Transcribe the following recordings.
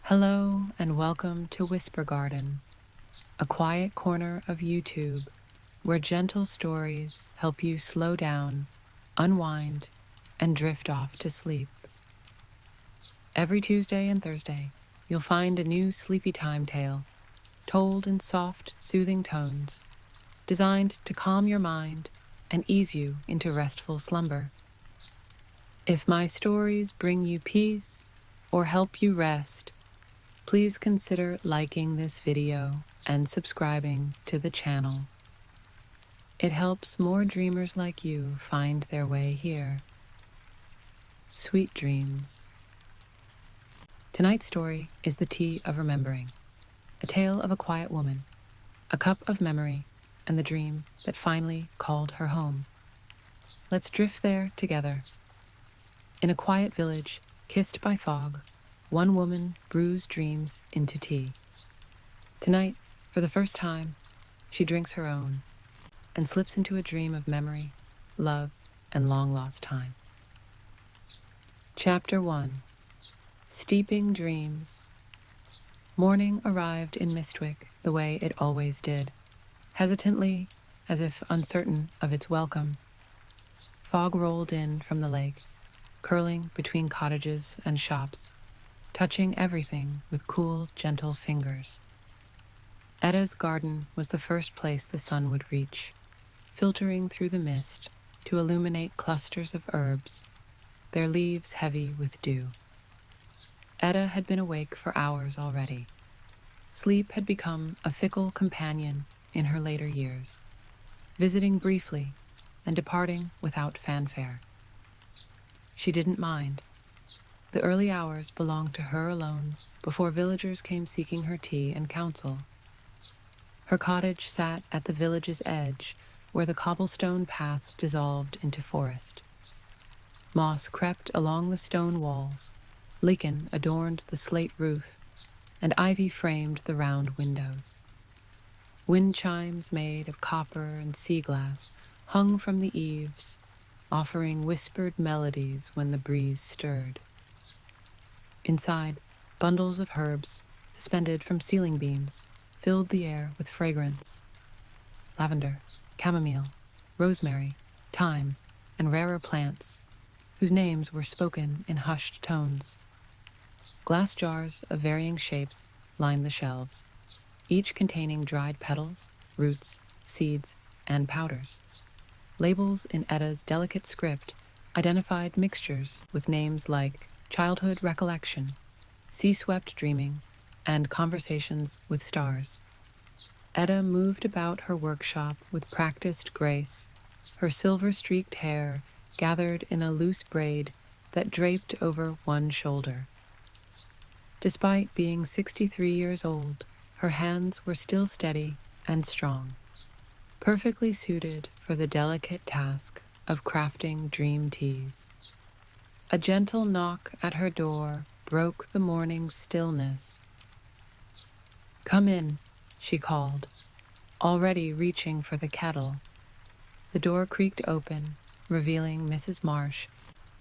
Hello and welcome to Whisper Garden, a quiet corner of YouTube where gentle stories help you slow down, unwind, and drift off to sleep. Every Tuesday and Thursday, you'll find a new sleepy time tale told in soft, soothing tones, designed to calm your mind and ease you into restful slumber. If my stories bring you peace or help you rest, please consider liking this video and subscribing to the channel. It helps more dreamers like you find their way here. Sweet dreams. Tonight's story is The Tea of Remembering, a tale of a quiet woman, a cup of memory, and the dream that finally called her home. Let's drift there together. In a quiet village, kissed by fog, one woman brews dreams into tea. Tonight, for the first time, she drinks her own and slips into a dream of memory, love, and long-lost time. Chapter 1. Steeping Dreams. Morning arrived in Mistwick the way it always did, hesitantly, as if uncertain of its welcome. Fog rolled in from the lake, curling between cottages and shops, touching everything with cool, gentle fingers. Edda's garden was the first place the sun would reach, filtering through the mist to illuminate clusters of herbs, their leaves heavy with dew. Edda had been awake for hours already. Sleep had become a fickle companion in her later years, visiting briefly and departing without fanfare. She didn't mind. The early hours belonged to her alone before villagers came seeking her tea and counsel. Her cottage sat at the village's edge, where the cobblestone path dissolved into forest. Moss crept along the stone walls, lichen adorned the slate roof, and ivy framed the round windows. Wind chimes made of copper and sea glass hung from the eaves, offering whispered melodies when the breeze stirred. Inside, bundles of herbs, suspended from ceiling beams, filled the air with fragrance. Lavender, chamomile, rosemary, thyme, and rarer plants, whose names were spoken in hushed tones. Glass jars of varying shapes lined the shelves, each containing dried petals, roots, seeds, and powders. Labels in Edda's delicate script identified mixtures with names like childhood recollection, sea-swept dreaming, and conversations with stars. Edda moved about her workshop with practiced grace, her silver-streaked hair gathered in a loose braid that draped over one shoulder. Despite being 63 years old, her hands were still steady and strong, perfectly suited for the delicate task of crafting dream teas. A gentle knock at her door broke the morning's stillness. "Come in," she called, already reaching for the kettle. The door creaked open, revealing Mrs. Marsh,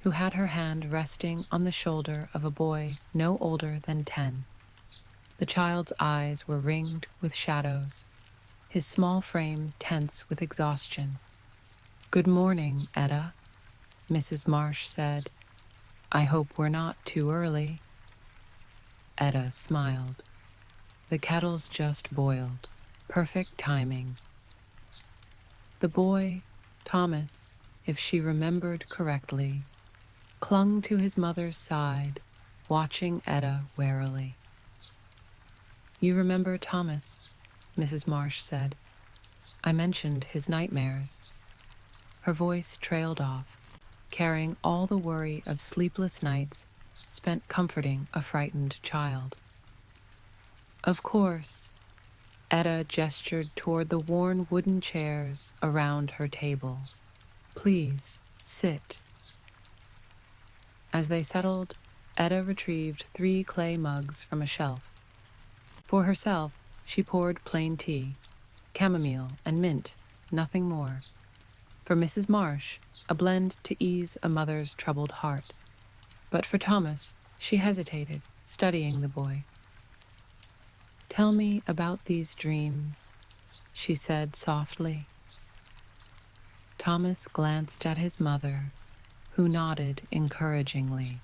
who had her hand resting on the shoulder of a boy no older than 10. The child's eyes were ringed with shadows, his small frame tense with exhaustion. "Good morning, Edda," Mrs. Marsh said. "I hope we're not too early." Edda smiled. The kettle's just boiled. Perfect timing. The boy, Thomas, if she remembered correctly, clung to his mother's side, watching Edda warily. "You remember Thomas," Mrs. Marsh said. "I mentioned his nightmares." Her voice trailed off, carrying all the worry of sleepless nights spent comforting a frightened child. "Of course." Edda gestured toward the worn wooden chairs around her table. "Please, sit." As they settled, Edda retrieved 3 clay mugs from a shelf. For herself, she poured plain tea, chamomile and mint, nothing more. For Mrs. Marsh, a blend to ease a mother's troubled heart. But for Thomas, she hesitated, studying the boy, "Tell me about these dreams," she said softly. Thomas glanced at his mother, who nodded encouragingly.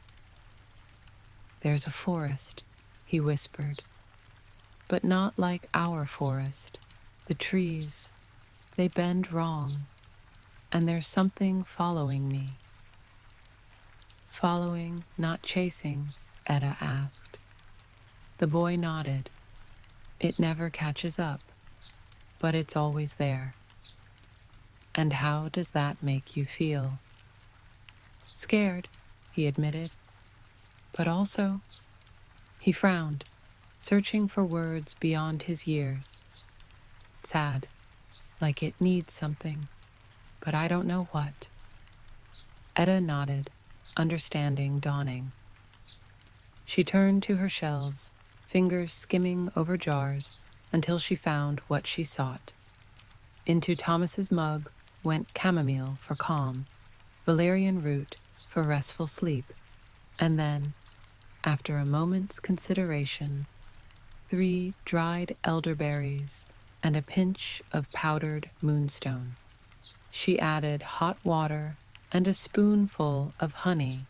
"There's a forest," he whispered, "but not like our forest. The trees, they bend wrong, and there's something following me." "Following, not chasing?" Edda asked. The boy nodded. "It never catches up, but it's always there." "And how does that make you feel?" "Scared," he admitted, "but also—" He frowned, searching for words beyond his years. "Sad, like it needs something, but I don't know what." Edda nodded, understanding dawning. She turned to her shelves, fingers skimming over jars until she found what she sought. Into Thomas's mug went chamomile for calm, valerian root for restful sleep, and then, after a moment's consideration, 3 dried elderberries and a pinch of powdered moonstone. She added hot water and a spoonful of honey,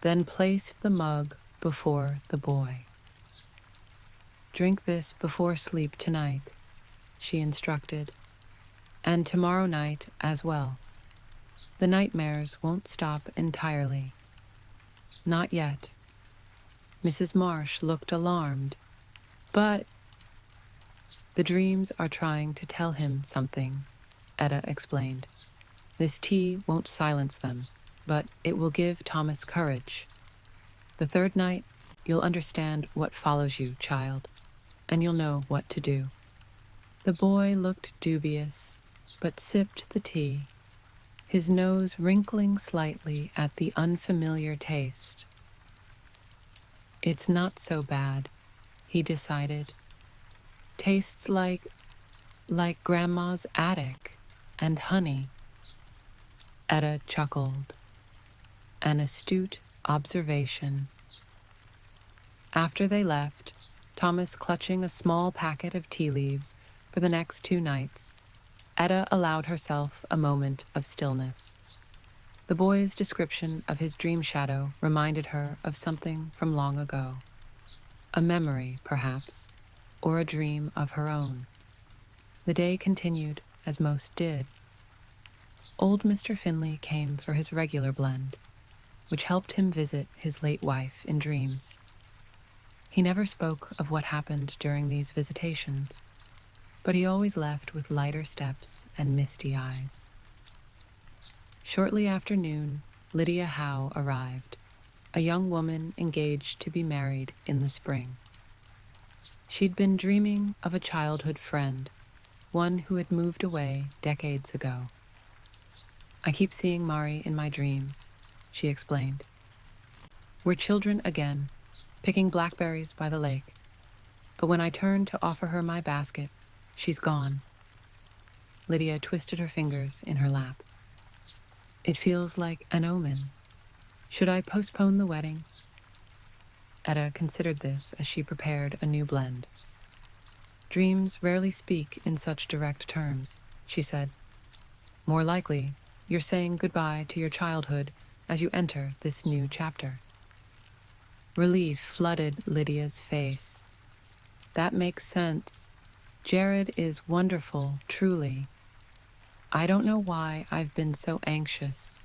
then placed the mug before the boy. "Drink this before sleep tonight," she instructed, "and tomorrow night as well. The nightmares won't stop entirely." "Not yet." Mrs. Marsh looked alarmed. "But—" "The dreams are trying to tell him something," Edda explained. "This tea won't silence them, but it will give Thomas courage. The 3rd night, you'll understand what follows you, child, and you'll know what to do." The boy looked dubious, but sipped the tea, his nose wrinkling slightly at the unfamiliar taste. "It's not so bad," he decided. "Tastes like Grandma's attic and honey." Edda chuckled. An astute observation. After they left, Thomas clutching a small packet of tea leaves for the next 2 nights, Edda allowed herself a moment of stillness. The boy's description of his dream shadow reminded her of something from long ago. A memory, perhaps, or a dream of her own. The day continued as most did. Old Mr. Finley came for his regular blend, which helped him visit his late wife in dreams. He never spoke of what happened during these visitations, but he always left with lighter steps and misty eyes. Shortly after noon, Lydia Howe arrived, a young woman engaged to be married in the spring. She'd been dreaming of a childhood friend, one who had moved away decades ago. "I keep seeing Mari in my dreams," she explained. "We're children again, picking blackberries by the lake. But when I turn to offer her my basket, she's gone." Lydia twisted her fingers in her lap. "It feels like an omen. Should I postpone the wedding?" Edda considered this as she prepared a new blend. "Dreams rarely speak in such direct terms," she said. "More likely, you're saying goodbye to your childhood as you enter this new chapter." Relief flooded Lydia's face. "That makes sense. Jared is wonderful, truly. I don't know why I've been so anxious."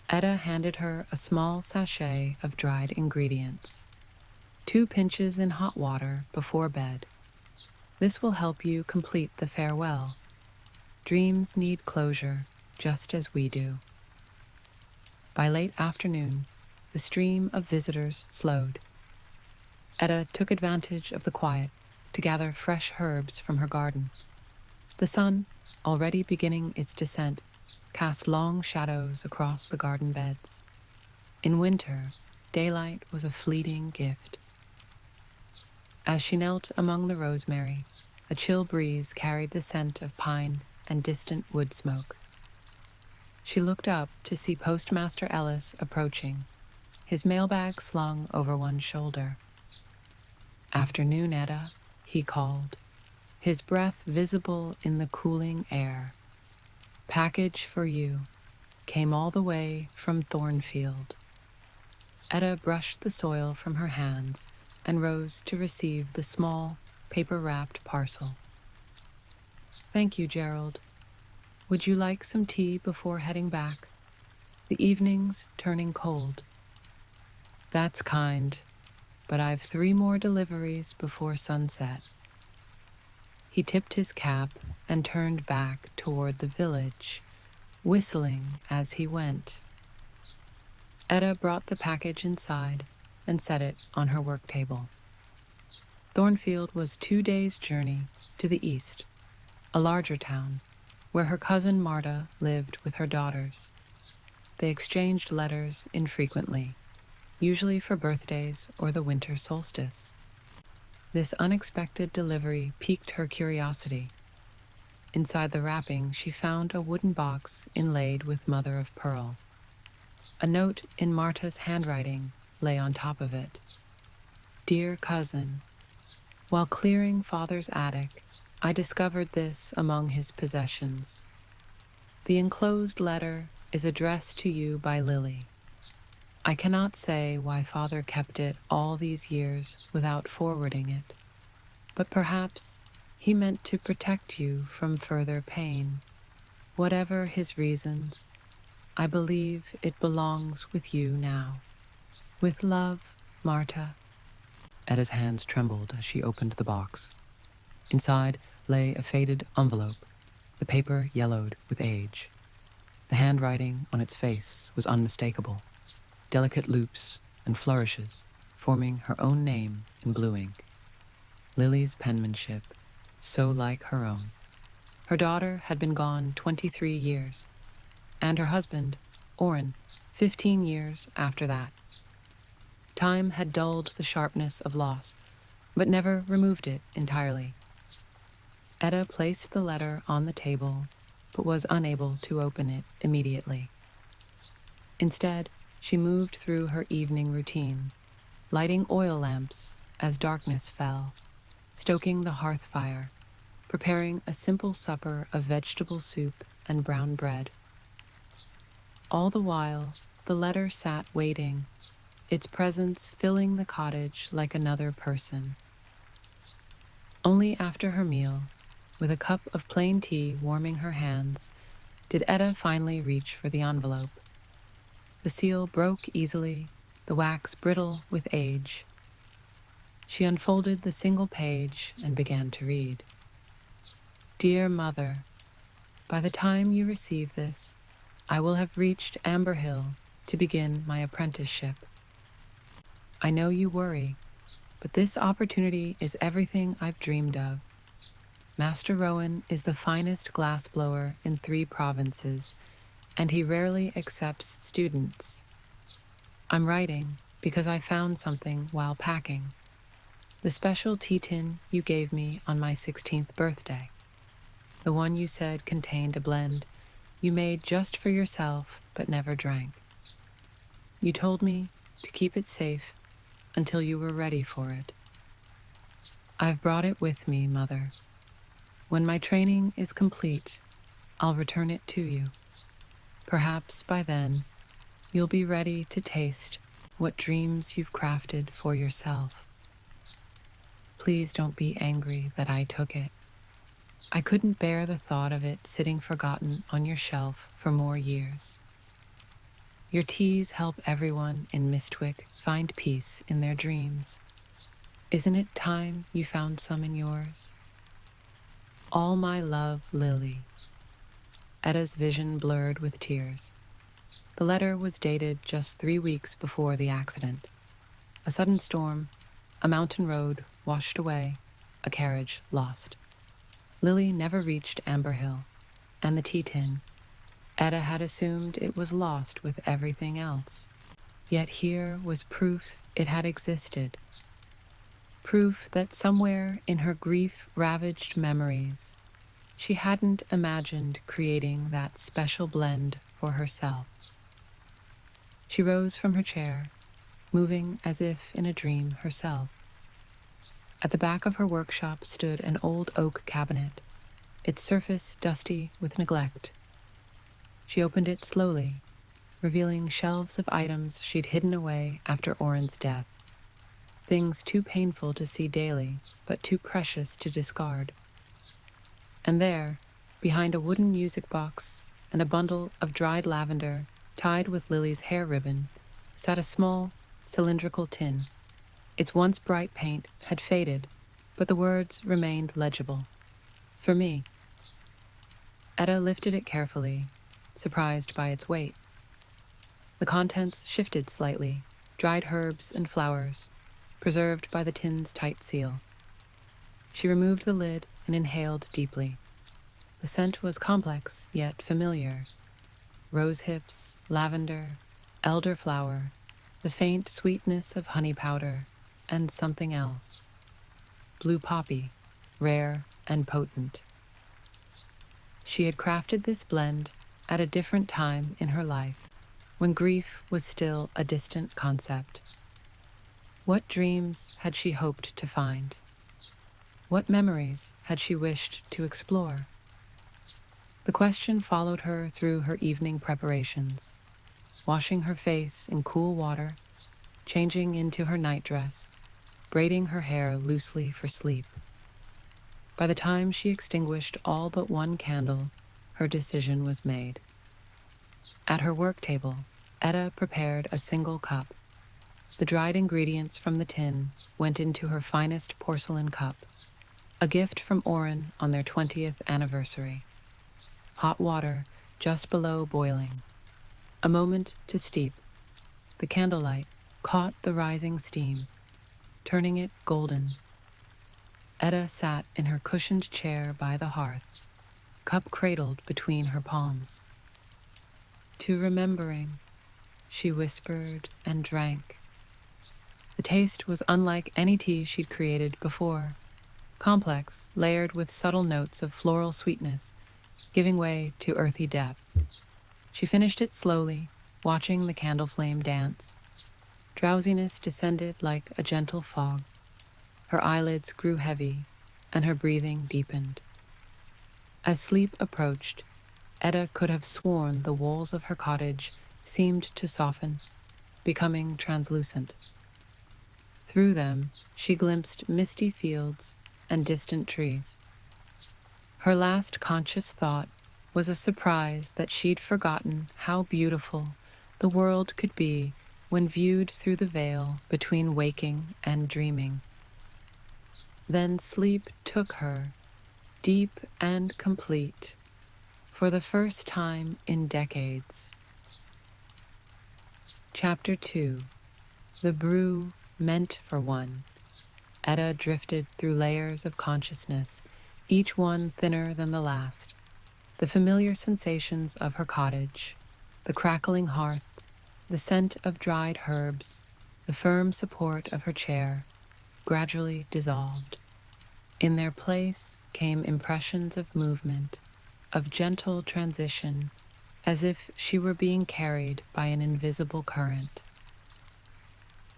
Edda handed her a small sachet of dried ingredients. 2 pinches in hot water before bed. This will help you complete the farewell. Dreams need closure, just as we do. By late afternoon, the stream of visitors slowed. Edda took advantage of the quiet to gather fresh herbs from her garden. The sun, already beginning its descent, cast long shadows across the garden beds. In winter, daylight was a fleeting gift. As she knelt among the rosemary, a chill breeze carried the scent of pine and distant wood smoke. She looked up to see Postmaster Ellis approaching, his mailbag slung over one shoulder. "Afternoon, Edda," he called, his breath visible in the cooling air. "Package for you. Came all the way from Thornfield." Edda brushed the soil from her hands and rose to receive the small, paper-wrapped parcel. "Thank you, Gerald. Would you like some tea before heading back? The evening's turning cold." "That's kind, but I've 3 more deliveries before sunset." He tipped his cap and turned back toward the village, whistling as he went. Edda brought the package inside and set it on her work table. Thornfield was 2 days' journey to the east, a larger town, where her cousin Marta lived with her daughters. They exchanged letters infrequently, usually for birthdays or the winter solstice. This unexpected delivery piqued her curiosity. Inside the wrapping, she found a wooden box inlaid with mother of pearl. A note in Marta's handwriting lay on top of it. "Dear cousin, while clearing father's attic, I discovered this among his possessions. The enclosed letter is addressed to you by Lily. I cannot say why father kept it all these years without forwarding it, but perhaps he meant to protect you from further pain. Whatever his reasons, I believe it belongs with you now. With love, Marta." Edda's hands trembled as she opened the box. Inside lay a faded envelope, the paper yellowed with age. The handwriting on its face was unmistakable, delicate loops and flourishes forming her own name in blue ink. Lily's penmanship, so like her own. Her daughter had been gone 23 years, and her husband, Orrin, 15 years after that. Time had dulled the sharpness of loss, but never removed it entirely. Edda placed the letter on the table, but was unable to open it immediately. Instead, she moved through her evening routine, lighting oil lamps as darkness fell, stoking the hearth fire, preparing a simple supper of vegetable soup and brown bread. All the while, the letter sat waiting, its presence filling the cottage like another person. Only after her meal, with a cup of plain tea warming her hands, did Edda finally reach for the envelope. The seal broke easily, the wax brittle with age. She unfolded the single page and began to read. "Dear Mother, by the time you receive this, I will have reached Amber Hill to begin my apprenticeship. I know you worry, but this opportunity is everything I've dreamed of. Master Rowan is the finest glassblower in 3 provinces, and he rarely accepts students. I'm writing because I found something while packing. The special tea tin you gave me on my 16th birthday. The one you said contained a blend you made just for yourself but never drank. You told me to keep it safe until you were ready for it. I've brought it with me, Mother. When my training is complete, I'll return it to you. Perhaps by then, you'll be ready to taste what dreams you've crafted for yourself. Please don't be angry that I took it. I couldn't bear the thought of it sitting forgotten on your shelf for more years. Your teas help everyone in Mistwick find peace in their dreams. Isn't it time you found some in yours? All my love, Lily." Edda's vision blurred with tears. The letter was dated just 3 weeks before the accident. A sudden storm, a mountain road washed away, a carriage lost. Lily never reached Amber Hill, and the tea tin. Edda had assumed it was lost with everything else. Yet here was proof it had existed. Proof that somewhere in her grief-ravaged memories, she hadn't imagined creating that special blend for herself. She rose from her chair, moving as if in a dream herself. At the back of her workshop stood an old oak cabinet, its surface dusty with neglect. She opened it slowly, revealing shelves of items she'd hidden away after Oren's death. Things too painful to see daily, but too precious to discard. And there, behind a wooden music box and a bundle of dried lavender tied with Lily's hair ribbon, sat a small, cylindrical tin. Its once bright paint had faded, but the words remained legible. For me. Edda lifted it carefully, surprised by its weight. The contents shifted slightly, dried herbs and flowers, preserved by the tin's tight seal. She removed the lid and inhaled deeply. The scent was complex, yet familiar. Rose hips, lavender, elderflower, the faint sweetness of honey powder, and something else. Blue poppy, rare and potent. She had crafted this blend at a different time in her life, when grief was still a distant concept. What dreams had she hoped to find? What memories had she wished to explore? The question followed her through her evening preparations, washing her face in cool water, changing into her nightdress, braiding her hair loosely for sleep. By the time she extinguished all but one candle, her decision was made. At her work table, Edda prepared a single cup. The dried ingredients from the tin went into her finest porcelain cup, a gift from Oren on their 20th anniversary. Hot water just below boiling. A moment to steep. The candlelight caught the rising steam, turning it golden. Edda sat in her cushioned chair by the hearth, cup cradled between her palms. To remembering, she whispered and drank. The taste was unlike any tea she'd created before, complex, layered with subtle notes of floral sweetness, giving way to earthy depth. She finished it slowly, watching the candle flame dance. Drowsiness descended like a gentle fog. Her eyelids grew heavy, and her breathing deepened. As sleep approached, Edda could have sworn the walls of her cottage seemed to soften, becoming translucent. Through them, she glimpsed misty fields and distant trees. Her last conscious thought was a surprise that she'd forgotten how beautiful the world could be when viewed through the veil between waking and dreaming. Then sleep took her, deep and complete, for the first time in decades. Chapter 2. The Brew Meant for One. Edda drifted through layers of consciousness, each one thinner than the last. The familiar sensations of her cottage, the crackling hearth, the scent of dried herbs, the firm support of her chair, gradually dissolved. In their place came impressions of movement, of gentle transition, as if she were being carried by an invisible current.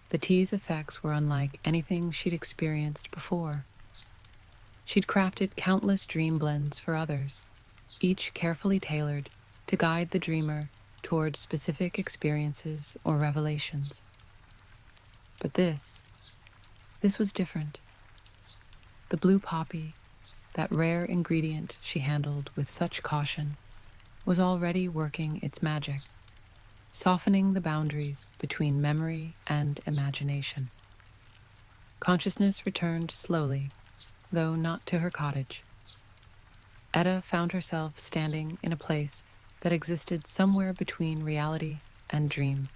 The tea's effects were unlike anything she'd experienced before. She'd crafted countless dream blends for others, each carefully tailored to guide the dreamer toward specific experiences or revelations. But this was different. The blue poppy, that rare ingredient she handled with such caution, was already working its magic, softening the boundaries between memory and imagination. Consciousness returned slowly, though not to her cottage. Edda found herself standing in a place that existed somewhere between reality and dream,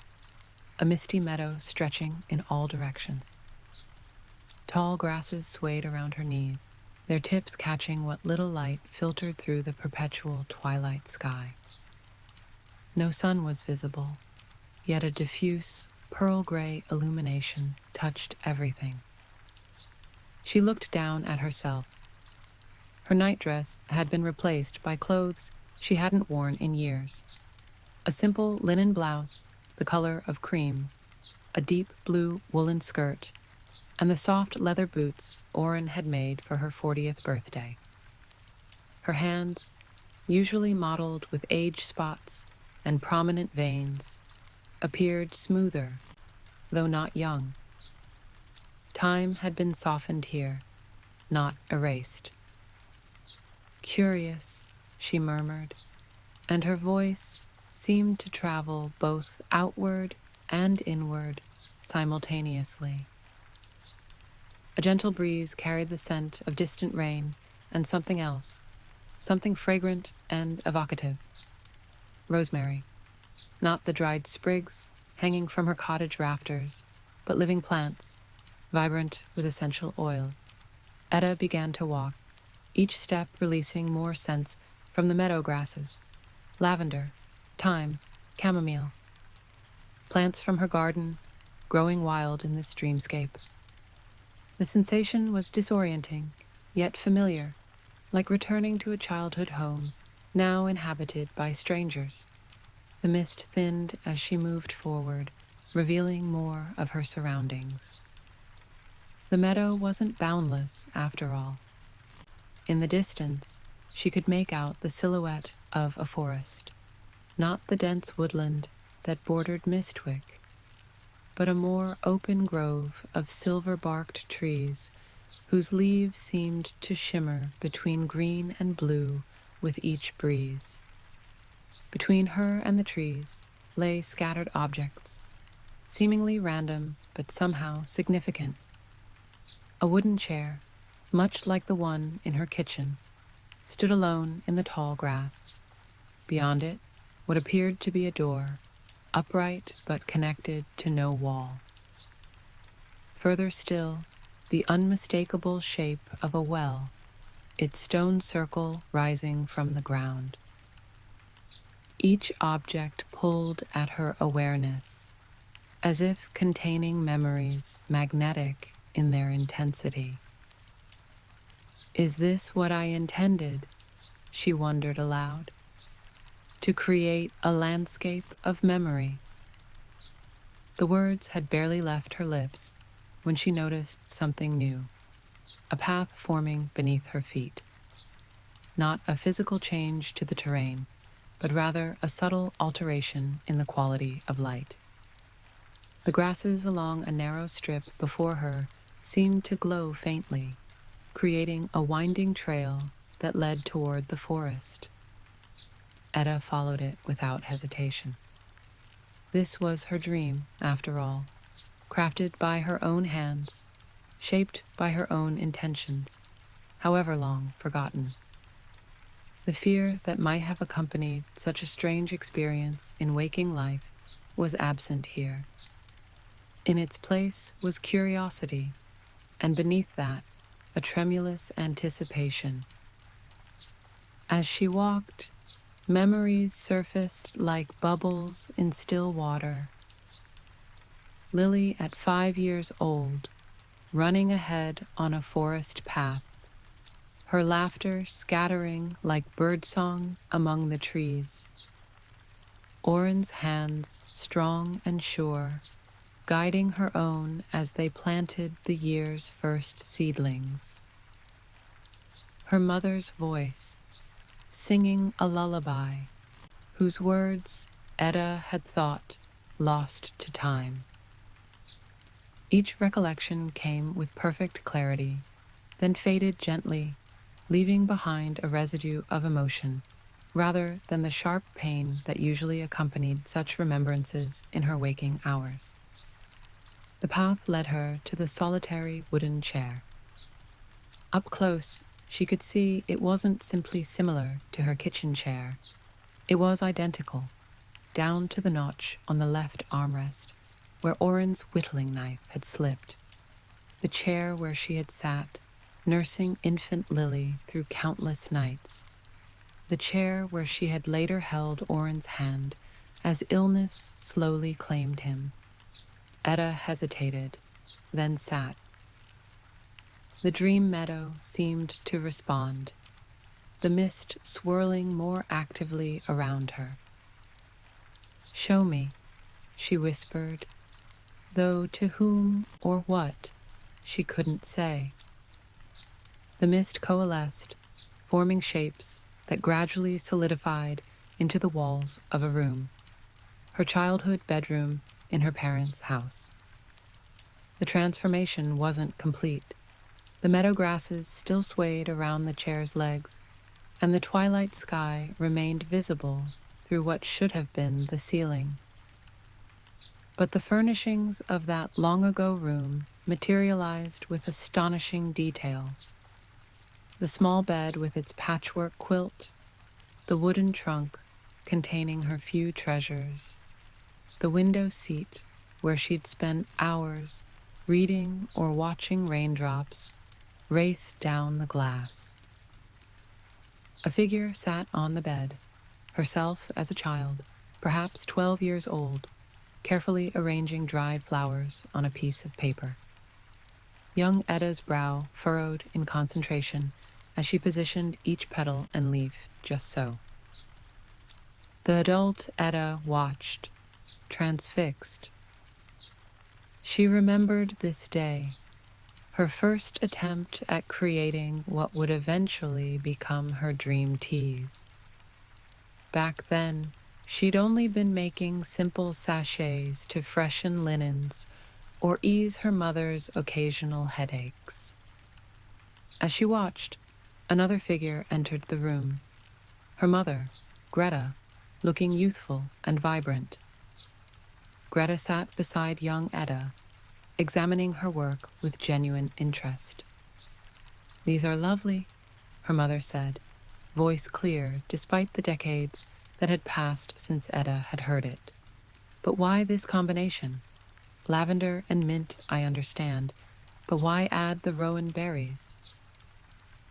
a misty meadow stretching in all directions. Tall grasses swayed around her knees, their tips catching what little light filtered through the perpetual twilight sky. No sun was visible, yet a diffuse, pearl-gray illumination touched everything. She looked down at herself. Her nightdress had been replaced by clothes she hadn't worn in years. A simple linen blouse, the color of cream, a deep blue woolen skirt, and the soft leather boots Orin had made for her 40th birthday. Her hands, usually mottled with age spots and prominent veins, appeared smoother, though not young. Time had been softened here, not erased. Curious, she murmured, and her voice seemed to travel both outward and inward simultaneously. A gentle breeze carried the scent of distant rain and something else, something fragrant and evocative. Rosemary, not the dried sprigs hanging from her cottage rafters, but living plants, vibrant with essential oils. Edda began to walk, each step releasing more scents from the meadow grasses, lavender, thyme, chamomile. Plants from her garden, growing wild in this dreamscape. The sensation was disorienting, yet familiar, like returning to a childhood home, now inhabited by strangers. The mist thinned as she moved forward, revealing more of her surroundings. The meadow wasn't boundless, after all. In the distance, she could make out the silhouette of a forest, not the dense woodland that bordered Mistwick, but a more open grove of silver-barked trees whose leaves seemed to shimmer between green and blue with each breeze. Between her and the trees lay scattered objects, seemingly random but somehow significant. A wooden chair, much like the one in her kitchen, stood alone in the tall grass. Beyond it, what appeared to be a door, upright but connected to no wall. Further still, the unmistakable shape of a well, its stone circle rising from the ground. Each object pulled at her awareness, as if containing memories magnetic in their intensity. Is this what I intended? She wondered aloud. To create a landscape of memory. The words had barely left her lips when she noticed something new, a path forming beneath her feet. Not a physical change to the terrain, but rather a subtle alteration in the quality of light. The grasses along a narrow strip before her seemed to glow faintly, creating a winding trail that led toward the forest. Edda followed it without hesitation. This was her dream, after all, crafted by her own hands, shaped by her own intentions, however long forgotten. The fear that might have accompanied such a strange experience in waking life was absent here. In its place was curiosity, and beneath that, a tremulous anticipation. As she walked, memories surfaced like bubbles in still water. Lily at 5 years old, running ahead on a forest path, her laughter scattering like birdsong among the trees. Orin's hands, strong and sure, guiding her own as they planted the year's first seedlings. Her mother's voice, singing a lullaby, whose words Edda had thought lost to time. Each recollection came with perfect clarity, then faded gently, leaving behind a residue of emotion, rather than the sharp pain that usually accompanied such remembrances in her waking hours. The path led her to the solitary wooden chair. Up close, she could see it wasn't simply similar to her kitchen chair. It was identical, down to the notch on the left armrest, where Orin's whittling knife had slipped. The chair where she had sat, nursing infant Lily through countless nights. The chair where she had later held Orin's hand as illness slowly claimed him. Edda hesitated, then sat. The dream meadow seemed to respond, the mist swirling more actively around her. "Show me," she whispered, though to whom or what she couldn't say. The mist coalesced, forming shapes that gradually solidified into the walls of a room, her childhood bedroom in her parents' house. The transformation wasn't complete. The meadow grasses still swayed around the chair's legs, and the twilight sky remained visible through what should have been the ceiling. But the furnishings of that long-ago room materialized with astonishing detail. The small bed with its patchwork quilt, the wooden trunk containing her few treasures, the window seat where she'd spent hours reading or watching raindrops race down the glass. A figure sat on the bed, herself as a child, perhaps 12 years old, carefully arranging dried flowers on a piece of paper. Young Edda's brow furrowed in concentration as she positioned each petal and leaf just so. The adult Edda watched, transfixed. She remembered this day, her first attempt at creating what would eventually become her dream teas. Back then, she'd only been making simple sachets to freshen linens or ease her mother's occasional headaches. As she watched, another figure entered the room. Her mother, Greta, looking youthful and vibrant. Greta sat beside young Edda, examining her work with genuine interest. "These are lovely," her mother said, voice clear despite the decades that had passed since Edda had heard it. "But why this combination? Lavender and mint, I understand, but why add the rowan berries?"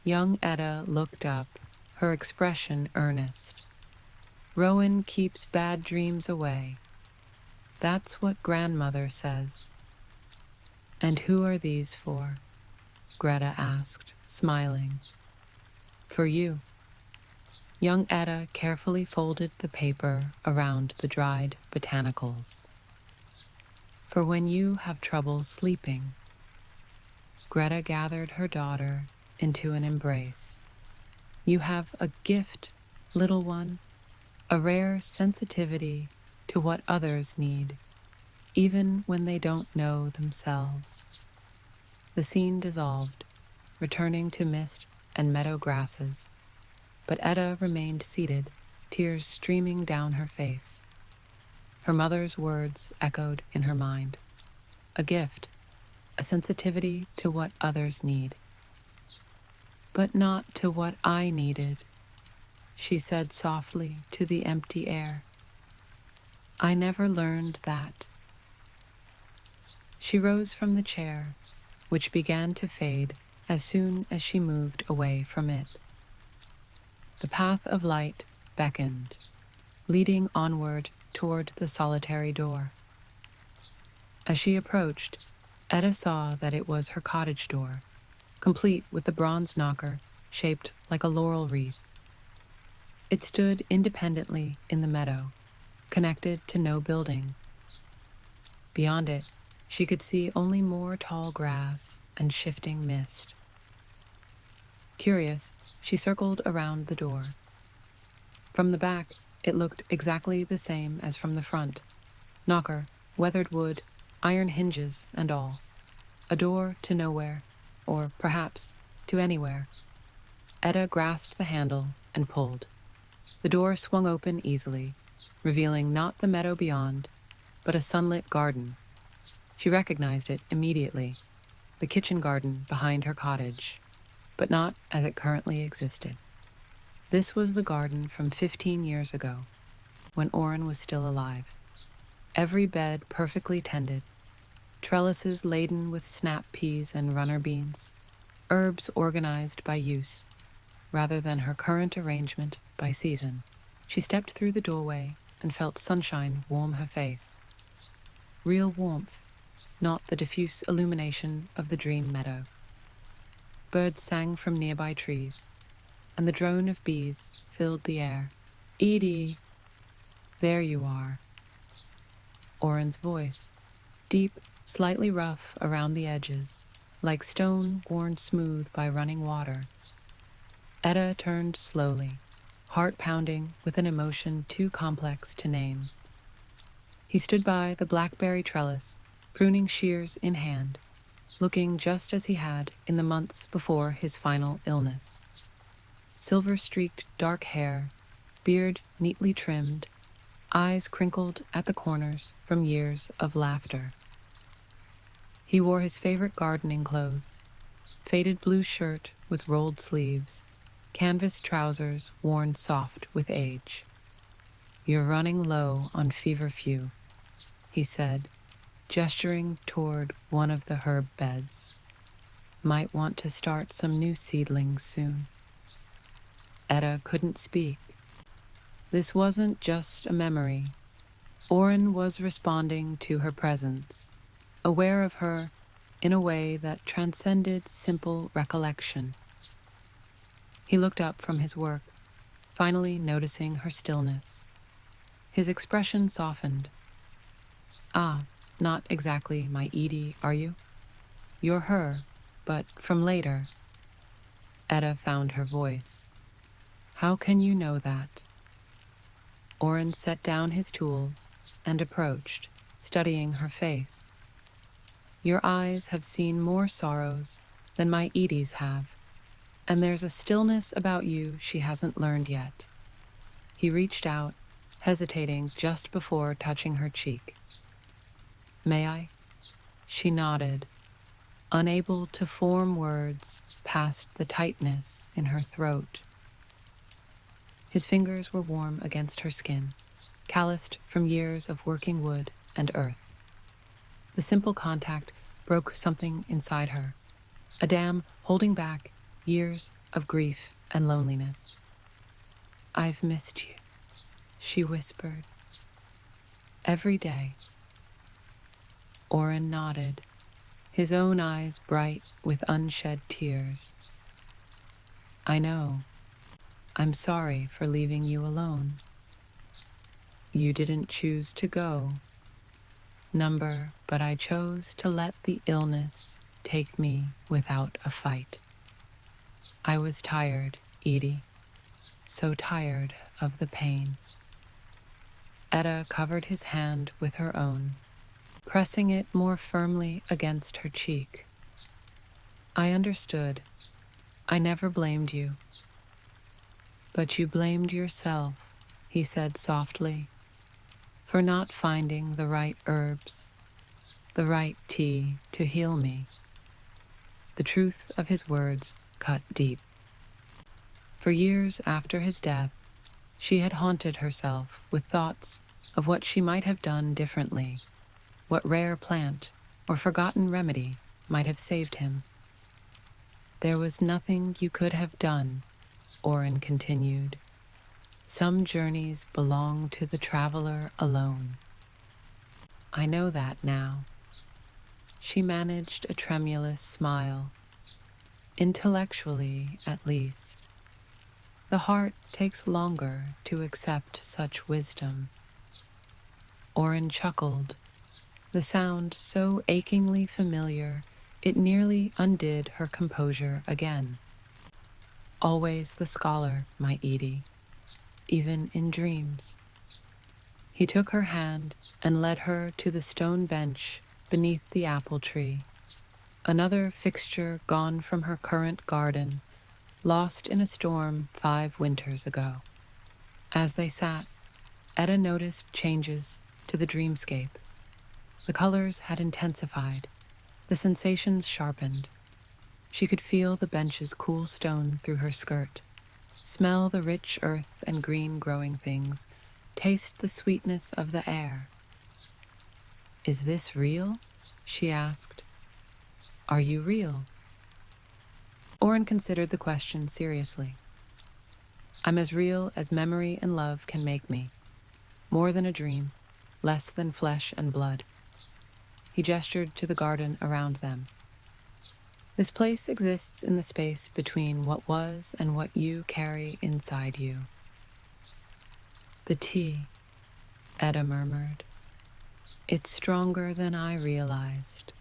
Young Edda looked up, her expression earnest. "Rowan keeps bad dreams away. That's what grandmother says." "And who are these for?" Greta asked, smiling. "For you." Young Edda carefully folded the paper around the dried botanicals. "For when you have trouble sleeping." Greta gathered her daughter into an embrace. "You have a gift, little one, a rare sensitivity to what others need, even when they don't know themselves." The scene dissolved, returning to mist and meadow grasses, but Edda remained seated, tears streaming down her face. Her mother's words echoed in her mind. A gift, a sensitivity to what others need. "But not to what I needed," she said softly to the empty air. "I never learned that." She rose from the chair, which began to fade as soon as she moved away from it. The path of light beckoned, leading onward toward the solitary door. As she approached, Edda saw that it was her cottage door, complete with the bronze knocker shaped like a laurel wreath. It stood independently in the meadow, connected to no building. Beyond it, she could see only more tall grass and shifting mist. Curious, she circled around the door. From the back, it looked exactly the same as from the front. Knocker, weathered wood, iron hinges and all. A door to nowhere, or perhaps to anywhere. Edda grasped the handle and pulled. The door swung open easily, revealing not the meadow beyond, but a sunlit garden. She recognized it immediately, the kitchen garden behind her cottage, but not as it currently existed. This was the garden from 15 years ago, when Oren was still alive. Every bed perfectly tended, trellises laden with snap peas and runner beans, herbs organized by use, rather than her current arrangement by season. She stepped through the doorway and felt sunshine warm her face. Real warmth, not the diffuse illumination of the dream meadow. Birds sang from nearby trees, and the drone of bees filled the air. "Edie, there you are." Oren's voice, deep, slightly rough around the edges, like stone worn smooth by running water. Edda turned slowly, heart pounding with an emotion too complex to name. He stood by the blackberry trellis, pruning shears in hand, looking just as he had in the months before his final illness. Silver-streaked dark hair, beard neatly trimmed, eyes crinkled at the corners from years of laughter. He wore his favorite gardening clothes, faded blue shirt with rolled sleeves, canvas trousers worn soft with age. "You're running low on feverfew," he said, gesturing toward one of the herb beds. "Might want to start some new seedlings soon." Edda couldn't speak. This wasn't just a memory. Orin was responding to her presence, aware of her in a way that transcended simple recollection. He looked up from his work, finally noticing her stillness. His expression softened. "Ah, not exactly my Edie, are you? You're her, but from later." Edda found her voice. "How can you know that?" Orin set down his tools and approached, studying her face. "Your eyes have seen more sorrows than my Edie's have, and there's a stillness about you she hasn't learned yet." He reached out, hesitating just before touching her cheek. "May I?" She nodded, unable to form words past the tightness in her throat. His fingers were warm against her skin, calloused from years of working wood and earth. The simple contact broke something inside her, a dam holding back years of grief and loneliness. "I've missed you," she whispered. "Every day." Orin nodded, his own eyes bright with unshed tears. "I know. I'm sorry for leaving you alone." "You didn't choose to go, number, but I chose to let the illness take me without a fight. I was tired, Edie, so tired of the pain." Edda covered his hand with her own, pressing it more firmly against her cheek. "I understood. I never blamed you." "But you blamed yourself," he said softly, "for not finding the right herbs, the right tea to heal me." The truth of his words cut deep. For years after his death, she had haunted herself with thoughts of what she might have done differently, what rare plant or forgotten remedy might have saved him. "There was nothing you could have done," Orin continued. "Some journeys belong to the traveler alone." "I know that now." She managed a tremulous smile. "Intellectually, at least. The heart takes longer to accept such wisdom." Orin chuckled, the sound so achingly familiar it nearly undid her composure again. "Always the scholar, my Edie, even in dreams." He took her hand and led her to the stone bench beneath the apple tree, another fixture gone from her current garden, lost in a storm 5 winters ago. As they sat, Edda noticed changes to the dreamscape. The colors had intensified, the sensations sharpened. She could feel the bench's cool stone through her skirt, smell the rich earth and green growing things, taste the sweetness of the air. "Is this real?" she asked. "Are you real?" Orin considered the question seriously. "I'm as real as memory and love can make me. More than a dream, less than flesh and blood." He gestured to the garden around them. "This place exists in the space between what was and what you carry inside you." "The tea," Edda murmured. "It's stronger than I realized."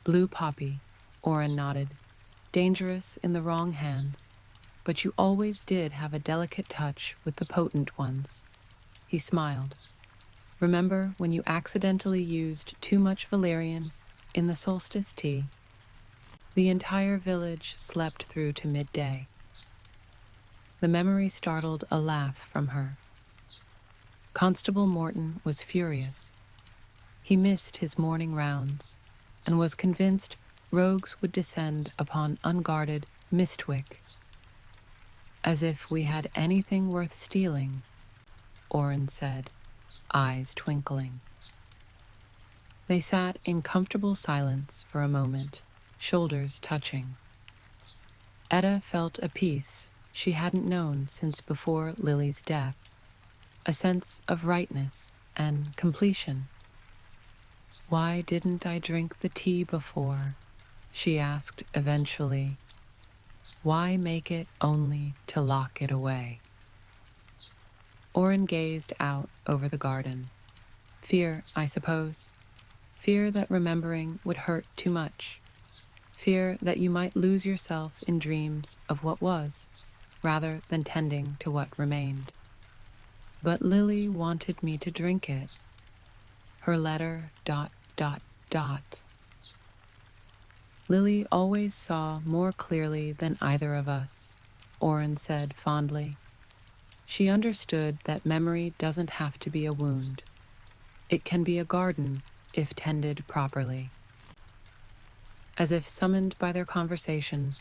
Blue poppy, Oren nodded. Dangerous in the wrong hands, but you always did have a delicate touch with the potent ones. He smiled. Remember when you accidentally used too much valerian in the solstice tea? The entire village slept through to midday. The memory startled a laugh from her. Constable Morton was furious. He missed his morning rounds and was convinced rogues would descend upon unguarded Mistwick. As if we had anything worth stealing, Oren said, eyes twinkling. They sat in comfortable silence for a moment, shoulders touching. Edda felt a peace she hadn't known since before Lily's death, a sense of rightness and completion. Why didn't I drink the tea before? She asked eventually. Why make it only to lock it away? Oren gazed out over the garden. Fear, I suppose. Fear that remembering would hurt too much. Fear that you might lose yourself in dreams of what was, rather than tending to what remained. But Lily wanted me to drink it. Her letter, ... Lily always saw more clearly than either of us, Oren said fondly. She understood that memory doesn't have to be a wound. It can be a garden if tended properly. As if summoned by their conversation,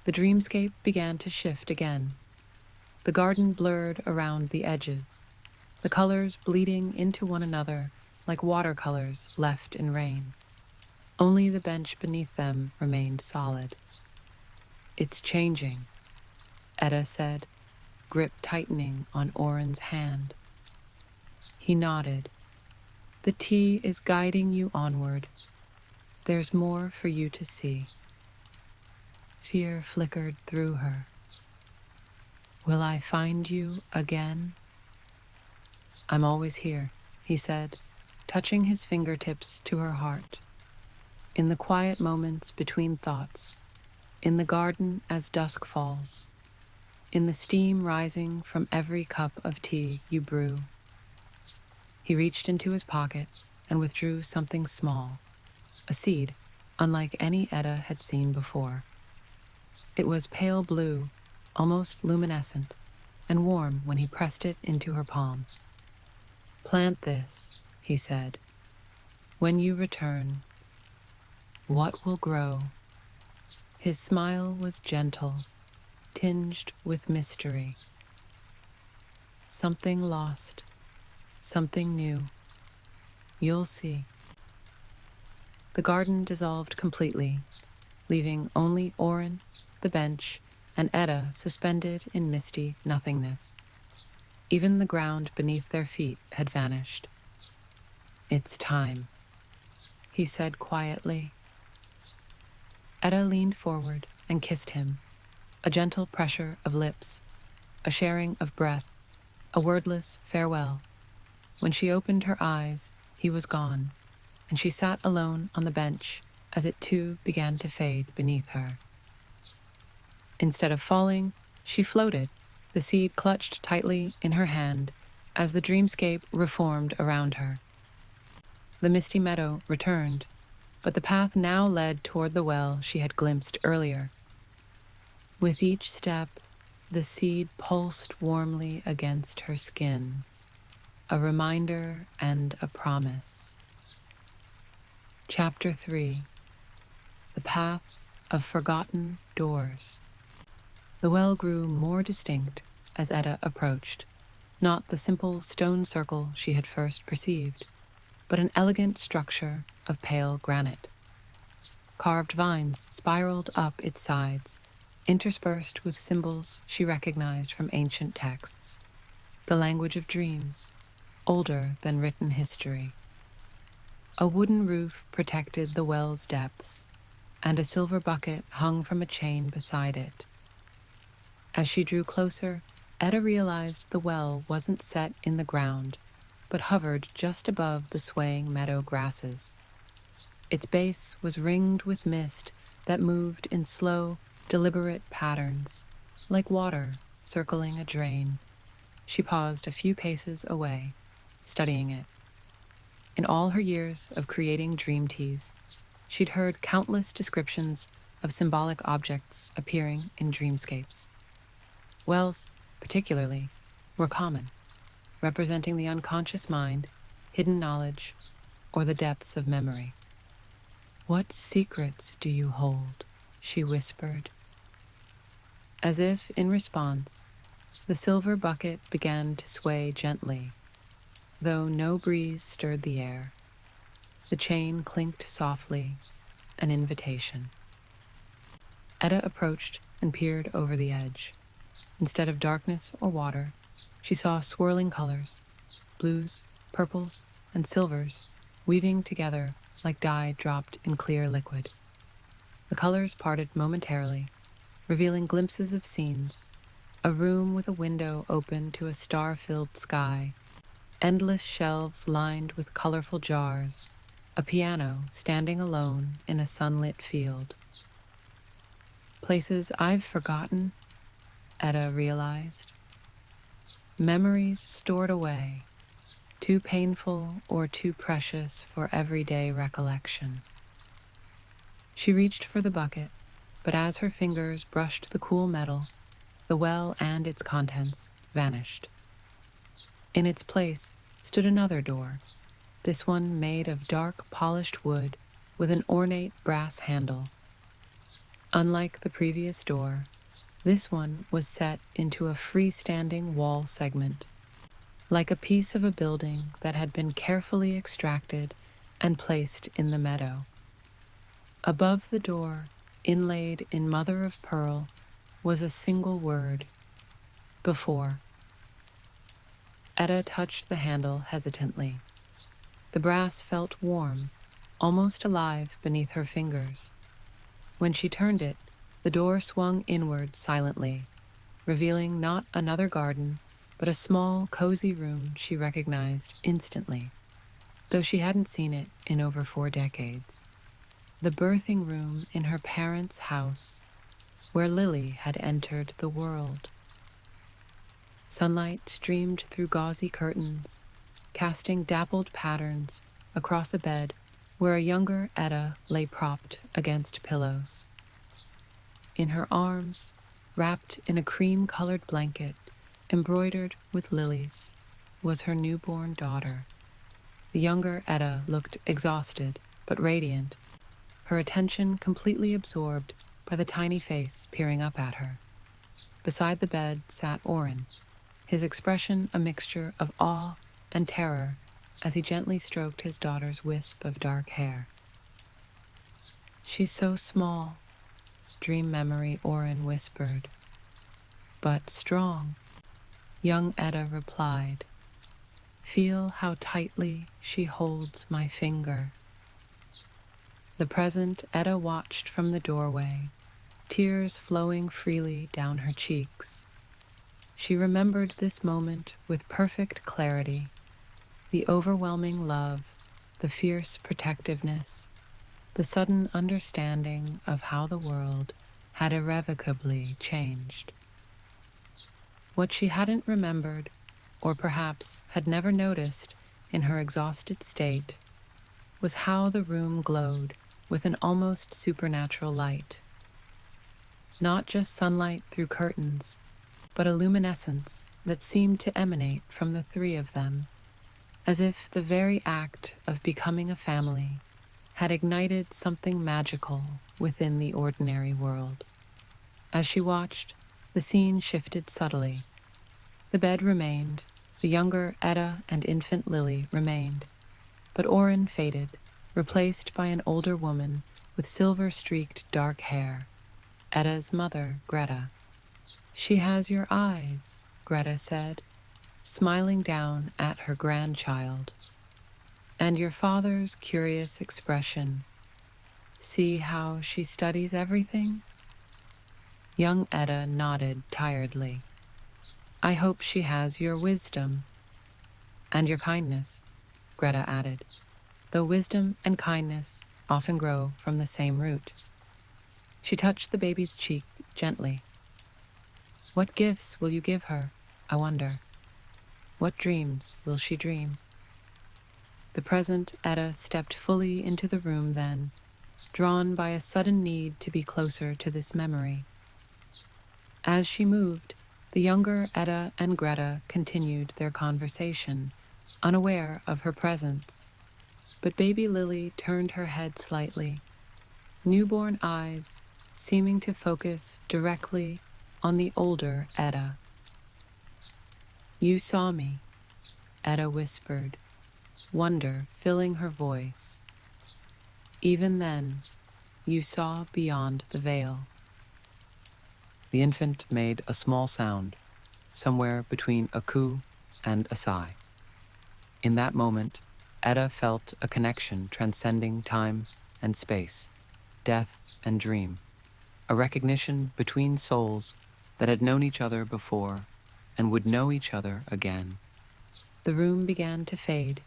the dreamscape began to shift again. The garden blurred around the edges, the colors bleeding into one another like watercolors left in rain. Only the bench beneath them remained solid. It's changing, Edda said, grip tightening on Oren's hand. He nodded. The tea is guiding you onward. There's more for you to see. Fear flickered through her. Will I find you again? I'm always here, he said, touching his fingertips to her heart. In the quiet moments between thoughts, in the garden as dusk falls, in the steam rising from every cup of tea you brew. He reached into his pocket and withdrew something small, a seed, unlike any Edda had seen before. It was pale blue, almost luminescent, and warm when he pressed it into her palm. Plant this, he said. When you return, what will grow? His smile was gentle, tinged with mystery. Something lost, something new. You'll see. The garden dissolved completely, leaving only Oren, the bench, and Edda suspended in misty nothingness. Even the ground beneath their feet had vanished. It's time, he said quietly. Edda leaned forward and kissed him, a gentle pressure of lips, a sharing of breath, a wordless farewell. When she opened her eyes, he was gone, and she sat alone on the bench as it too began to fade beneath her. Instead of falling, she floated, the seed clutched tightly in her hand as the dreamscape reformed around her. The misty meadow returned, but the path now led toward the well she had glimpsed earlier. With each step, the seed pulsed warmly against her skin, a reminder and a promise. Chapter 3. The Path of Forgotten Doors. The well grew more distinct as Edda approached, not the simple stone circle she had first perceived, but an elegant structure of pale granite. Carved vines spiraled up its sides, interspersed with symbols she recognized from ancient texts, the language of dreams, older than written history. A wooden roof protected the well's depths, and a silver bucket hung from a chain beside it. As she drew closer, Edda realized the well wasn't set in the ground, but hovered just above the swaying meadow grasses. Its base was ringed with mist that moved in slow, deliberate patterns, like water circling a drain. She paused a few paces away, studying it. In all her years of creating dream teas, she'd heard countless descriptions of symbolic objects appearing in dreamscapes. Wells, particularly, were common, representing the unconscious mind, hidden knowledge, or the depths of memory. "What secrets do you hold?" she whispered. As if in response, the silver bucket began to sway gently, though no breeze stirred the air. The chain clinked softly, an invitation. Edda approached and peered over the edge. Instead of darkness or water, she saw swirling colors, blues, purples, and silvers, weaving together like dye dropped in clear liquid. The colors parted momentarily, revealing glimpses of scenes: a room with a window open to a star-filled sky, endless shelves lined with colorful jars, a piano standing alone in a sunlit field. Places I've forgotten, Edda realized. Memories stored away, too painful or too precious for everyday recollection. She reached for the bucket, but as her fingers brushed the cool metal, the well and its contents vanished. In its place stood another door, this one made of dark polished wood with an ornate brass handle. Unlike the previous door, this one was set into a freestanding wall segment, like a piece of a building that had been carefully extracted and placed in the meadow. Above the door, inlaid in mother of pearl, was a single word: before. Edda touched the handle hesitantly. The brass felt warm, almost alive beneath her fingers. When she turned it, the door swung inward silently, revealing not another garden, but a small, cozy room she recognized instantly, though she hadn't seen it in over 4 decades. The birthing room in her parents' house, where Lily had entered the world. Sunlight streamed through gauzy curtains, casting dappled patterns across a bed where a younger Edda lay propped against pillows. In her arms, wrapped in a cream-colored blanket embroidered with lilies, was her newborn daughter. The younger Edda looked exhausted but radiant, her attention completely absorbed by the tiny face peering up at her. Beside the bed sat Orin, his expression a mixture of awe and terror as he gently stroked his daughter's wisp of dark hair. "She's so small," dream memory Orin whispered. "But strong," young Edda replied. "Feel how tightly she holds my finger." The present Edda watched from the doorway, tears flowing freely down her cheeks. She remembered this moment with perfect clarity: the overwhelming love, the fierce protectiveness, the sudden understanding of how the world had irrevocably changed. What she hadn't remembered, or perhaps had never noticed in her exhausted state, was how the room glowed with an almost supernatural light. Not just sunlight through curtains, but a luminescence that seemed to emanate from the 3 of them, as if the very act of becoming a family had ignited something magical within the ordinary world. As she watched, the scene shifted subtly. The bed remained, the younger Edda and infant Lily remained, but Orin faded, replaced by an older woman with silver-streaked dark hair, Edda's mother, Greta. "She has your eyes," Greta said, smiling down at her grandchild. "And your father's curious expression. See how she studies everything?" Young Edda nodded tiredly. "I hope she has your wisdom." "And your kindness," Greta added, though wisdom and kindness often grow from the same root. She touched the baby's cheek gently. What gifts will you give her, I wonder? What dreams will she dream? The present Edda stepped fully into the room then, drawn by a sudden need to be closer to this memory. As she moved, the younger Edda and Greta continued their conversation, unaware of her presence. But baby Lily turned her head slightly, newborn eyes seeming to focus directly on the older Edda. You saw me, Edda whispered, wonder filling her voice. Even then, you saw beyond the veil. The infant made a small sound, somewhere between a coo and a sigh. In that moment, Edda felt a connection transcending time and space, death and dream, a recognition between souls that had known each other before and would know each other again. The room began to fade,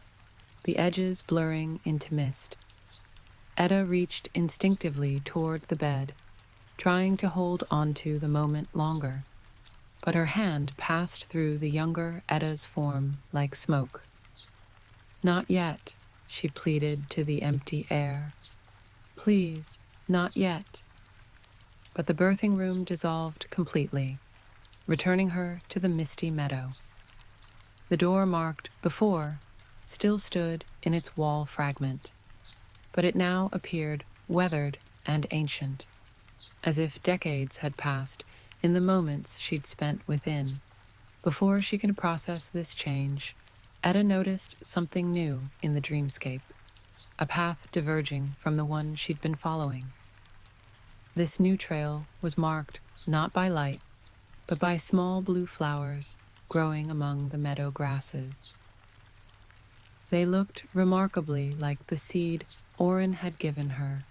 the edges blurring into mist. Edda reached instinctively toward the bed, trying to hold onto the moment longer, but her hand passed through the younger Edda's form like smoke. Not yet, she pleaded to the empty air. Please, not yet. But the birthing room dissolved completely, returning her to the misty meadow. The door marked before still stood in its wall fragment, but it now appeared weathered and ancient, as if decades had passed in the moments she'd spent within. Before she could process this change, Edda noticed something new in the dreamscape, a path diverging from the one she'd been following. This new trail was marked not by light, but by small blue flowers growing among the meadow grasses. They looked remarkably like the seed Orin had given her,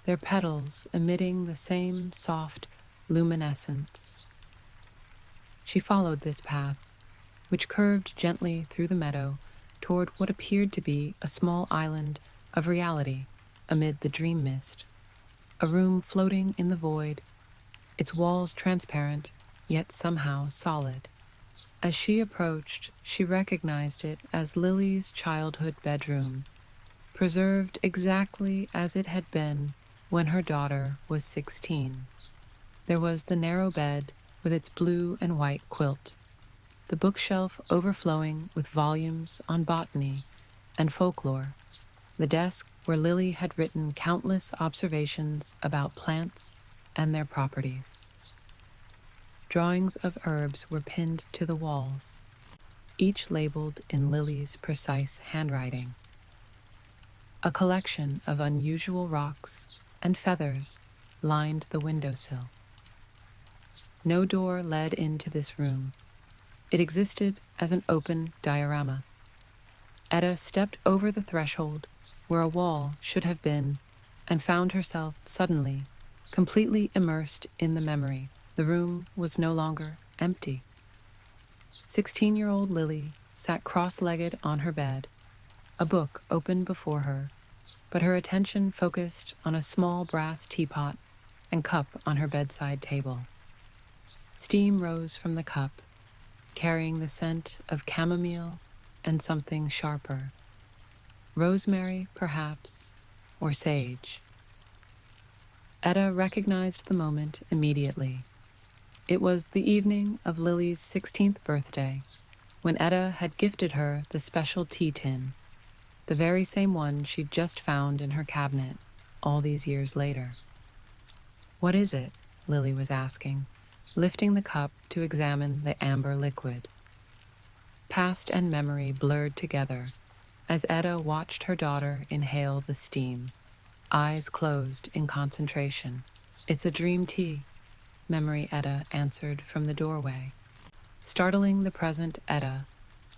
their petals emitting the same soft luminescence. She followed this path, which curved gently through the meadow toward what appeared to be a small island of reality amid the dream mist, a room floating in the void, its walls transparent, yet somehow solid. As she approached, she recognized it as Lily's childhood bedroom, preserved exactly as it had been when her daughter was 16. There was the narrow bed with its blue and white quilt, the bookshelf overflowing with volumes on botany and folklore, the desk where Lily had written countless observations about plants and their properties. Drawings of herbs were pinned to the walls, each labeled in Lily's precise handwriting. A collection of unusual rocks and feathers lined the windowsill. No door led into this room. It existed as an open diorama. Edda stepped over the threshold where a wall should have been and found herself suddenly, completely immersed in the memory. The room was no longer empty. 16-year-old Lily sat cross-legged on her bed, a book open before her, but her attention focused on a small brass teapot and cup on her bedside table. Steam rose from the cup, carrying the scent of chamomile and something sharper. Rosemary, perhaps, or sage. Edda recognized the moment immediately. It was the evening of Lily's 16th birthday, when Edda had gifted her the special tea tin, the very same one she'd just found in her cabinet all these years later. What is it? Lily was asking, lifting the cup to examine the amber liquid. Past and memory blurred together as Edda watched her daughter inhale the steam, eyes closed in concentration. It's a dream tea, Memory Edda answered from the doorway, startling the present Edda,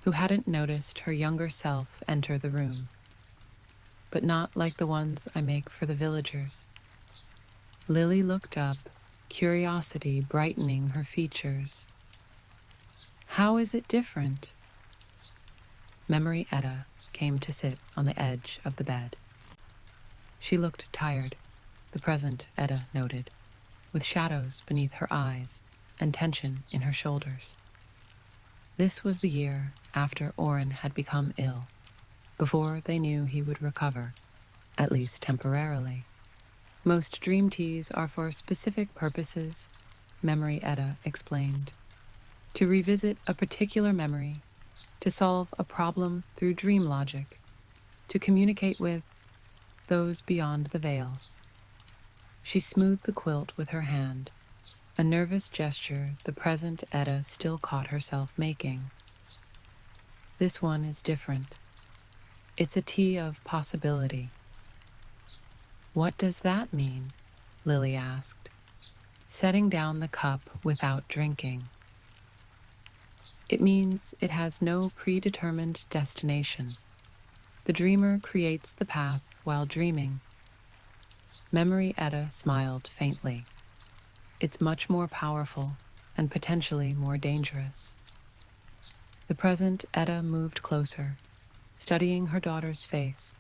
who hadn't noticed her younger self enter the room. But not like the ones I make for the villagers. Lily looked up, curiosity brightening her features. How is it different? Memory Edda came to sit on the edge of the bed. She looked tired, the present, Edda noted, with shadows beneath her eyes and tension in her shoulders. This was the year after Orin had become ill, before they knew he would recover, at least temporarily. Most dream teas are for specific purposes, Memory Edda explained. To revisit a particular memory, to solve a problem through dream logic, to communicate with those beyond the veil. She smoothed the quilt with her hand, a nervous gesture the present Edda still caught herself making. This one is different. It's a tea of possibility. What does that mean? Lily asked, setting down the cup without drinking. It means it has no predetermined destination. The dreamer creates the path while dreaming. Memory Edda smiled faintly. It's much more powerful and potentially more dangerous. The present Edda moved closer, studying her daughter's face.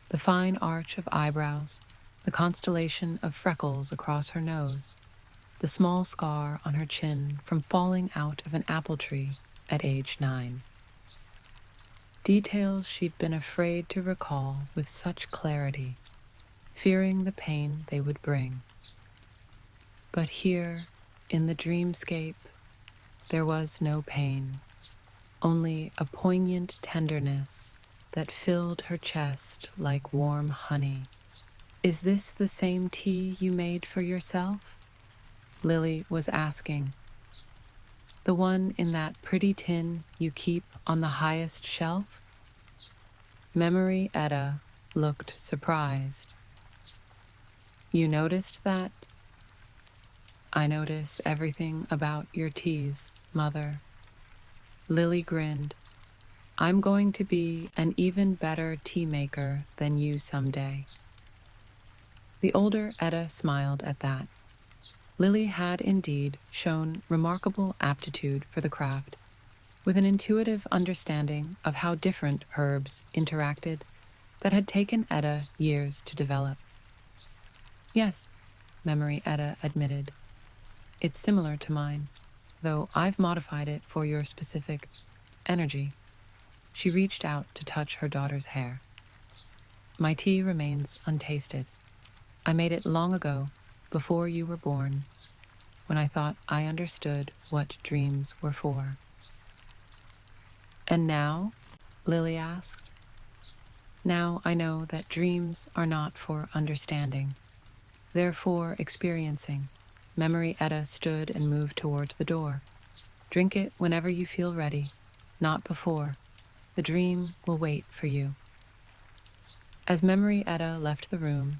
The fine arch of eyebrows, the constellation of freckles across her nose, the small scar on her chin from falling out of an apple tree at age 9. Details she'd been afraid to recall with such clarity, fearing the pain they would bring. But here, in the dreamscape, there was no pain, only a poignant tenderness that filled her chest like warm honey. Is this the same tea you made for yourself? Lily was asking. The one in that pretty tin you keep on the highest shelf? Memory Edda looked surprised. You noticed that? I notice everything about your teas, Mother. Lily grinned. I'm going to be an even better tea maker than you someday. The older Edda smiled at that. Lily had indeed shown remarkable aptitude for the craft, with an intuitive understanding of how different herbs interacted that had taken Edda years to develop. Yes, Memory Edda admitted. It's similar to mine, though I've modified it for your specific energy. She reached out to touch her daughter's hair. My tea remains untasted. I made it long ago, before you were born, when I thought I understood what dreams were for. And now? Lily asked. Now I know that dreams are not for understanding. They're for experiencing. Memory Edda stood and moved towards the door. Drink it whenever you feel ready, not before. The dream will wait for you. As Memory Edda left the room,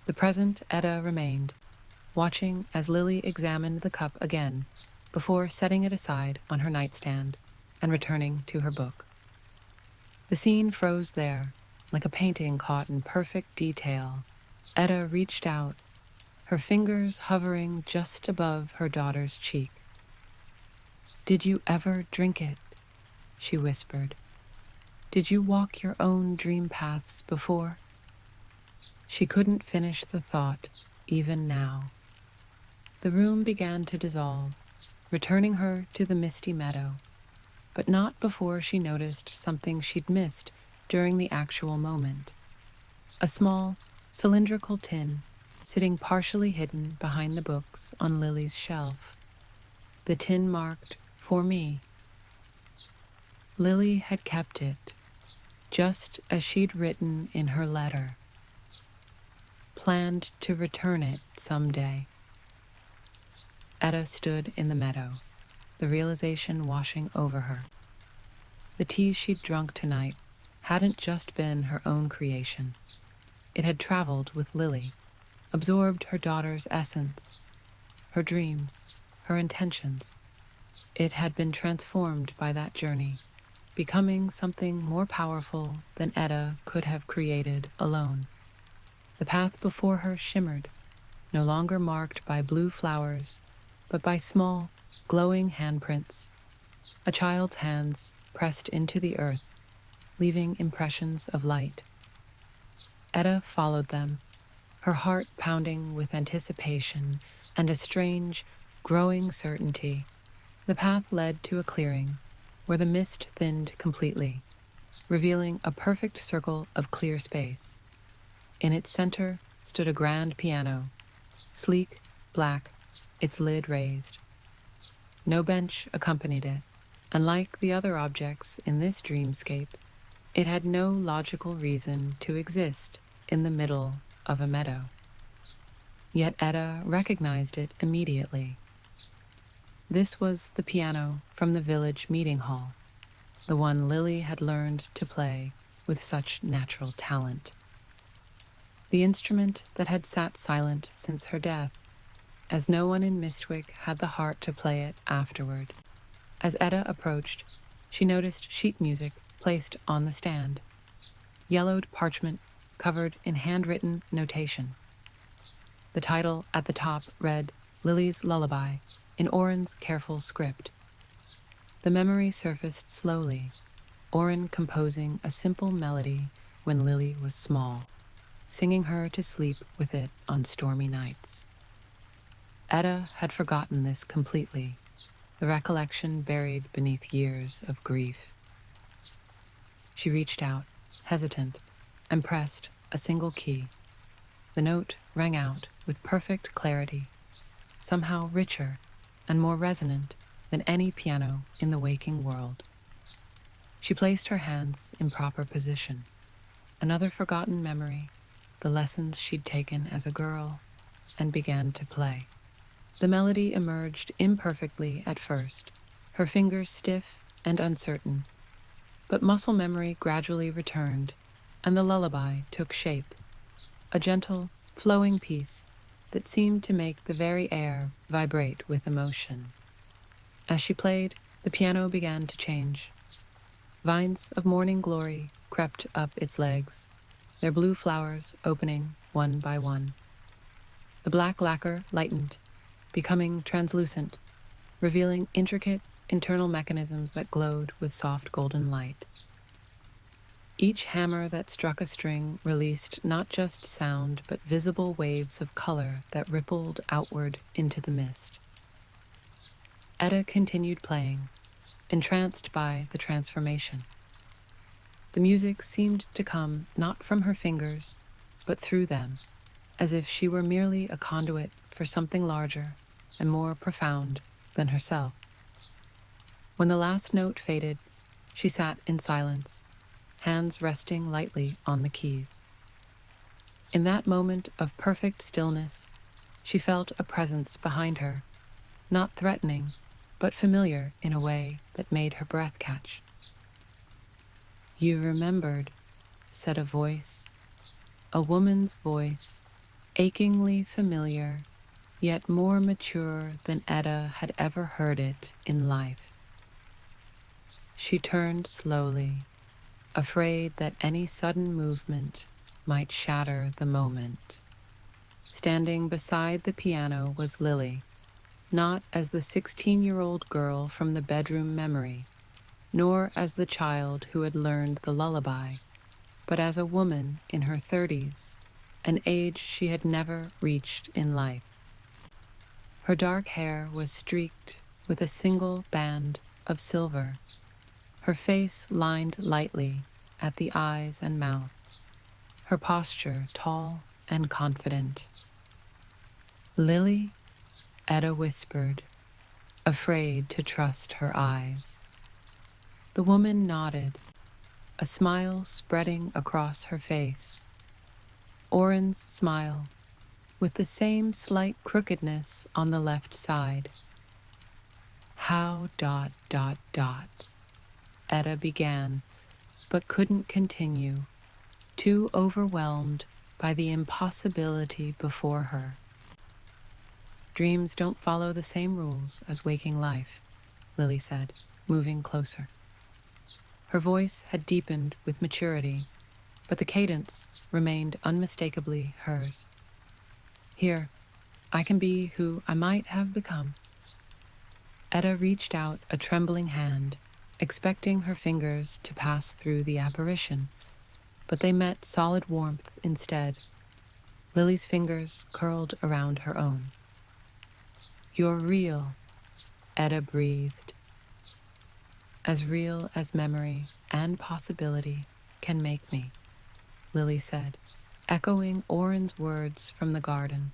the present Edda remained, watching as Lily examined the cup again before setting it aside on her nightstand and returning to her book. The scene froze there, like a painting caught in perfect detail. Edda reached out, her fingers hovering just above her daughter's cheek. Did you ever drink it? She whispered. Did you walk your own dream paths before? She couldn't finish the thought, even now. The room began to dissolve, returning her to the misty meadow, but not before she noticed something she'd missed during the actual moment. A small, cylindrical tin, sitting partially hidden behind the books on Lily's shelf. The tin marked, "For me." Lily had kept it, just as she'd written in her letter. Planned to return it someday. Edda stood in the meadow, the realization washing over her. The tea she'd drunk tonight hadn't just been her own creation. It had traveled with Lily, absorbed her daughter's essence, her dreams, her intentions. It had been transformed by that journey, becoming something more powerful than Edda could have created alone. The path before her shimmered, no longer marked by blue flowers, but by small, glowing handprints, a child's hands pressed into the earth, leaving impressions of light. Edda followed them, her heart pounding with anticipation and a strange, growing certainty. The path led to a clearing where the mist thinned completely, revealing a perfect circle of clear space. In its center stood a grand piano, sleek, black, its lid raised. No bench accompanied it. Unlike the other objects in this dreamscape, it had no logical reason to exist in the middle of a meadow. Yet Edda recognized it immediately. This was the piano from the village meeting hall, the one Lily had learned to play with such natural talent. The instrument that had sat silent since her death, as no one in Mistwick had the heart to play it afterward. As Edda approached, she noticed sheet music placed on the stand, yellowed parchment covered in handwritten notation. The title at the top read Lily's Lullaby in Oren's careful script. The memory surfaced slowly, Oren composing a simple melody when Lily was small, singing her to sleep with it on stormy nights. Edda had forgotten this completely, the recollection buried beneath years of grief. She reached out, hesitant, and pressed a single key. The note rang out with perfect clarity, somehow richer and more resonant than any piano in the waking world. She placed her hands in proper position. Another forgotten memory, the lessons she'd taken as a girl, and began to play. The melody emerged imperfectly at first, her fingers stiff and uncertain, but muscle memory gradually returned, and the lullaby took shape, a gentle, flowing piece that seemed to make the very air vibrate with emotion. As she played, the piano began to change. Vines of morning glory crept up its legs, their blue flowers opening one by one. The black lacquer lightened, becoming translucent, revealing intricate internal mechanisms that glowed with soft golden light. Each hammer that struck a string released not just sound, but visible waves of color that rippled outward into the mist. Edda continued playing, entranced by the transformation. The music seemed to come not from her fingers, but through them, as if she were merely a conduit for something larger and more profound than herself. When the last note faded, she sat in silence, hands resting lightly on the keys. In that moment of perfect stillness, she felt a presence behind her, not threatening, but familiar in a way that made her breath catch. "You remembered," said a voice, a woman's voice, achingly familiar, yet more mature than Edda had ever heard it in life. She turned slowly, afraid that any sudden movement might shatter the moment. Standing beside the piano was Lily, not as the 16-year-old girl from the bedroom memory, nor as the child who had learned the lullaby, but as a woman in her 30s, an age she had never reached in life. Her dark hair was streaked with a single band of silver, her face lined lightly at the eyes and mouth, her posture tall and confident. "Lily?" Edda whispered, afraid to trust her eyes. The woman nodded, a smile spreading across her face. Oren's smile, with the same slight crookedness on the left side. "How ... Edda began, but couldn't continue, too overwhelmed by the impossibility before her. "Dreams don't follow the same rules as waking life," Lily said, moving closer. Her voice had deepened with maturity, but the cadence remained unmistakably hers. "Here, I can be who I might have become." Edda reached out a trembling hand, expecting her fingers to pass through the apparition, but they met solid warmth instead. Lily's fingers curled around her own. "You're real," Edda breathed. "As real as memory and possibility can make me," Lily said, echoing Oren's words from the garden.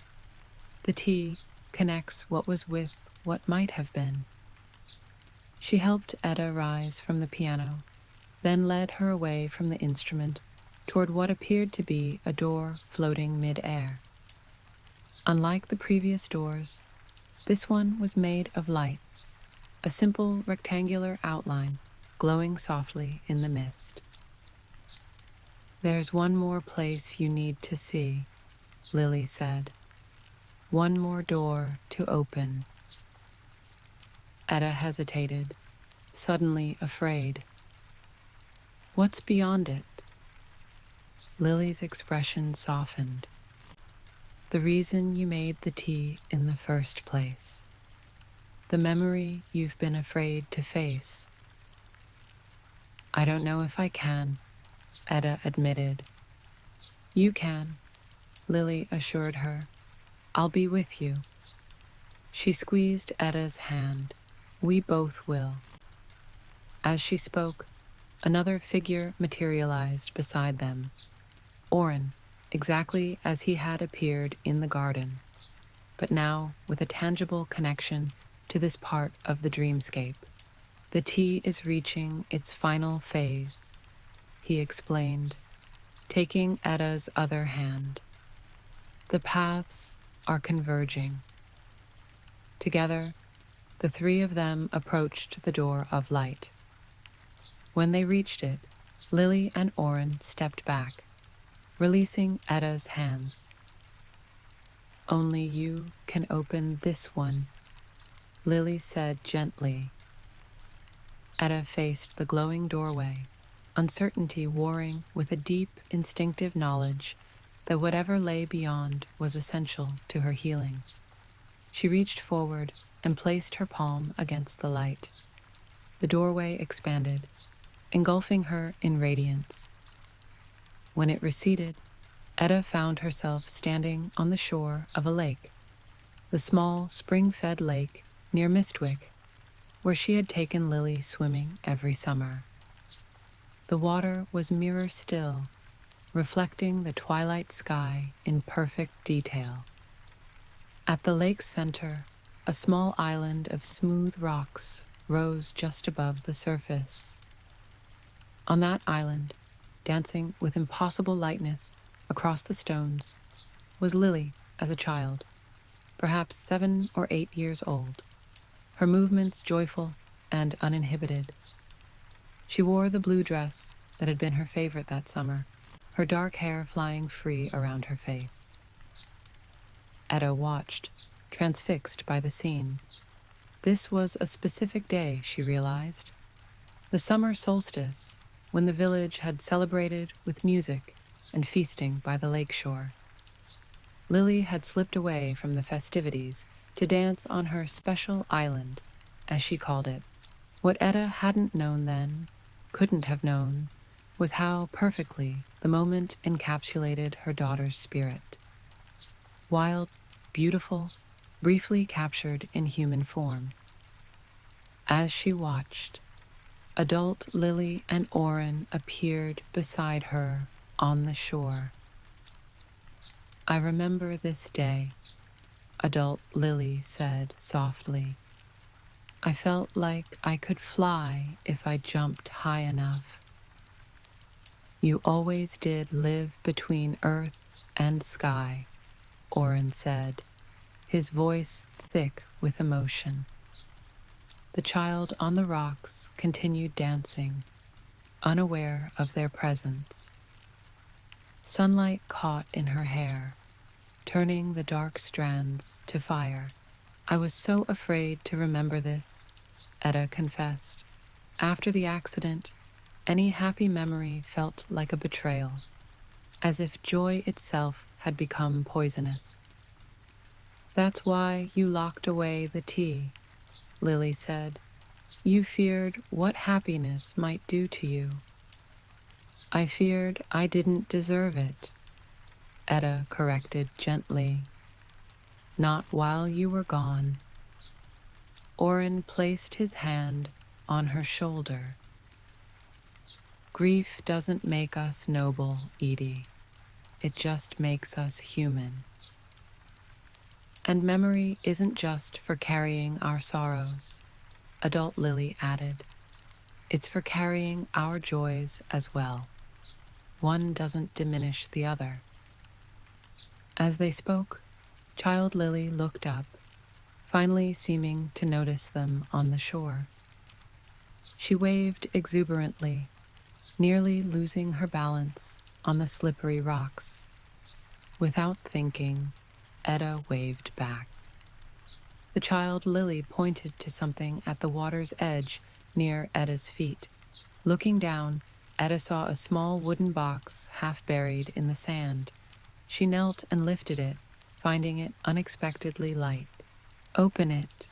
"The tea connects what was with what might have been." She helped Edda rise from the piano, then led her away from the instrument toward what appeared to be a door floating mid-air. Unlike the previous doors, this one was made of light, a simple rectangular outline glowing softly in the mist. "There's one more place you need to see," Lily said. "One more door to open." Edda hesitated, suddenly afraid. "What's beyond it?" Lily's expression softened. "The reason you made the tea in the first place. The memory you've been afraid to face." "I don't know if I can," Edda admitted. "You can," Lily assured her. "I'll be with you." She squeezed Edda's hand. "We both will." As she spoke, another figure materialized beside them. Oren, exactly as he had appeared in the garden, but now with a tangible connection to this part of the dreamscape. "The tea is reaching its final phase," he explained, taking Edda's other hand. "The paths are converging." Together, the three of them approached the door of light. When they reached it, Lily and Oren stepped back, releasing Edda's hands. "Only you can open this one," Lily said gently. Edda faced the glowing doorway, uncertainty warring with a deep, instinctive knowledge that whatever lay beyond was essential to her healing. She reached forward and placed her palm against the light. The doorway expanded, engulfing her in radiance. When it receded, Edda found herself standing on the shore of a lake, the small, spring-fed lake near Mistwick, where she had taken Lily swimming every summer. The water was mirror still, reflecting the twilight sky in perfect detail. At the lake's center, a small island of smooth rocks rose just above the surface. On that island, dancing with impossible lightness across the stones, was Lily as a child, perhaps 7 or 8 years old, her movements joyful and uninhibited. She wore the blue dress that had been her favorite that summer, her dark hair flying free around her face. Edda watched, transfixed by the scene. This was a specific day, she realized. The summer solstice, when the village had celebrated with music and feasting by the lakeshore. Lily had slipped away from the festivities to dance on her special island, as she called it. What Edda hadn't known then, couldn't have known, was how perfectly the moment encapsulated her daughter's spirit. Wild, beautiful, briefly captured in human form. As she watched, adult Lily and Oren appeared beside her on the shore. "I remember this day," adult Lily said softly. "I felt like I could fly if I jumped high enough." "You always did live between earth and sky," Oren said, his voice thick with emotion. The child on the rocks continued dancing, unaware of their presence. Sunlight caught in her hair, turning the dark strands to fire. "I was so afraid to remember this," Edda confessed. "After the accident, any happy memory felt like a betrayal, as if joy itself had become poisonous." "That's why you locked away the tea," Lily said. "You feared what happiness might do to you." I feared I didn't deserve it, Edda corrected gently. Not while you were gone. Orin placed his hand on her shoulder. Grief doesn't make us noble, Edie. It just makes us human. And memory isn't just for carrying our sorrows, adult Lily added. It's for carrying our joys as well. One doesn't diminish the other. As they spoke, child Lily looked up, finally seeming to notice them on the shore. She waved exuberantly, nearly losing her balance on the slippery rocks. Without thinking, Edda waved back. The child Lily pointed to something at the water's edge near Edda's feet. Looking down, Edda saw a small wooden box half buried in the sand. She knelt and lifted it, finding it unexpectedly light. Open it,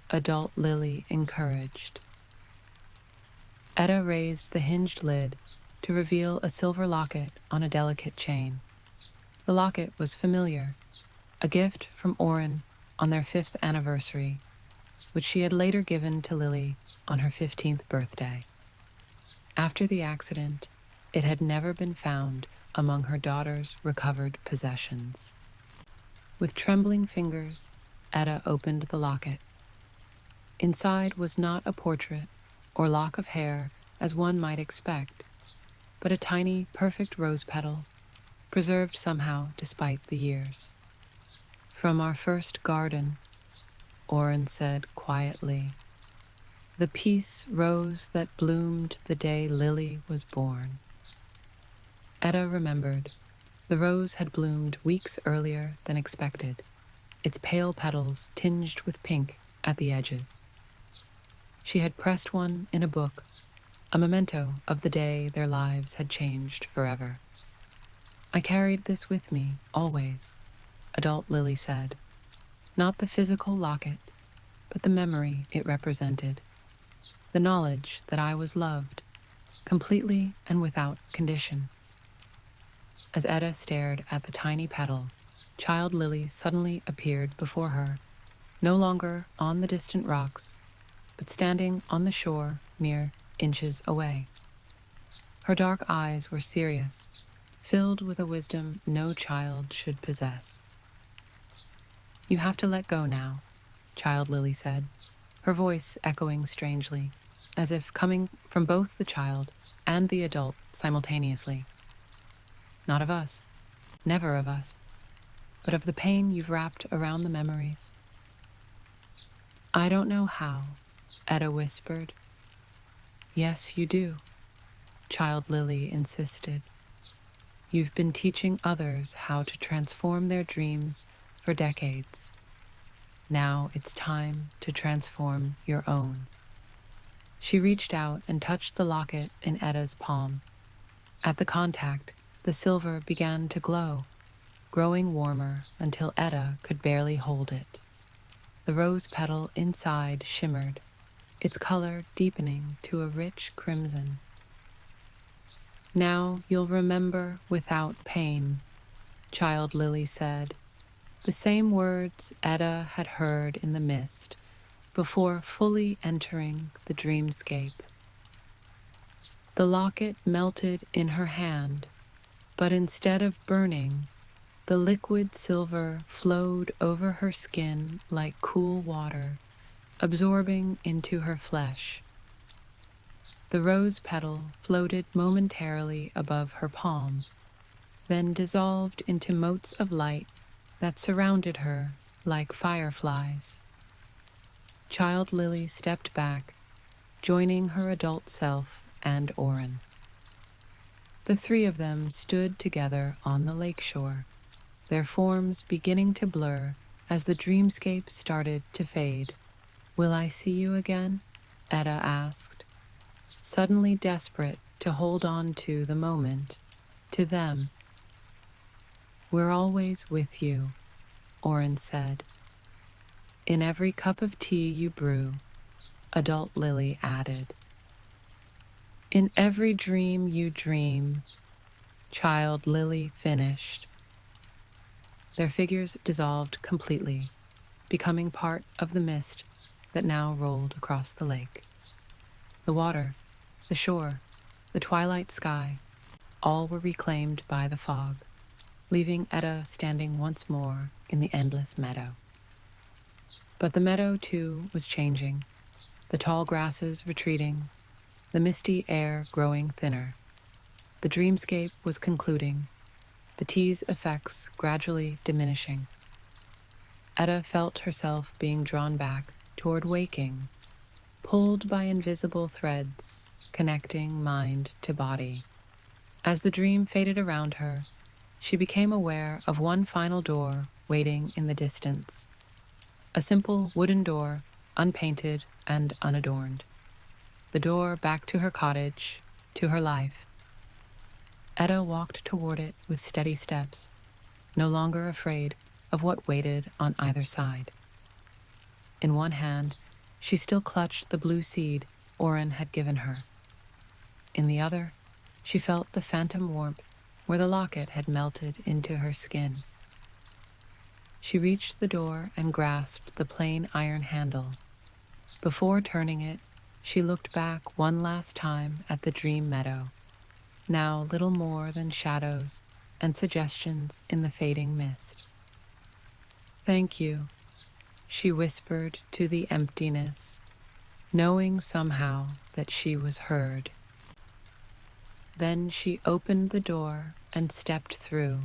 adult Lily encouraged. Edda raised the hinged lid to reveal a silver locket on a delicate chain. The locket was familiar, a gift from Orin on their 5th anniversary, which she had later given to Lily on her 15th birthday. After the accident, it had never been found among her daughter's recovered possessions. With trembling fingers, Edda opened the locket. Inside was not a portrait or lock of hair as one might expect, but a tiny, perfect rose petal, preserved somehow despite the years. From our first garden, Orin said quietly, the peace rose that bloomed the day Lily was born. Edda remembered. The rose had bloomed weeks earlier than expected, its pale petals tinged with pink at the edges. She had pressed one in a book, a memento of the day their lives had changed forever. I carried this with me, always, adult Lily said. Not the physical locket, but the memory it represented. The knowledge that I was loved, completely and without condition. As Edda stared at the tiny petal, child Lily suddenly appeared before her, no longer on the distant rocks, but standing on the shore mere inches away. Her dark eyes were serious, filled with a wisdom no child should possess. You have to let go now, child Lily said, her voice echoing strangely, as if coming from both the child and the adult simultaneously. Not of us, never of us, but of the pain you've wrapped around the memories. I don't know how, Edda whispered. Yes, you do, child Lily insisted. You've been teaching others how to transform their dreams for decades. Now it's time to transform your own. She reached out and touched the locket in Edda's palm. At the contact, the silver began to glow, growing warmer until Edda could barely hold it. The rose petal inside shimmered, its color deepening to a rich crimson. Now you'll remember without pain, child Lily said, the same words Edda had heard in the mist before fully entering the dreamscape. The locket melted in her hand, but instead of burning, the liquid silver flowed over her skin like cool water, absorbing into her flesh. The rose petal floated momentarily above her palm, then dissolved into motes of light that surrounded her like fireflies. Child Lily stepped back, joining her adult self and Orin. The three of them stood together on the lakeshore, their forms beginning to blur as the dreamscape started to fade. Will I see you again? Edda asked, suddenly desperate to hold on to the moment, to them. We're always with you, Orin said. In every cup of tea you brew, adult Lily added. In every dream you dream, child Lily finished. Their figures dissolved completely, becoming part of the mist that now rolled across the lake. The water, the shore, the twilight sky, all were reclaimed by the fog, leaving Edda standing once more in the endless meadow. But the meadow, too, was changing, the tall grasses retreating, the misty air growing thinner. The dreamscape was concluding, the tea's effects gradually diminishing. Edda felt herself being drawn back toward waking, pulled by invisible threads connecting mind to body. As the dream faded around her, she became aware of one final door waiting in the distance. A simple wooden door, unpainted and unadorned. The door back to her cottage, to her life. Edda walked toward it with steady steps, no longer afraid of what waited on either side. In one hand, she still clutched the blue seed Oren had given her. In the other, she felt the phantom warmth where the locket had melted into her skin. She reached the door and grasped the plain iron handle. Before turning it, she looked back one last time at the dream meadow, now little more than shadows and suggestions in the fading mist. "Thank you," she whispered to the emptiness, knowing somehow that she was heard. Then she opened the door and stepped through,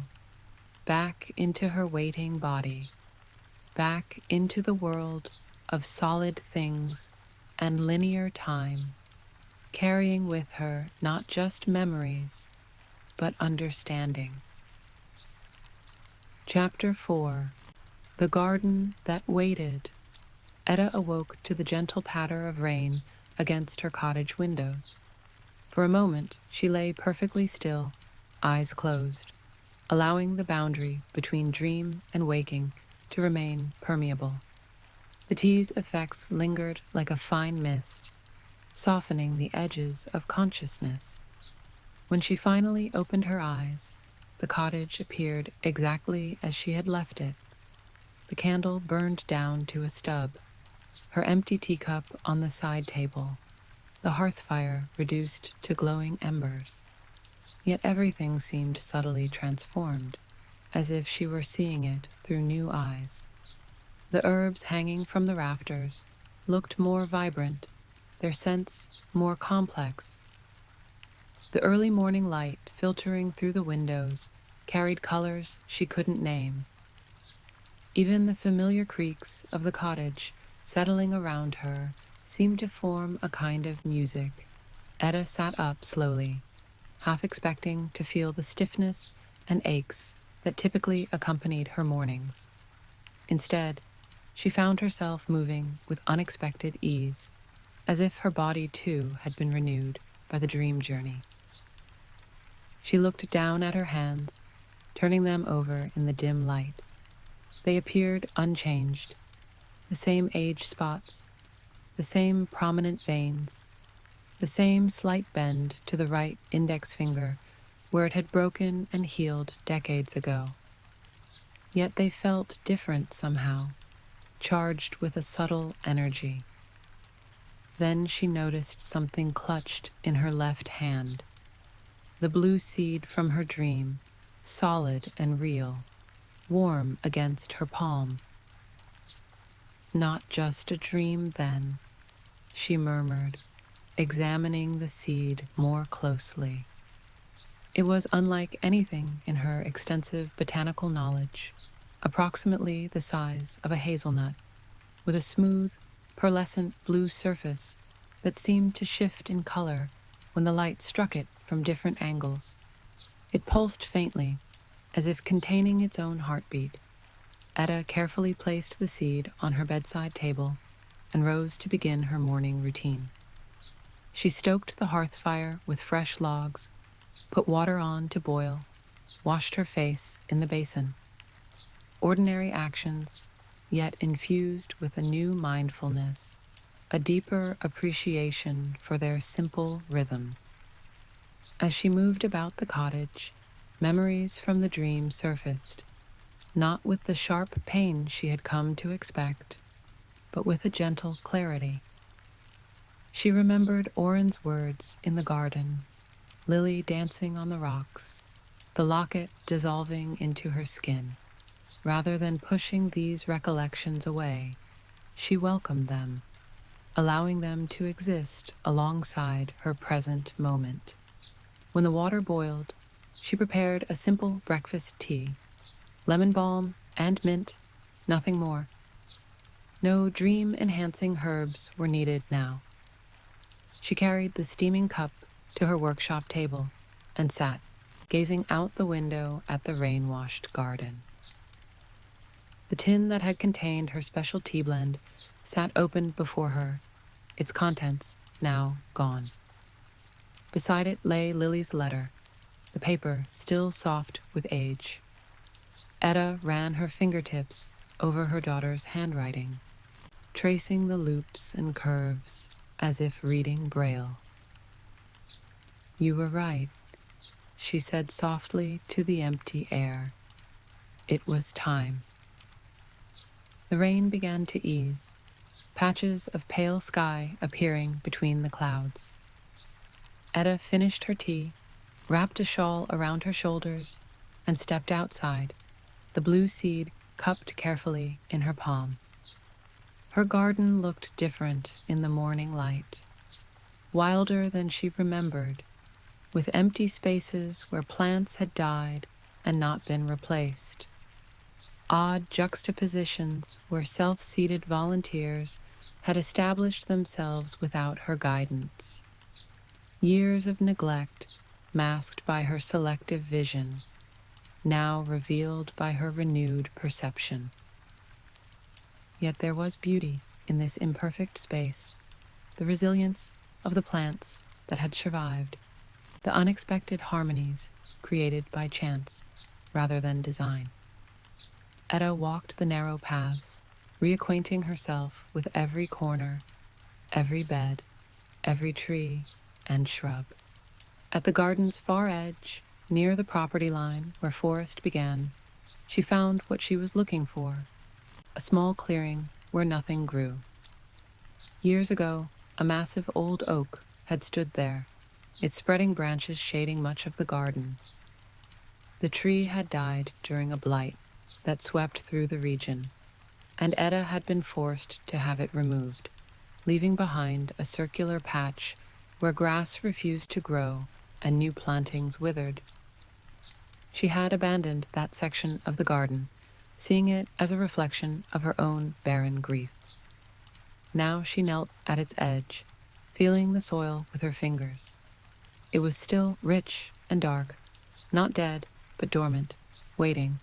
back into her waiting body, back into the world of solid things and linear time, carrying with her not just memories, but understanding. Chapter 4. The Garden That Waited. Edda awoke to the gentle patter of rain against her cottage windows. For a moment, she lay perfectly still, eyes closed, allowing the boundary between dream and waking to remain permeable. The tea's effects lingered like a fine mist, softening the edges of consciousness. When she finally opened her eyes, the cottage appeared exactly as she had left it. The candle burned down to a stub, her empty teacup on the side table, the hearth fire reduced to glowing embers. Yet everything seemed subtly transformed, as if she were seeing it through new eyes. The herbs hanging from the rafters looked more vibrant, their scents more complex. The early morning light filtering through the windows carried colors she couldn't name. Even the familiar creaks of the cottage settling around her seemed to form a kind of music. Edda sat up slowly, half expecting to feel the stiffness and aches that typically accompanied her mornings. Instead, she found herself moving with unexpected ease, as if her body too had been renewed by the dream journey. She looked down at her hands, turning them over in the dim light. They appeared unchanged, the same age spots, the same prominent veins, the same slight bend to the right index finger where it had broken and healed decades ago. Yet they felt different somehow, charged with a subtle energy. Then she noticed something clutched in her left hand, the blue seed from her dream, solid and real, warm against her palm. "Not just a dream, then," she murmured, examining the seed more closely. It was unlike anything in her extensive botanical knowledge, approximately the size of a hazelnut, with a smooth, pearlescent blue surface that seemed to shift in color when the light struck it from different angles. It pulsed faintly, as if containing its own heartbeat. Edda carefully placed the seed on her bedside table and rose to begin her morning routine. She stoked the hearth fire with fresh logs, put water on to boil, washed her face in the basin. Ordinary actions, yet infused with a new mindfulness, a deeper appreciation for their simple rhythms. As she moved about the cottage, memories from the dream surfaced, not with the sharp pain she had come to expect, but with a gentle clarity. She remembered Oren's words in the garden, Lily dancing on the rocks, the locket dissolving into her skin. Rather than pushing these recollections away, she welcomed them, allowing them to exist alongside her present moment. When the water boiled, she prepared a simple breakfast tea, lemon balm and mint, nothing more. No dream-enhancing herbs were needed now. She carried the steaming cup to her workshop table and sat, gazing out the window at the rain-washed garden. The tin that had contained her special tea blend sat open before her, its contents now gone. Beside it lay Lily's letter, the paper still soft with age. Edda ran her fingertips over her daughter's handwriting, tracing the loops and curves as if reading Braille. "You were right," she said softly to the empty air. It was time. The rain began to ease, patches of pale sky appearing between the clouds. Edda finished her tea, wrapped a shawl around her shoulders, and stepped outside, the blue seed cupped carefully in her palm. Her garden looked different in the morning light, wilder than she remembered, with empty spaces where plants had died and not been replaced. Odd juxtapositions where self-seated volunteers had established themselves without her guidance. Years of neglect masked by her selective vision, now revealed by her renewed perception. Yet there was beauty in this imperfect space, the resilience of the plants that had survived, the unexpected harmonies created by chance rather than design. Edda walked the narrow paths, reacquainting herself with every corner, every bed, every tree and shrub. At the garden's far edge, near the property line where forest began, she found what she was looking for, a small clearing where nothing grew. Years ago, a massive old oak had stood there, its spreading branches shading much of the garden. The tree had died during a blight that swept through the region, and Edda had been forced to have it removed, leaving behind a circular patch where grass refused to grow and new plantings withered. She had abandoned that section of the garden, seeing it as a reflection of her own barren grief. Now she knelt at its edge, feeling the soil with her fingers. It was still rich and dark, not dead, but dormant, waiting.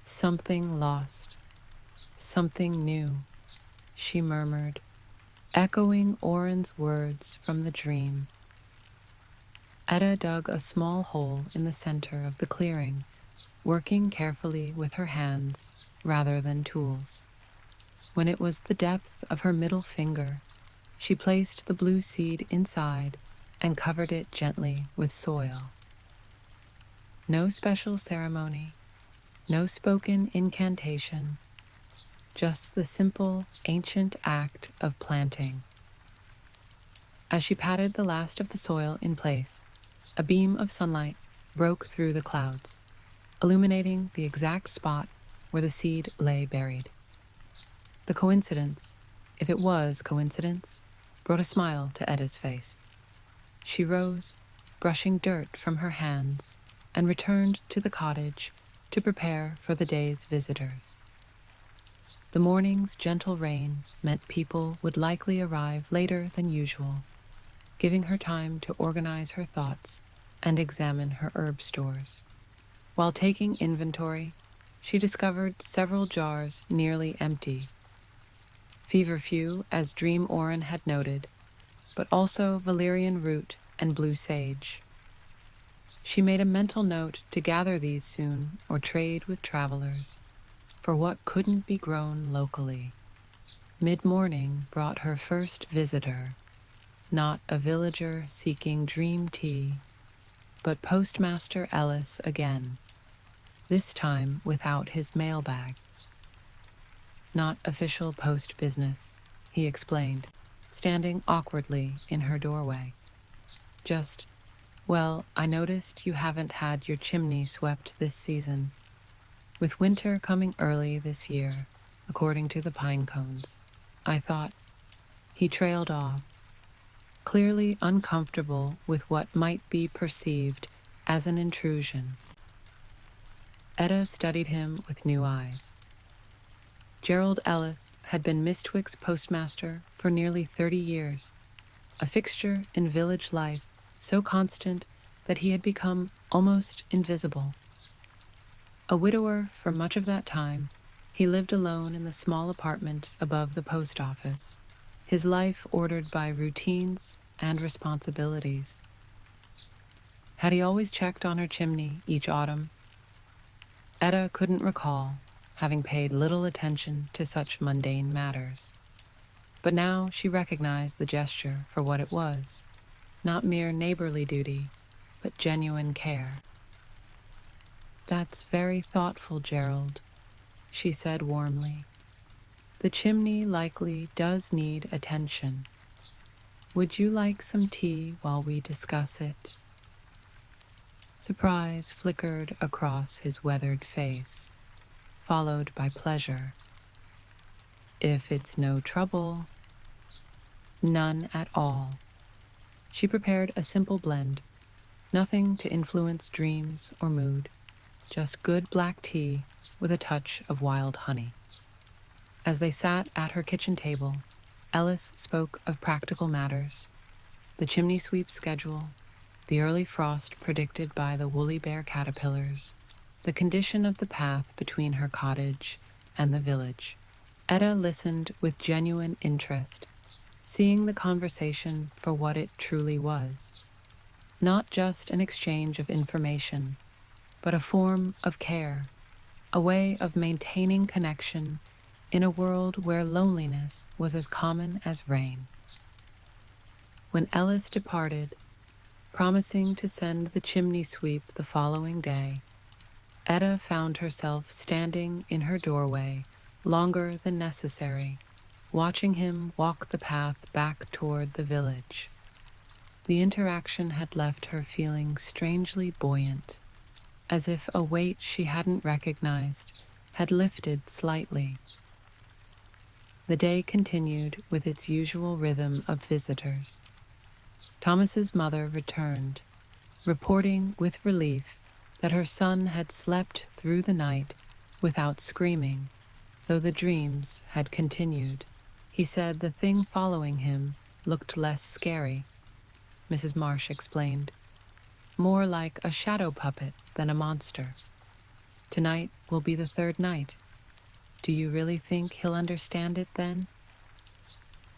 "Something lost, something new," she murmured, echoing Oren's words from the dream. Edda dug a small hole in the center of the clearing, working carefully with her hands rather than tools. When it was the depth of her middle finger, she placed the blue seed inside and covered it gently with soil. No special ceremony, no spoken incantation, just the simple, ancient act of planting. As she patted the last of the soil in place, a beam of sunlight broke through the clouds, illuminating the exact spot where the seed lay buried. The coincidence, if it was coincidence, brought a smile to Edda's face. She rose, brushing dirt from her hands, and returned to the cottage to prepare for the day's visitors. The morning's gentle rain meant people would likely arrive later than usual, giving her time to organize her thoughts and examine her herb stores. While taking inventory, she discovered several jars nearly empty. Feverfew, as Dream Oren had noted, but also valerian root and blue sage. She made a mental note to gather these soon or trade with travelers for what couldn't be grown locally. Mid-morning brought her first visitor, not a villager seeking dream tea, but Postmaster Ellis again, this time without his mailbag. Not official post business, he explained, standing awkwardly in her doorway. Just, well, I noticed you haven't had your chimney swept this season. With winter coming early this year, according to the pine cones, I thought. He trailed off, clearly uncomfortable with what might be perceived as an intrusion. Edda studied him with new eyes. Gerald Ellis had been Mistwick's postmaster for nearly 30 years, a fixture in village life so constant that he had become almost invisible. A widower for much of that time, he lived alone in the small apartment above the post office, his life ordered by routines and responsibilities. Had he always checked on her chimney each autumn? Edda couldn't recall, having paid little attention to such mundane matters. But now she recognized the gesture for what it was, not mere neighborly duty, but genuine care. "That's very thoughtful, Gerald," she said warmly. "The chimney likely does need attention. Would you like some tea while we discuss it?" Surprise flickered across his weathered face, followed by pleasure. "If it's no trouble." "None at all." She prepared a simple blend, nothing to influence dreams or mood, just good black tea with a touch of wild honey. As they sat at her kitchen table, Ellis spoke of practical matters, the chimney sweep schedule, the early frost predicted by the woolly bear caterpillars, the condition of the path between her cottage and the village. Edda listened with genuine interest, seeing the conversation for what it truly was. Not just an exchange of information, but a form of care, a way of maintaining connection in a world where loneliness was as common as rain. When Ellis departed, promising to send the chimney sweep the following day, Edda found herself standing in her doorway longer than necessary, watching him walk the path back toward the village. The interaction had left her feeling strangely buoyant, as if a weight she hadn't recognized had lifted slightly. The day continued with its usual rhythm of visitors. Thomas's mother returned, reporting with relief that her son had slept through the night without screaming, though the dreams had continued. He said the thing following him looked less scary, Mrs. Marsh explained. More like a shadow puppet than a monster. Tonight will be the third night. Do you really think he'll understand it then?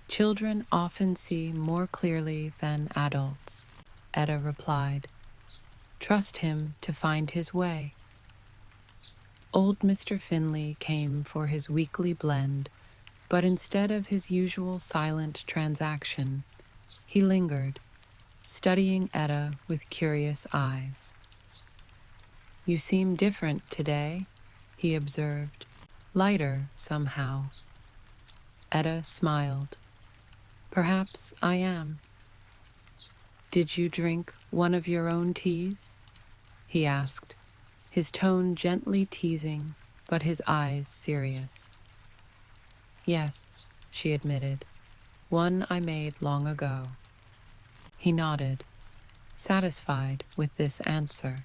Children often see more clearly than adults, Edda replied. Trust him to find his way. Old Mr. Finley came for his weekly blend, but instead of his usual silent transaction, he lingered, studying Edda with curious eyes. You seem different today, he observed, lighter somehow. Edda smiled. Perhaps I am. Did you drink one of your own teas? He asked, his tone gently teasing, but his eyes serious. Yes, she admitted, one I made long ago. He nodded, satisfied with this answer.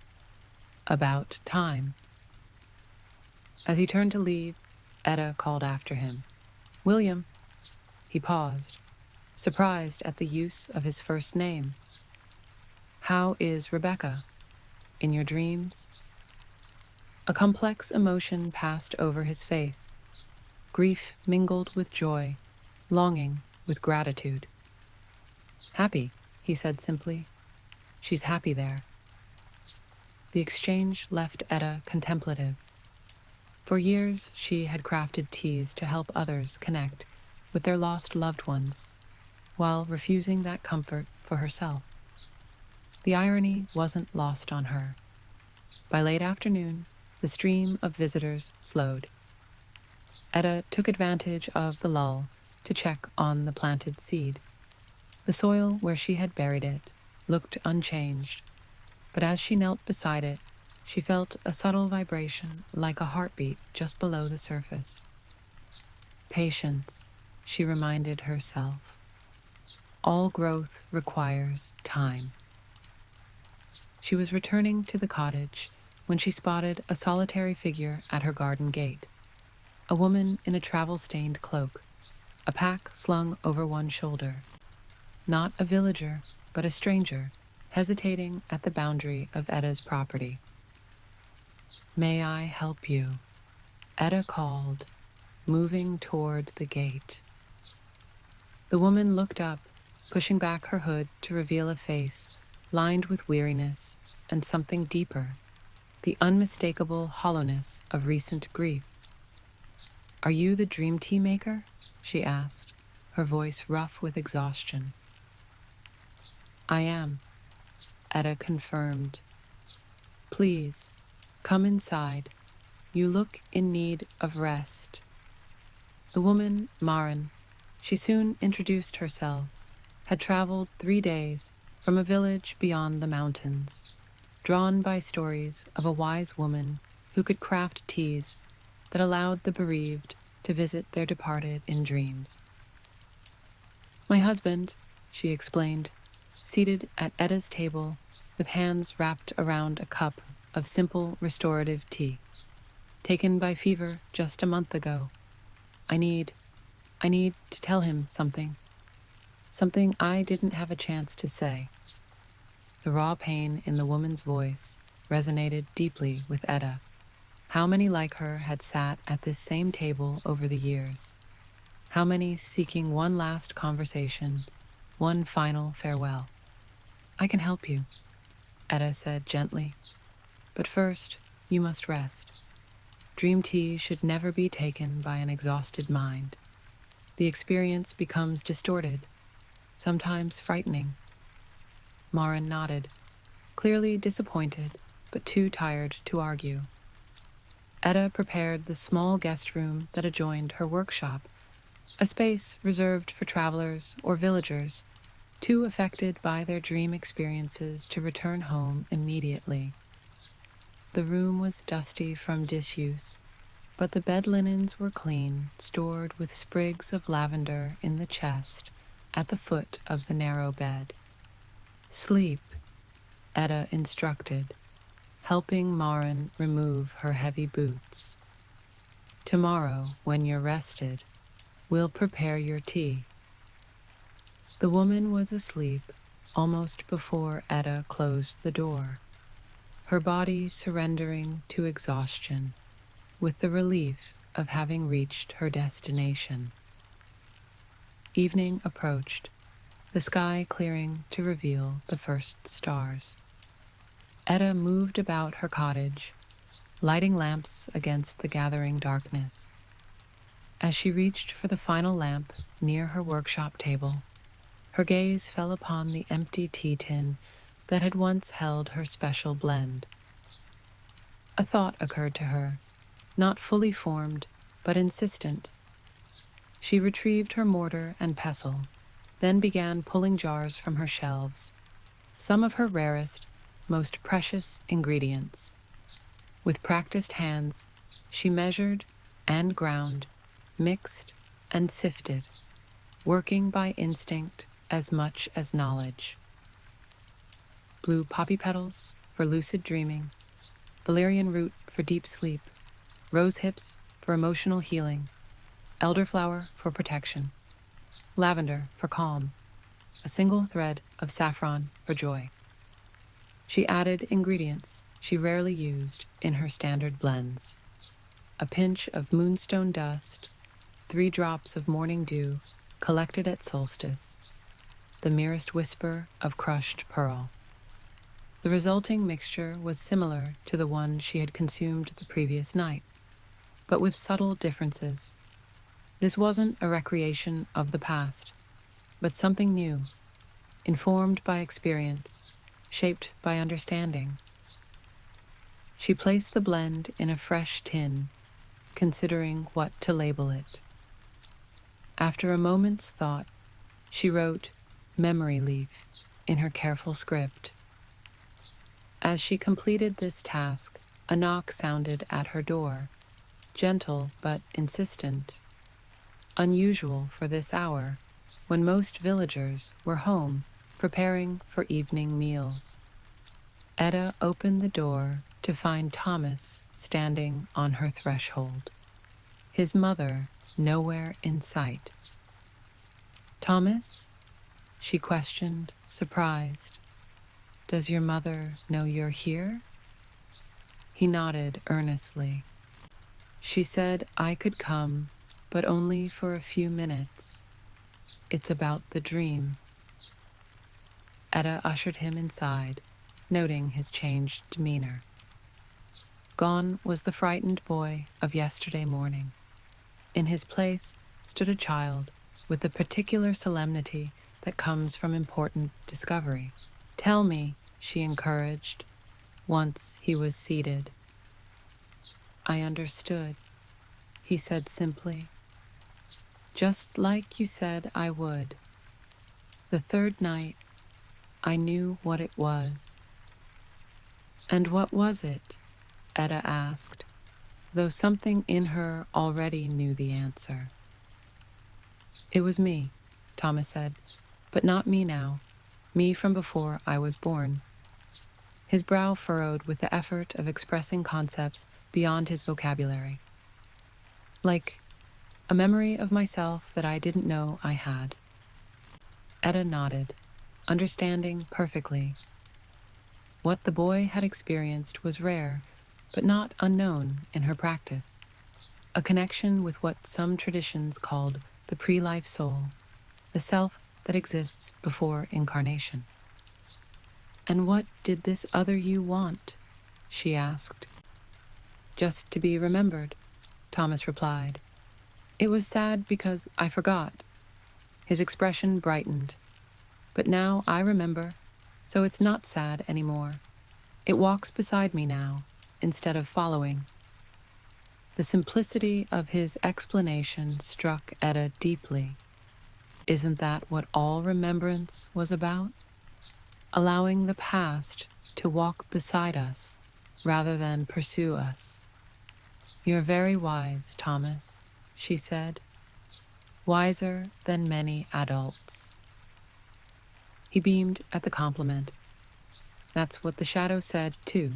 About time. As he turned to leave, Edda called after him. William. He paused, surprised at the use of his first name. How is Rebecca? In your dreams? A complex emotion passed over his face. Grief mingled with joy, longing with gratitude. Happy, he said simply. She's happy there. The exchange left Edda contemplative. For years, she had crafted teas to help others connect with their lost loved ones. while refusing that comfort for herself. The irony wasn't lost on her. By late afternoon, the stream of visitors slowed. Edda took advantage of the lull to check on the planted seed. The soil where she had buried it looked unchanged, but as she knelt beside it, she felt a subtle vibration like a heartbeat just below the surface. Patience, she reminded herself. All growth requires time. She was returning to the cottage when she spotted a solitary figure at her garden gate. A woman in a travel-stained cloak, a pack slung over one shoulder. Not a villager, but a stranger, hesitating at the boundary of Edda's property. "May I help you?" Edda called, moving toward the gate. The woman looked up, pushing back her hood to reveal a face lined with weariness and something deeper, the unmistakable hollowness of recent grief. "Are you the dream tea maker?" she asked, her voice rough with exhaustion. "I am," Edda confirmed. "Please, come inside. You look in need of rest." The woman, Maren, she soon introduced herself, had traveled 3 days from a village beyond the mountains, drawn by stories of a wise woman who could craft teas that allowed the bereaved to visit their departed in dreams. "My husband," she explained, seated at Edda's table with hands wrapped around a cup of simple restorative tea, taken by fever just a month ago. I need to tell him something I didn't have a chance to say." The raw pain in the woman's voice resonated deeply with Edda. How many like her had sat at this same table over the years? How many seeking one last conversation, one final farewell? "I can help you," Edda said gently. "But first, you must rest. Dream tea should never be taken by an exhausted mind. The experience becomes distorted, sometimes frightening." Maren nodded, clearly disappointed, but too tired to argue. Edda prepared the small guest room that adjoined her workshop, a space reserved for travelers or villagers, too affected by their dream experiences to return home immediately. The room was dusty from disuse, but the bed linens were clean, stored with sprigs of lavender in the chest at the foot of the narrow bed. "Sleep," Edda instructed, helping Maren remove her heavy boots. "Tomorrow, when you're rested, we'll prepare your tea." The woman was asleep almost before Edda closed the door, her body surrendering to exhaustion, with the relief of having reached her destination. Evening approached, the sky clearing to reveal the first stars. Edda moved about her cottage, lighting lamps against the gathering darkness. As she reached for the final lamp near her workshop table, her gaze fell upon the empty tea tin that had once held her special blend. A thought occurred to her, not fully formed, but insistent. She retrieved her mortar and pestle, then began pulling jars from her shelves, some of her rarest, most precious ingredients. With practiced hands, she measured and ground, mixed and sifted, working by instinct as much as knowledge. Blue poppy petals for lucid dreaming, valerian root for deep sleep, rose hips for emotional healing, elderflower for protection, lavender for calm, a single thread of saffron for joy. She added ingredients she rarely used in her standard blends: a pinch of moonstone dust, 3 drops of morning dew collected at solstice, the merest whisper of crushed pearl. The resulting mixture was similar to the one she had consumed the previous night, but with subtle differences. This wasn't a recreation of the past. but something new, informed by experience, shaped by understanding. She placed the blend in a fresh tin, considering what to label it. After a moment's thought, she wrote "Memory Leaf" in her careful script. As she completed this task, a knock sounded at her door, gentle but insistent, unusual for this hour, when most villagers were home preparing for evening meals. Edda opened the door to find Thomas standing on her threshold, his mother nowhere in sight. "Thomas?" she questioned, surprised. "Does your mother know you're here?" He nodded earnestly. "She said I could come, but only for a few minutes. It's about the dream." Edda ushered him inside, noting his changed demeanor. Gone was the frightened boy of yesterday morning. In his place stood a child with the particular solemnity that comes from important discovery. "Tell me," she encouraged, once he was seated. "I understood," he said simply. "Just like you said I would. The third night, I knew what it was." "And what was it?" Edda asked, though something in her already knew the answer. "It was me," Thomas said, "but not me now, me from before I was born." His brow furrowed with the effort of expressing concepts beyond his vocabulary. "Like a memory of myself that I didn't know I had." Edda nodded, understanding perfectly. What the boy had experienced was rare, but not unknown in her practice. A connection with what some traditions called the pre-life soul, the self that exists before incarnation. "And what did this other you want?" she asked. "Just to be remembered," Thomas replied. "It was sad because I forgot." His expression brightened. "But now I remember, so it's not sad anymore. It walks beside me now, instead of following." The simplicity of his explanation struck Edda deeply. Isn't that what all remembrance was about? Allowing the past to walk beside us rather than pursue us. "You're very wise, Thomas," she said. "Wiser than many adults." He beamed at the compliment. That's what the shadow said, too.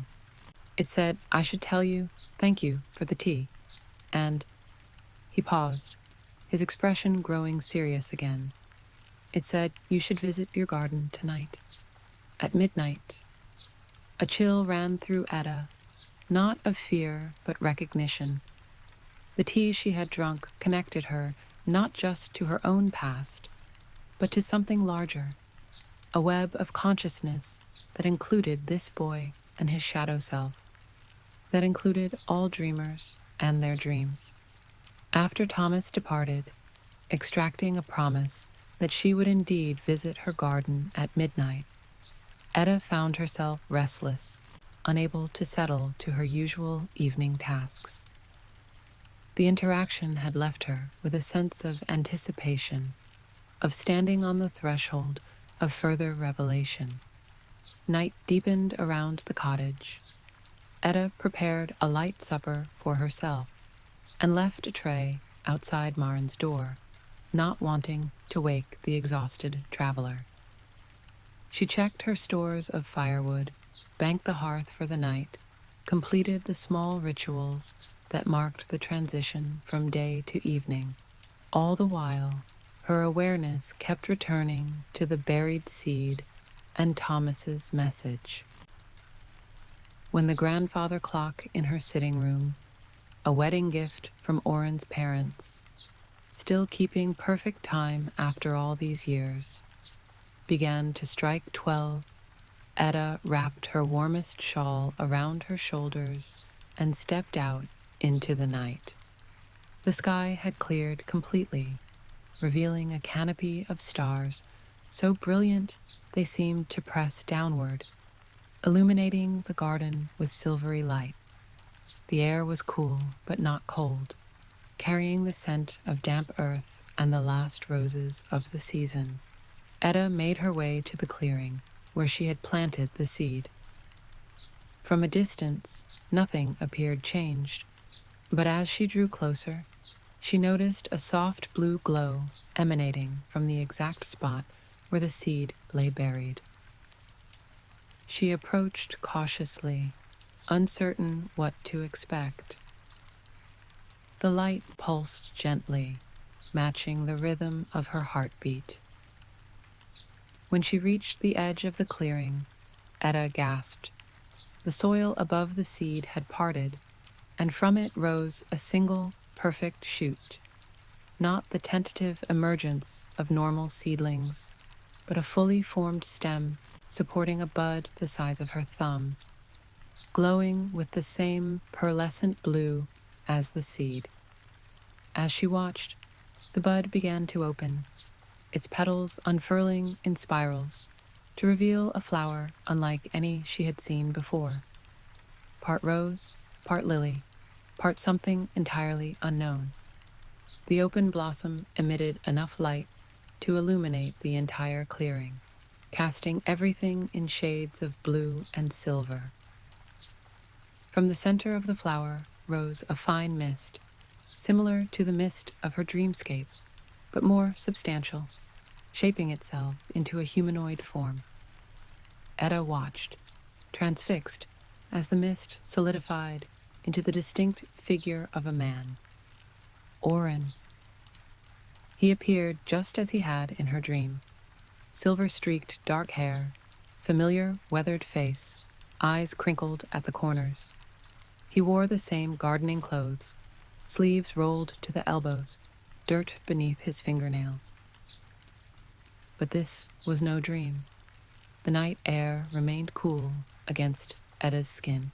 It said I should tell you thank you for the tea. And he paused, his expression growing serious again. It said you should visit your garden tonight, at midnight. A chill ran through Edda, not of fear, but recognition. The tea she had drunk connected her not just to her own past, but to something larger, a web of consciousness that included this boy and his shadow self, that included all dreamers and their dreams. After Thomas departed, extracting a promise that she would indeed visit her garden at midnight, Edda found herself restless, unable to settle to her usual evening tasks. The interaction had left her with a sense of anticipation, of standing on the threshold of further revelation. Night deepened around the cottage. Edda prepared a light supper for herself and left a tray outside Marin's door, not wanting to wake the exhausted traveler. She checked her stores of firewood, banked the hearth for the night, completed the small rituals that marked the transition from day to evening. All the while, her awareness kept returning to the buried seed and Thomas's message. When the grandfather clock in her sitting room, a wedding gift from Oren's parents, still keeping perfect time after all these years, began to strike 12, Edda wrapped her warmest shawl around her shoulders and stepped out into the night. The sky had cleared completely, revealing a canopy of stars so brilliant they seemed to press downward, illuminating the garden with silvery light. The air was cool but not cold, carrying the scent of damp earth and the last roses of the season. Edda made her way to the clearing where she had planted the seed. From a distance, nothing appeared changed, but as she drew closer, she noticed a soft blue glow emanating from the exact spot where the seed lay buried. She approached cautiously, uncertain what to expect. The light pulsed gently, matching the rhythm of her heartbeat. When she reached the edge of the clearing, Edda gasped. The soil above the seed had parted, and from it rose a single, perfect shoot. Not the tentative emergence of normal seedlings, but a fully formed stem supporting a bud the size of her thumb, glowing with the same pearlescent blue as the seed. As she watched, the bud began to open, its petals unfurling in spirals to reveal a flower unlike any she had seen before. Part rose, part lily, part something entirely unknown. The open blossom emitted enough light to illuminate the entire clearing, casting everything in shades of blue and silver. From the center of the flower rose a fine mist, similar to the mist of her dreamscape, but more substantial, shaping itself into a humanoid form. Edda watched, transfixed, as the mist solidified into the distinct figure of a man. Orin. He appeared just as he had in her dream. Silver-streaked dark hair, familiar weathered face, eyes crinkled at the corners. He wore the same gardening clothes, sleeves rolled to the elbows, dirt beneath his fingernails. But this was no dream. The night air remained cool against Edda's skin.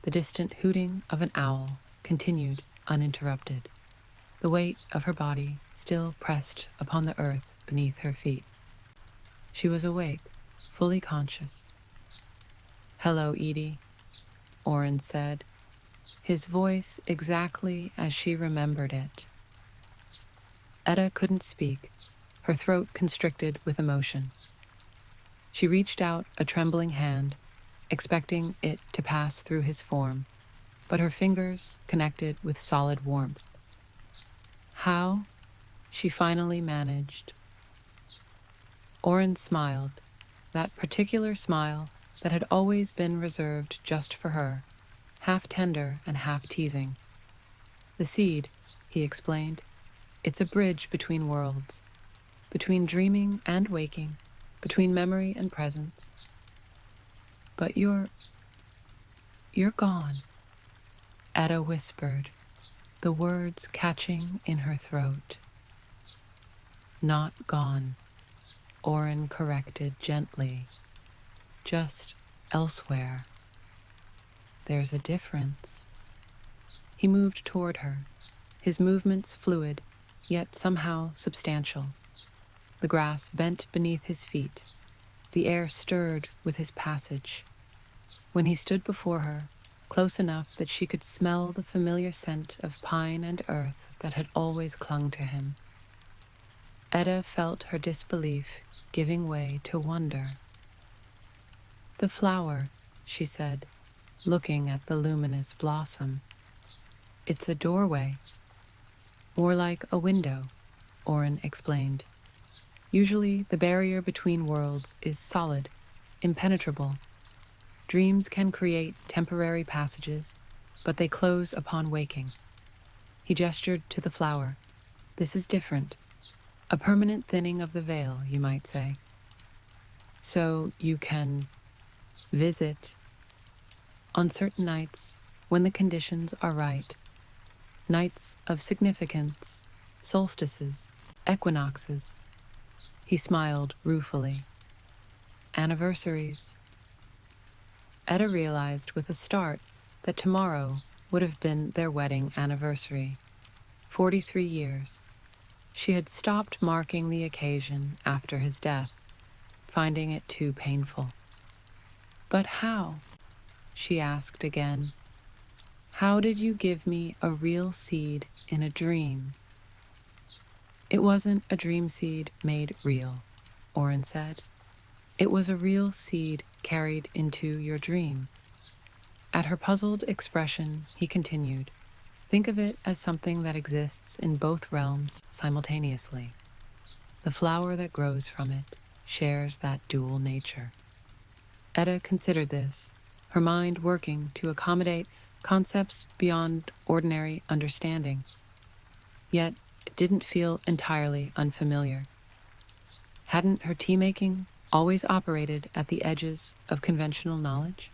The distant hooting of an owl continued uninterrupted, the weight of her body still pressed upon the earth beneath her feet. She was awake, fully conscious. "Hello, Edie," Orin said, his voice exactly as she remembered it. Edda couldn't speak, her throat constricted with emotion. She reached out a trembling hand, expecting it to pass through his form, but her fingers connected with solid warmth. How? She finally managed. Orin smiled, that particular smile that had always been reserved just for her, half tender and half teasing. "The seed," he explained, "it's a bridge between worlds, between dreaming and waking, between memory and presence. But you're gone," Edda whispered, the words catching in her throat. "Not gone," Orin corrected gently. "Just elsewhere. There's a difference." He moved toward her, his movements fluid, yet somehow substantial. The grass bent beneath his feet. The air stirred with his passage. When he stood before her, close enough that she could smell the familiar scent of pine and earth that had always clung to him, Edda felt her disbelief giving way to wonder. "The flower," she said, looking at the luminous blossom. "It's a doorway." "More like a window," Orin explained. "Usually the barrier between worlds is solid, impenetrable. Dreams can create temporary passages, but they close upon waking." He gestured to the flower. "This is different. A permanent thinning of the veil, you might say. So you can visit on certain nights when the conditions are right. Nights of significance, solstices, equinoxes." He smiled ruefully. "Anniversaries." Edda realized with a start that tomorrow would have been their wedding anniversary. 43 years. She had stopped marking the occasion after his death, finding it too painful. "But how?" she asked again. "How did you give me a real seed in a dream?" "It wasn't a dream seed made real," Oren said. "It was a real seed carried into your dream." At her puzzled expression, he continued, "Think of it as something that exists in both realms simultaneously. The flower that grows from it shares that dual nature." Edda considered this, her mind working to accommodate concepts beyond ordinary understanding. Yet it didn't feel entirely unfamiliar. Hadn't her tea-making always operated at the edges of conventional knowledge?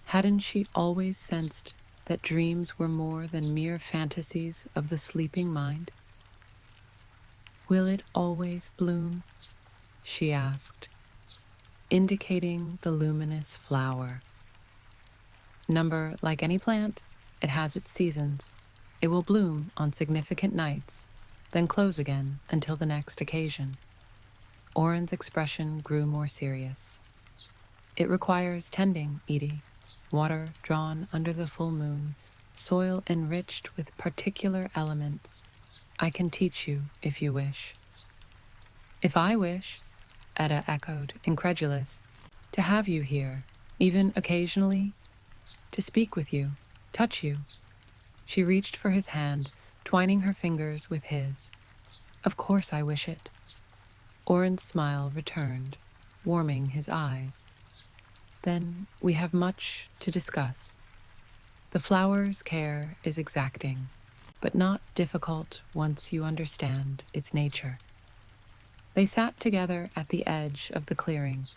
Hadn't she always sensed that dreams were more than mere fantasies of the sleeping mind? "Will it always bloom?" she asked, indicating the luminous flower. "Number, like any plant, it has its seasons. It will bloom on significant nights, then close again until the next occasion." Oren's expression grew more serious. "It requires tending, Edie. Water drawn under the full moon, soil enriched with particular elements. I can teach you if you wish." "If I wish," Edda echoed, incredulous, "to have you here, even occasionally, to speak with you, touch you." She reached for his hand, twining her fingers with his. "Of course I wish it." Oren's smile returned, warming his eyes. "Then we have much to discuss. The flower's care is exacting, but not difficult once you understand its nature." They sat together at the edge of the clearing,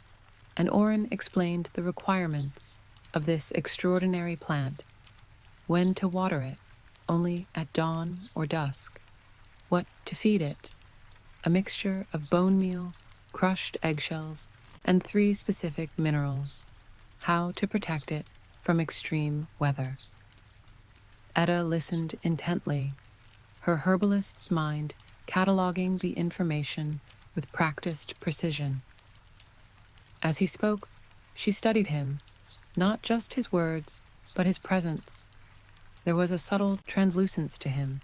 and Oren explained the requirements of this extraordinary plant, when to water it, only at dawn or dusk, what to feed it, a mixture of bone meal, crushed eggshells, and 3 specific minerals, how to protect it from extreme weather. Edda listened intently, her herbalist's mind cataloging the information with practiced precision. As he spoke, she studied him, not just his words, but his presence. There was a subtle translucence to him,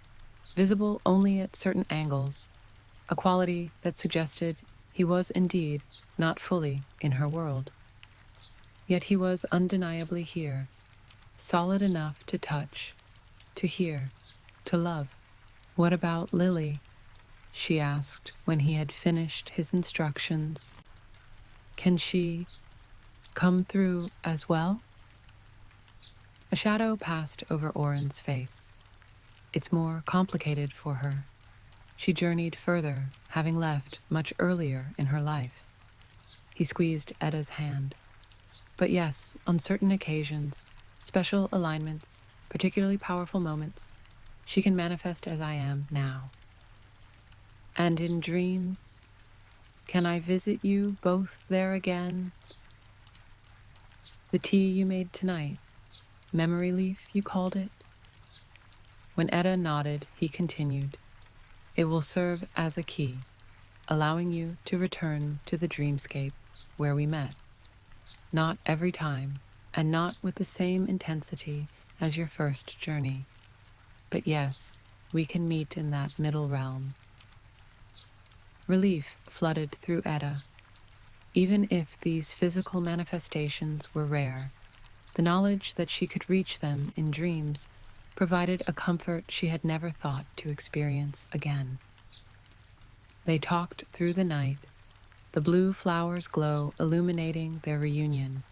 visible only at certain angles, a quality that suggested he was indeed not fully in her world. Yet he was undeniably here, solid enough to touch, to hear, to love. "What about Lily?" she asked when he had finished his instructions. "Can she come through as well?" A shadow passed over Oren's face. "It's more complicated for her. She journeyed further, having left much earlier in her life." He squeezed Edda's hand. "But yes, on certain occasions, special alignments, particularly powerful moments, she can manifest as I am now." "And in dreams, can I visit you both there again? The tea you made tonight, memory leaf you called it?" When Edda nodded, he continued, "It will serve as a key, allowing you to return to the dreamscape where we met. Not every time, and not with the same intensity as your first journey. But yes, we can meet in that middle realm." Relief flooded through Edda. Even if these physical manifestations were rare, the knowledge that she could reach them in dreams provided a comfort she had never thought to experience again. They talked through the night, the blue flower's glow illuminating their reunion.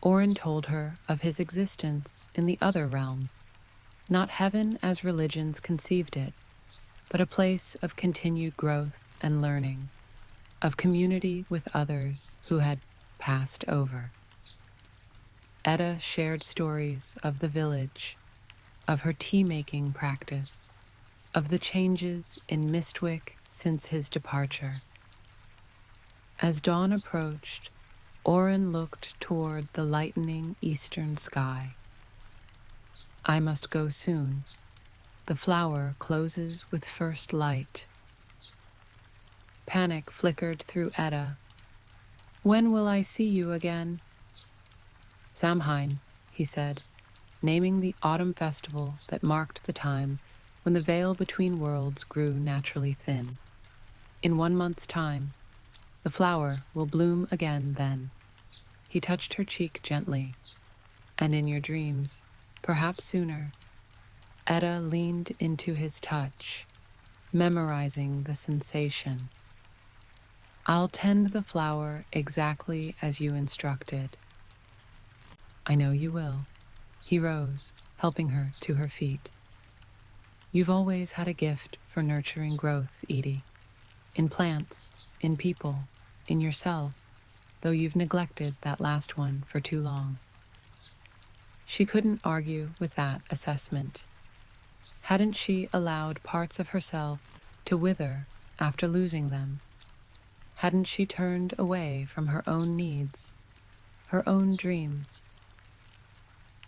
Oren told her of his existence in the other realm, not heaven as religions conceived it, but a place of continued growth and learning, of community with others who had passed over. Edda shared stories of the village, of her tea-making practice, of the changes in Mistwick since his departure. As dawn approached, Oren looked toward the lightening eastern sky. "I must go soon. The flower closes with first light. Panic flickered through Edda. When will I see you again? Samhain, he said, naming the autumn festival that marked the time when the veil between worlds grew naturally thin. In 1 month's time, the flower will bloom again then. He touched her cheek gently, and in your dreams, perhaps sooner, Edda leaned into his touch, memorizing the sensation. I'll tend the flower exactly as you instructed. I know you will. He rose, helping her to her feet. You've always had a gift for nurturing growth, Edie. In plants, in people, in yourself, though you've neglected that last one for too long. She couldn't argue with that assessment. Hadn't she allowed parts of herself to wither after losing them? Hadn't she turned away from her own needs, her own dreams?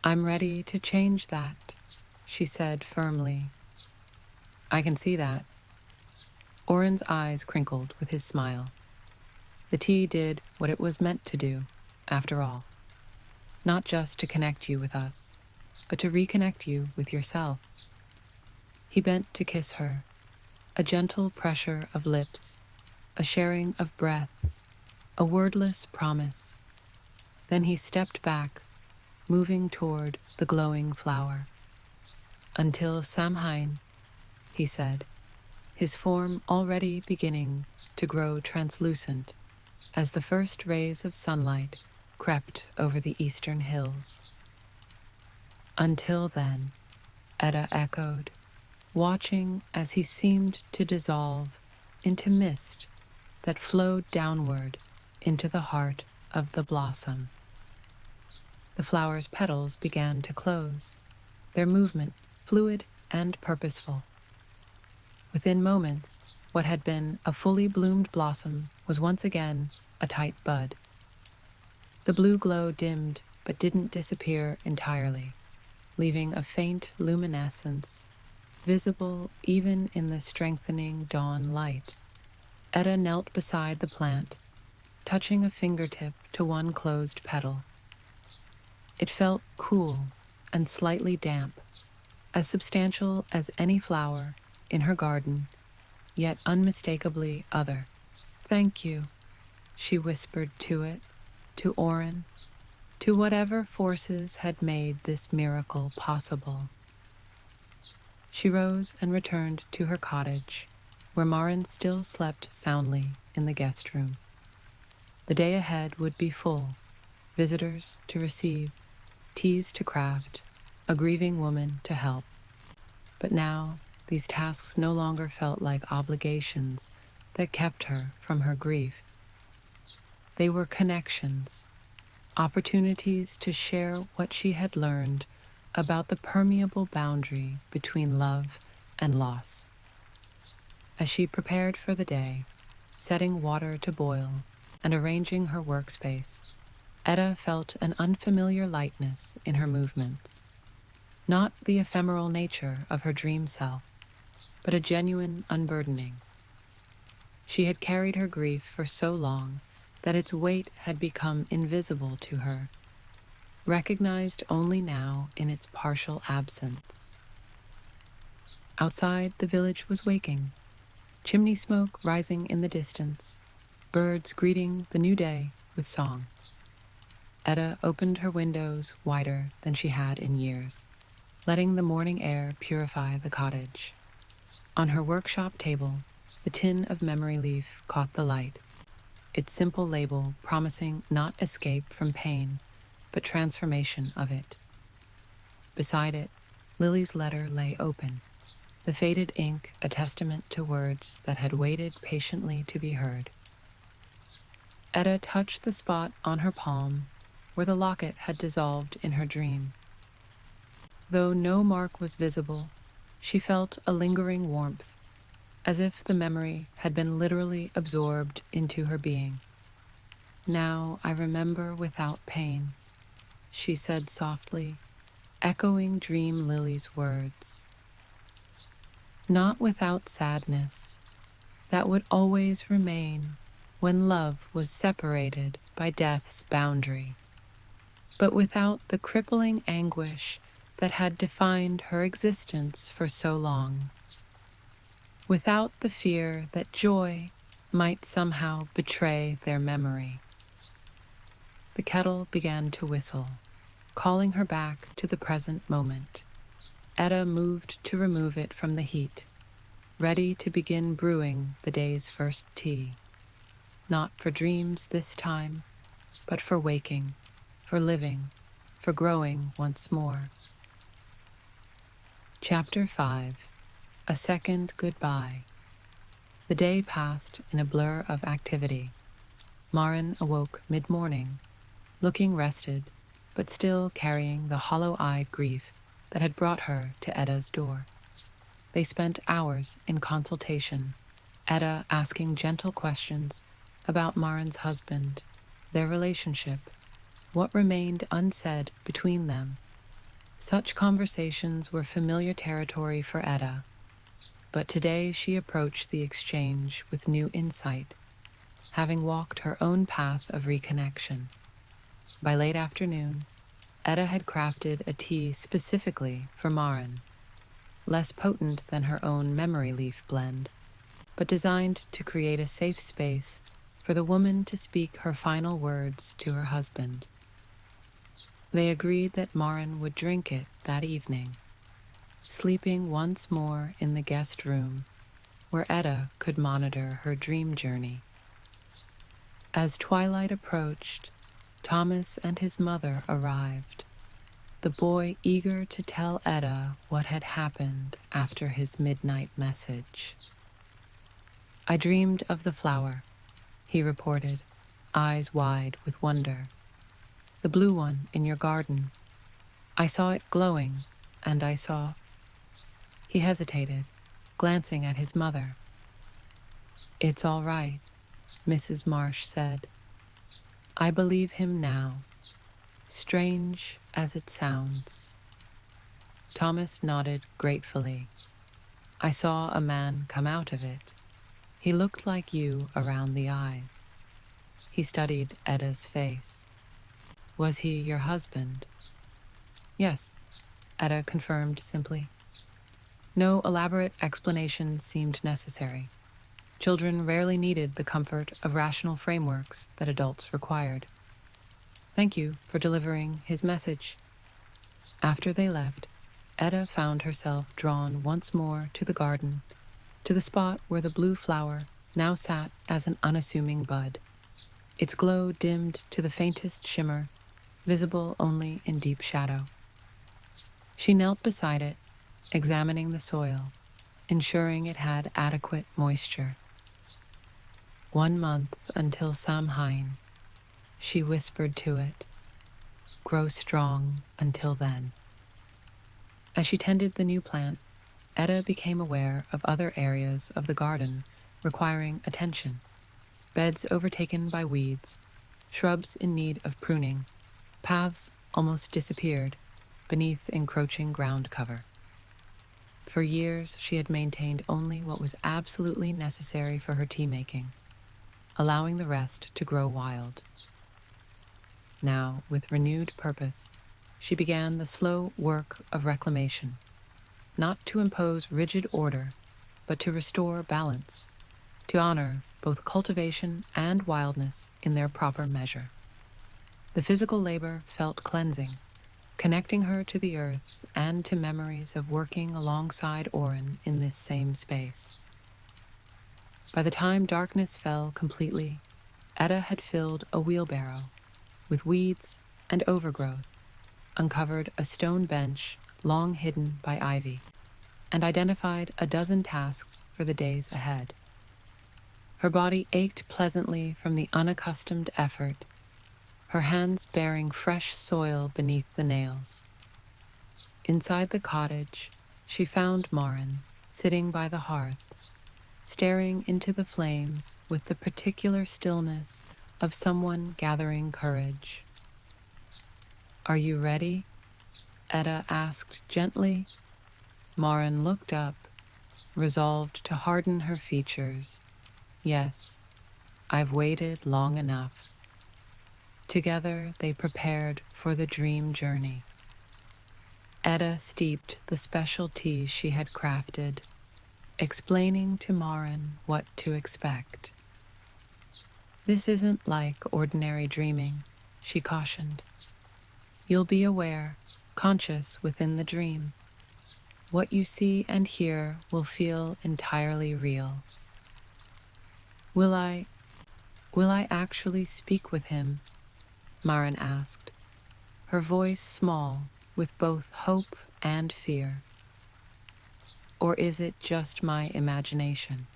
I'm ready to change that, she said firmly. I can see that. Oren's eyes crinkled with his smile. The tea did what it was meant to do, after all. Not just to connect you with us, but to reconnect you with yourself. He bent to kiss her, a gentle pressure of lips, a sharing of breath, a wordless promise. Then he stepped back, moving toward the glowing flower. Until Samhain, he said, his form already beginning to grow translucent as the first rays of sunlight crept over the eastern hills. Until then, Edda echoed, watching as he seemed to dissolve into mist that flowed downward into the heart of the blossom. The flower's petals began to close, their movement fluid and purposeful. Within moments, what had been a fully bloomed blossom was once again a tight bud. The blue glow dimmed but didn't disappear entirely, leaving a faint luminescence, visible even in the strengthening dawn light. Edda knelt beside the plant, touching a fingertip to one closed petal. It felt cool and slightly damp, as substantial as any flower in her garden, yet unmistakably other. Thank you, she whispered to it, to Oren, to whatever forces had made this miracle possible. She rose and returned to her cottage, where Maren still slept soundly in the guest room. The day ahead would be full, visitors to receive, teas to craft, a grieving woman to help. But now, these tasks no longer felt like obligations that kept her from her grief. They were connections, opportunities to share what she had learned about the permeable boundary between love and loss. As she prepared for the day, setting water to boil and arranging her workspace, Edda felt an unfamiliar lightness in her movements. Not the ephemeral nature of her dream self, but a genuine unburdening. She had carried her grief for so long that its weight had become invisible to her, recognized only now in its partial absence. Outside, the village was waking, chimney smoke rising in the distance, birds greeting the new day with song. Edda opened her windows wider than she had in years, letting the morning air purify the cottage. On her workshop table, the tin of memory leaf caught the light, its simple label promising not escape from pain, but transformation of it. Beside it, Lily's letter lay open, the faded ink a testament to words that had waited patiently to be heard. Edda touched the spot on her palm where the locket had dissolved in her dream. Though no mark was visible, she felt a lingering warmth, as if the memory had been literally absorbed into her being. Now I remember without pain, she said softly, echoing Dream Lily's words. not without sadness that would always remain when love was separated by death's boundary, but without the crippling anguish that had defined her existence for so long, without the fear that joy might somehow betray their memory. The kettle began to whistle, calling her back to the present moment. Edda moved to remove it from the heat, ready to begin brewing the day's first tea. Not for dreams this time, but for waking, for living, for growing once more. Chapter 5. A Second Goodbye. The day passed in a blur of activity. Maren awoke mid-morning, looking rested, but still carrying the hollow-eyed grief that had brought her to Edda's door. They spent hours in consultation, Edda asking gentle questions about Maren's husband, their relationship, what remained unsaid between them. Such conversations were familiar territory for Edda, but today she approached the exchange with new insight, having walked her own path of reconnection. By late afternoon, Edda had crafted a tea specifically for Maren, less potent than her own memory leaf blend, but designed to create a safe space for the woman to speak her final words to her husband. They agreed that Maren would drink it that evening, sleeping once more in the guest room where Edda could monitor her dream journey. As twilight approached, Thomas and his mother arrived, the boy eager to tell Edda what had happened after his midnight message. "I dreamed of the flower," he reported, eyes wide with wonder. "The blue one in your garden. I saw it glowing, and I saw—" He hesitated, glancing at his mother. "It's all right," Mrs. Marsh said. "I believe him now, strange as it sounds." Thomas nodded gratefully. "I saw a man come out of it. He looked like you around the eyes." He studied Edda's face. "Was he your husband?" "Yes," Edda confirmed simply. No elaborate explanation seemed necessary. Children rarely needed the comfort of rational frameworks that adults required. "Thank you for delivering his message." After they left, Edda found herself drawn once more to the garden, to the spot where the blue flower now sat as an unassuming bud, its glow dimmed to the faintest shimmer, visible only in deep shadow. She knelt beside it, examining the soil, ensuring it had adequate moisture. "1 month until Samhain," she whispered to it. "Grow strong until then." As she tended the new plant, Edda became aware of other areas of the garden requiring attention. Beds overtaken by weeds, shrubs in need of pruning, paths almost disappeared beneath encroaching ground cover. For years, she had maintained only what was absolutely necessary for her tea-making, allowing the rest to grow wild. Now, with renewed purpose, she began the slow work of reclamation, not to impose rigid order, but to restore balance, to honor both cultivation and wildness in their proper measure. The physical labor felt cleansing, connecting her to the earth and to memories of working alongside Orin in this same space. By the time darkness fell completely, Edda had filled a wheelbarrow with weeds and overgrowth, uncovered a stone bench long hidden by ivy, and identified a dozen tasks for the days ahead. Her body ached pleasantly from the unaccustomed effort, her hands bearing fresh soil beneath the nails. Inside the cottage, she found Maren sitting by the hearth, staring into the flames with the particular stillness of someone gathering courage. "Are you ready?" Edda asked gently. Maren looked up, resolved to harden her features. Yes, I've waited long enough. Together they prepared for the dream journey. Edda steeped the special tea she had crafted, explaining to Marin what to expect. This isn't like ordinary dreaming, she cautioned. You'll be aware, conscious within the dream. What you see and hear will feel entirely real. Will I actually speak with him? Marin asked, her voice small with both hope and fear. Or is it just my imagination?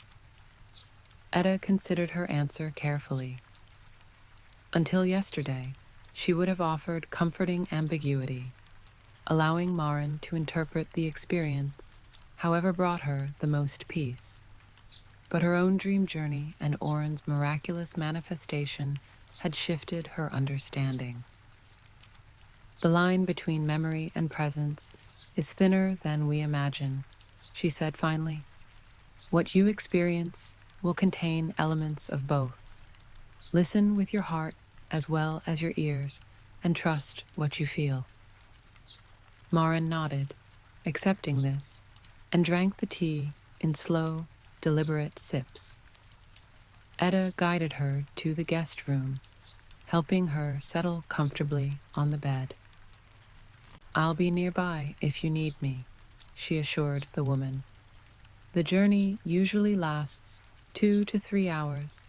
Edda considered her answer carefully. Until yesterday, she would have offered comforting ambiguity, allowing Marin to interpret the experience however brought her the most peace. But her own dream journey and Oren's miraculous manifestation had shifted her understanding. The line between memory and presence is thinner than we imagine, she said finally. What you experience will contain elements of both. Listen with your heart as well as your ears, and trust what you feel. Marin nodded, accepting this, and drank the tea in slow, deliberate sips. Edda guided her to the guest room, helping her settle comfortably on the bed. I'll be nearby if you need me, she assured the woman. The journey usually lasts 2 to 3 hours.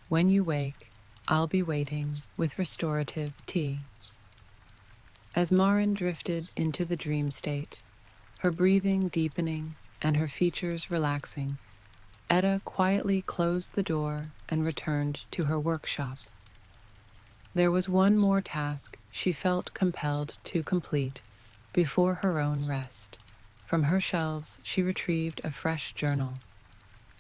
When you wake, I'll be waiting with restorative tea. As Marin drifted into the dream state, her breathing deepening and her features relaxing, Edda quietly closed the door and returned to her workshop. There was one more task she felt compelled to complete before her own rest. From her shelves, she retrieved a fresh journal,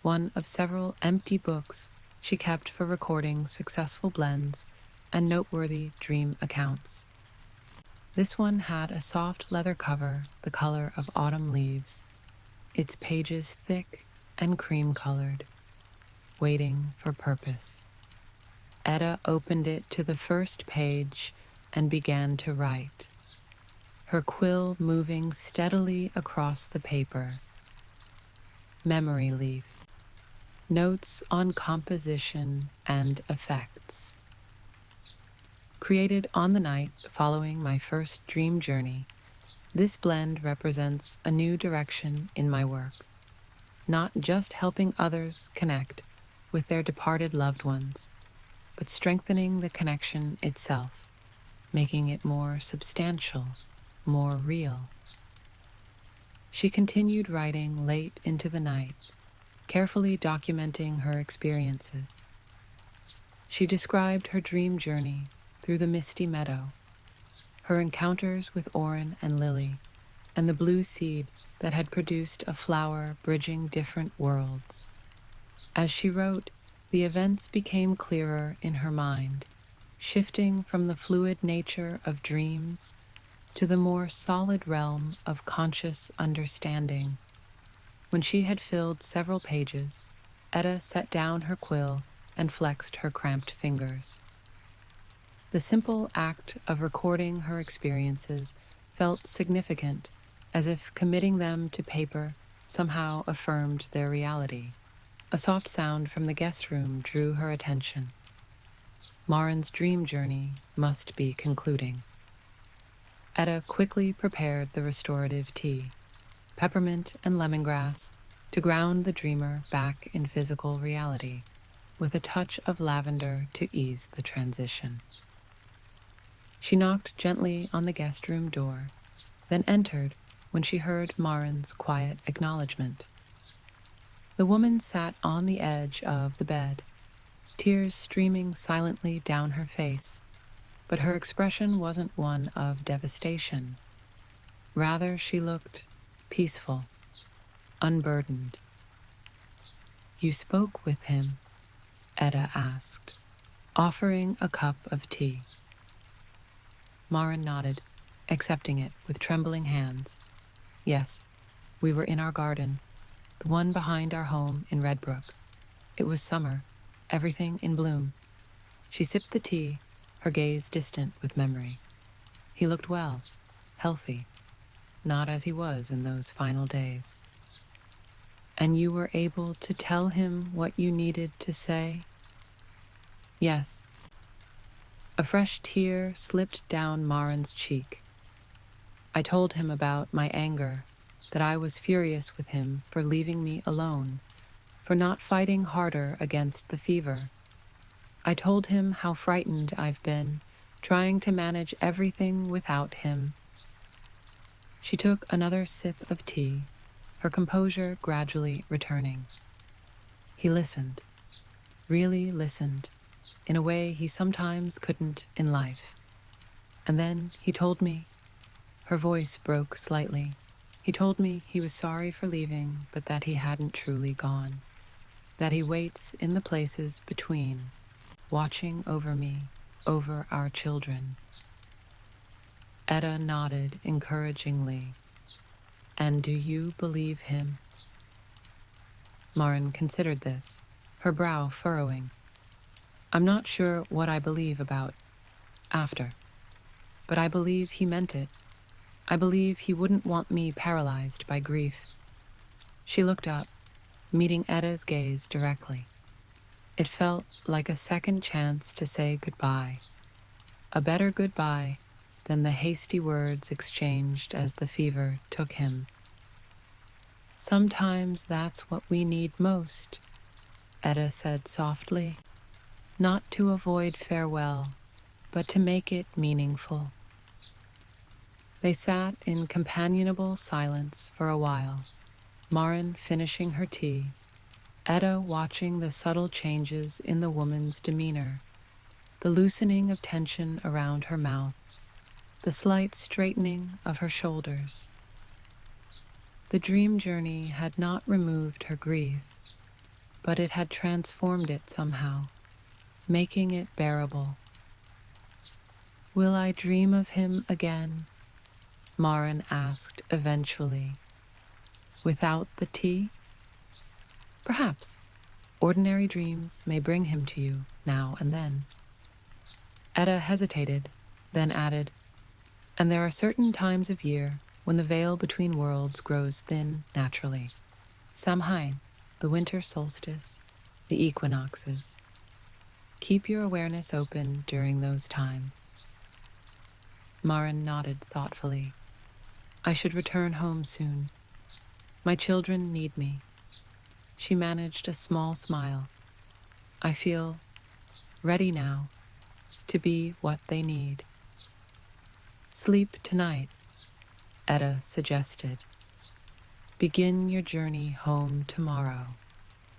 one of several empty books she kept for recording successful blends and noteworthy dream accounts. This one had a soft leather cover the color of autumn leaves, its pages thick and cream-colored, waiting for purpose. Edda opened it to the first page and began to write, her quill moving steadily across the paper. Memory leaf. Notes on composition and effects. Created on the night following my first dream journey, this blend represents a new direction in my work, not just helping others connect with their departed loved ones, but strengthening the connection itself, making it more substantial, more real. She continued writing late into the night, carefully documenting her experiences. She described her dream journey through the misty meadow, her encounters with Oren and Lily, and the blue seed that had produced a flower bridging different worlds. As she wrote, the events became clearer in her mind, shifting from the fluid nature of dreams to the more solid realm of conscious understanding. When she had filled several pages, Edda set down her quill and flexed her cramped fingers. The simple act of recording her experiences felt significant, as if committing them to paper somehow affirmed their reality. A soft sound from the guest room drew her attention. Marin's dream journey must be concluding. Edda quickly prepared the restorative tea, peppermint and lemongrass, to ground the dreamer back in physical reality, with a touch of lavender to ease the transition. She knocked gently on the guest room door, then entered when she heard Marin's quiet acknowledgement. The woman sat on the edge of the bed, tears streaming silently down her face, but her expression wasn't one of devastation. Rather, she looked peaceful, unburdened. You spoke with him? Edda asked, offering a cup of tea. Marin nodded, accepting it with trembling hands. Yes, we were in our garden. the one behind our home in Redbrook. It was summer, everything in bloom. She sipped the tea, her gaze distant with memory. He looked well, healthy, not as he was in those final days. And you were able to tell him what you needed to say? Yes. A fresh tear slipped down Marin's cheek. I told him about my anger, that I was furious with him for leaving me alone, for not fighting harder against the fever. I told him how frightened I've been, trying to manage everything without him. She took another sip of tea, her composure gradually returning. He listened, really listened, in a way he sometimes couldn't in life. And then he told me, her voice broke slightly. He told me he was sorry for leaving, but that he hadn't truly gone. That he waits in the places between, watching over me, over our children. Edda nodded encouragingly. And do you believe him? Marin considered this, her brow furrowing. I'm not sure what I believe about after, but I believe he meant it. I believe he wouldn't want me paralyzed by grief. She looked up, meeting Edda's gaze directly. It felt like a second chance to say goodbye, a better goodbye than the hasty words exchanged as the fever took him. Sometimes that's what we need most, Edda said softly, not to avoid farewell, but to make it meaningful. They sat in companionable silence for a while, Marin finishing her tea, Edda watching the subtle changes in the woman's demeanor, the loosening of tension around her mouth, the slight straightening of her shoulders. The dream journey had not removed her grief, but it had transformed it somehow, making it bearable. Will I dream of him again? Marin asked eventually. Without the tea? Perhaps. Ordinary dreams may bring him to you now and then. Edda hesitated, then added, and there are certain times of year when the veil between worlds grows thin naturally. Samhain, the winter solstice, the equinoxes. Keep your awareness open during those times. Marin nodded thoughtfully. I should return home soon. My children need me. She managed a small smile. I feel ready now to be what they need. Sleep tonight, Edda suggested. Begin your journey home tomorrow,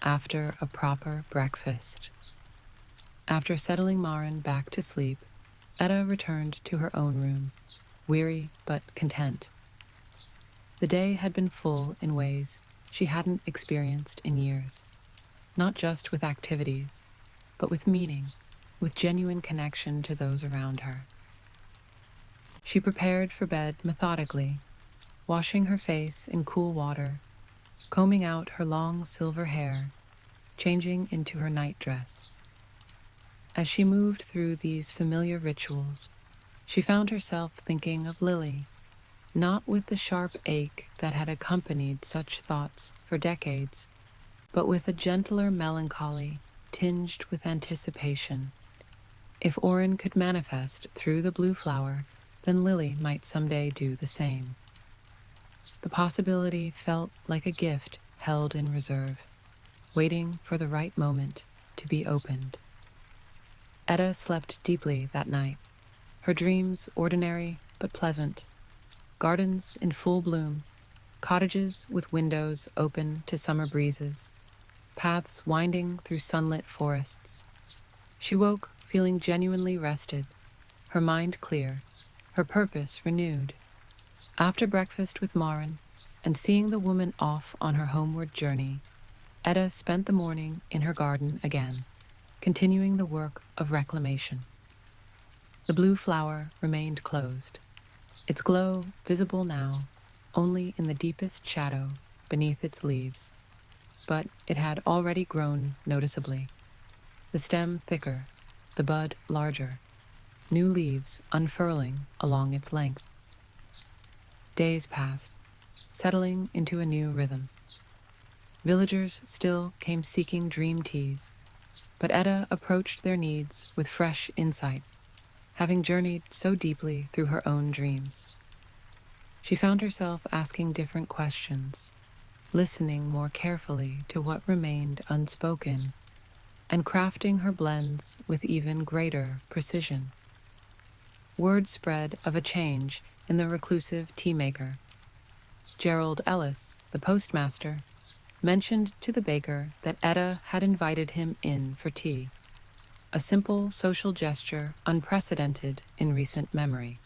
after a proper breakfast. After settling Marin back to sleep, Edda returned to her own room, weary but content. The day had been full in ways she hadn't experienced in years, not just with activities, but with meaning, with genuine connection to those around her. She prepared for bed methodically, washing her face in cool water, combing out her long silver hair, changing into her nightdress. As she moved through these familiar rituals, she found herself thinking of Lily, not with the sharp ache that had accompanied such thoughts for decades, but with a gentler melancholy tinged with anticipation. If Orin could manifest through the blue flower, then Lily might someday do the same. The possibility felt like a gift held in reserve, waiting for the right moment to be opened. Edda slept deeply that night, her dreams ordinary but pleasant. Gardens in full bloom, cottages with windows open to summer breezes, paths winding through sunlit forests. She woke feeling genuinely rested, her mind clear, her purpose renewed. After breakfast with Marin and seeing the woman off on her homeward journey, Edda spent the morning in her garden again, continuing the work of reclamation. The blue flower remained closed, its glow visible now only in the deepest shadow beneath its leaves. but it had already grown noticeably. The stem thicker, the bud larger, new leaves unfurling along its length. Days passed, settling into a new rhythm. Villagers still came seeking dream teas, but Edda approached their needs with fresh insight, having journeyed so deeply through her own dreams. She found herself asking different questions, listening more carefully to what remained unspoken, and crafting her blends with even greater precision. Word spread of a change in the reclusive tea maker. Gerald Ellis, the postmaster, mentioned to the baker that Edda had invited him in for tea, a simple social gesture unprecedented in recent memory.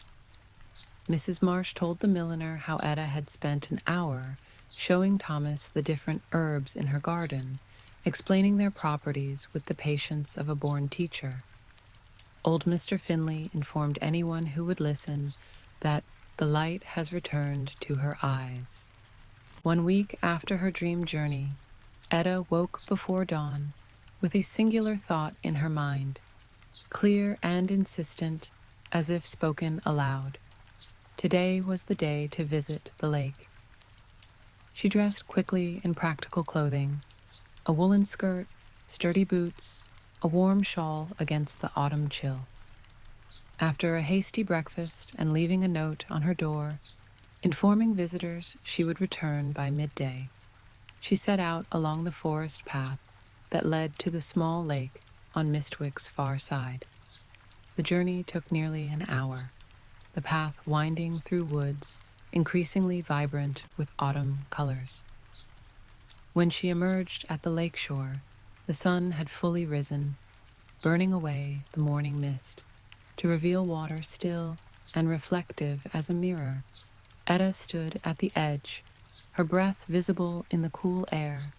Mrs. Marsh told the milliner how Edda had spent an hour showing Thomas the different herbs in her garden, explaining their properties with the patience of a born teacher. Old Mr. Finley informed anyone who would listen that the light has returned to her eyes. 1 week after her dream journey, Edda woke before dawn with a singular thought in her mind, clear and insistent as if spoken aloud. Today was the day to visit the lake. She dressed quickly in practical clothing, a woolen skirt, sturdy boots, a warm shawl against the autumn chill. After a hasty breakfast and leaving a note on her door, informing visitors she would return by midday, she set out along the forest path that led to the small lake on Mistwick's far side. The journey took nearly an hour, the path winding through woods, increasingly vibrant with autumn colors. When she emerged at the lake shore, the sun had fully risen, burning away the morning mist, to reveal water still and reflective as a mirror. Edda stood at the edge, her breath visible in the cool air,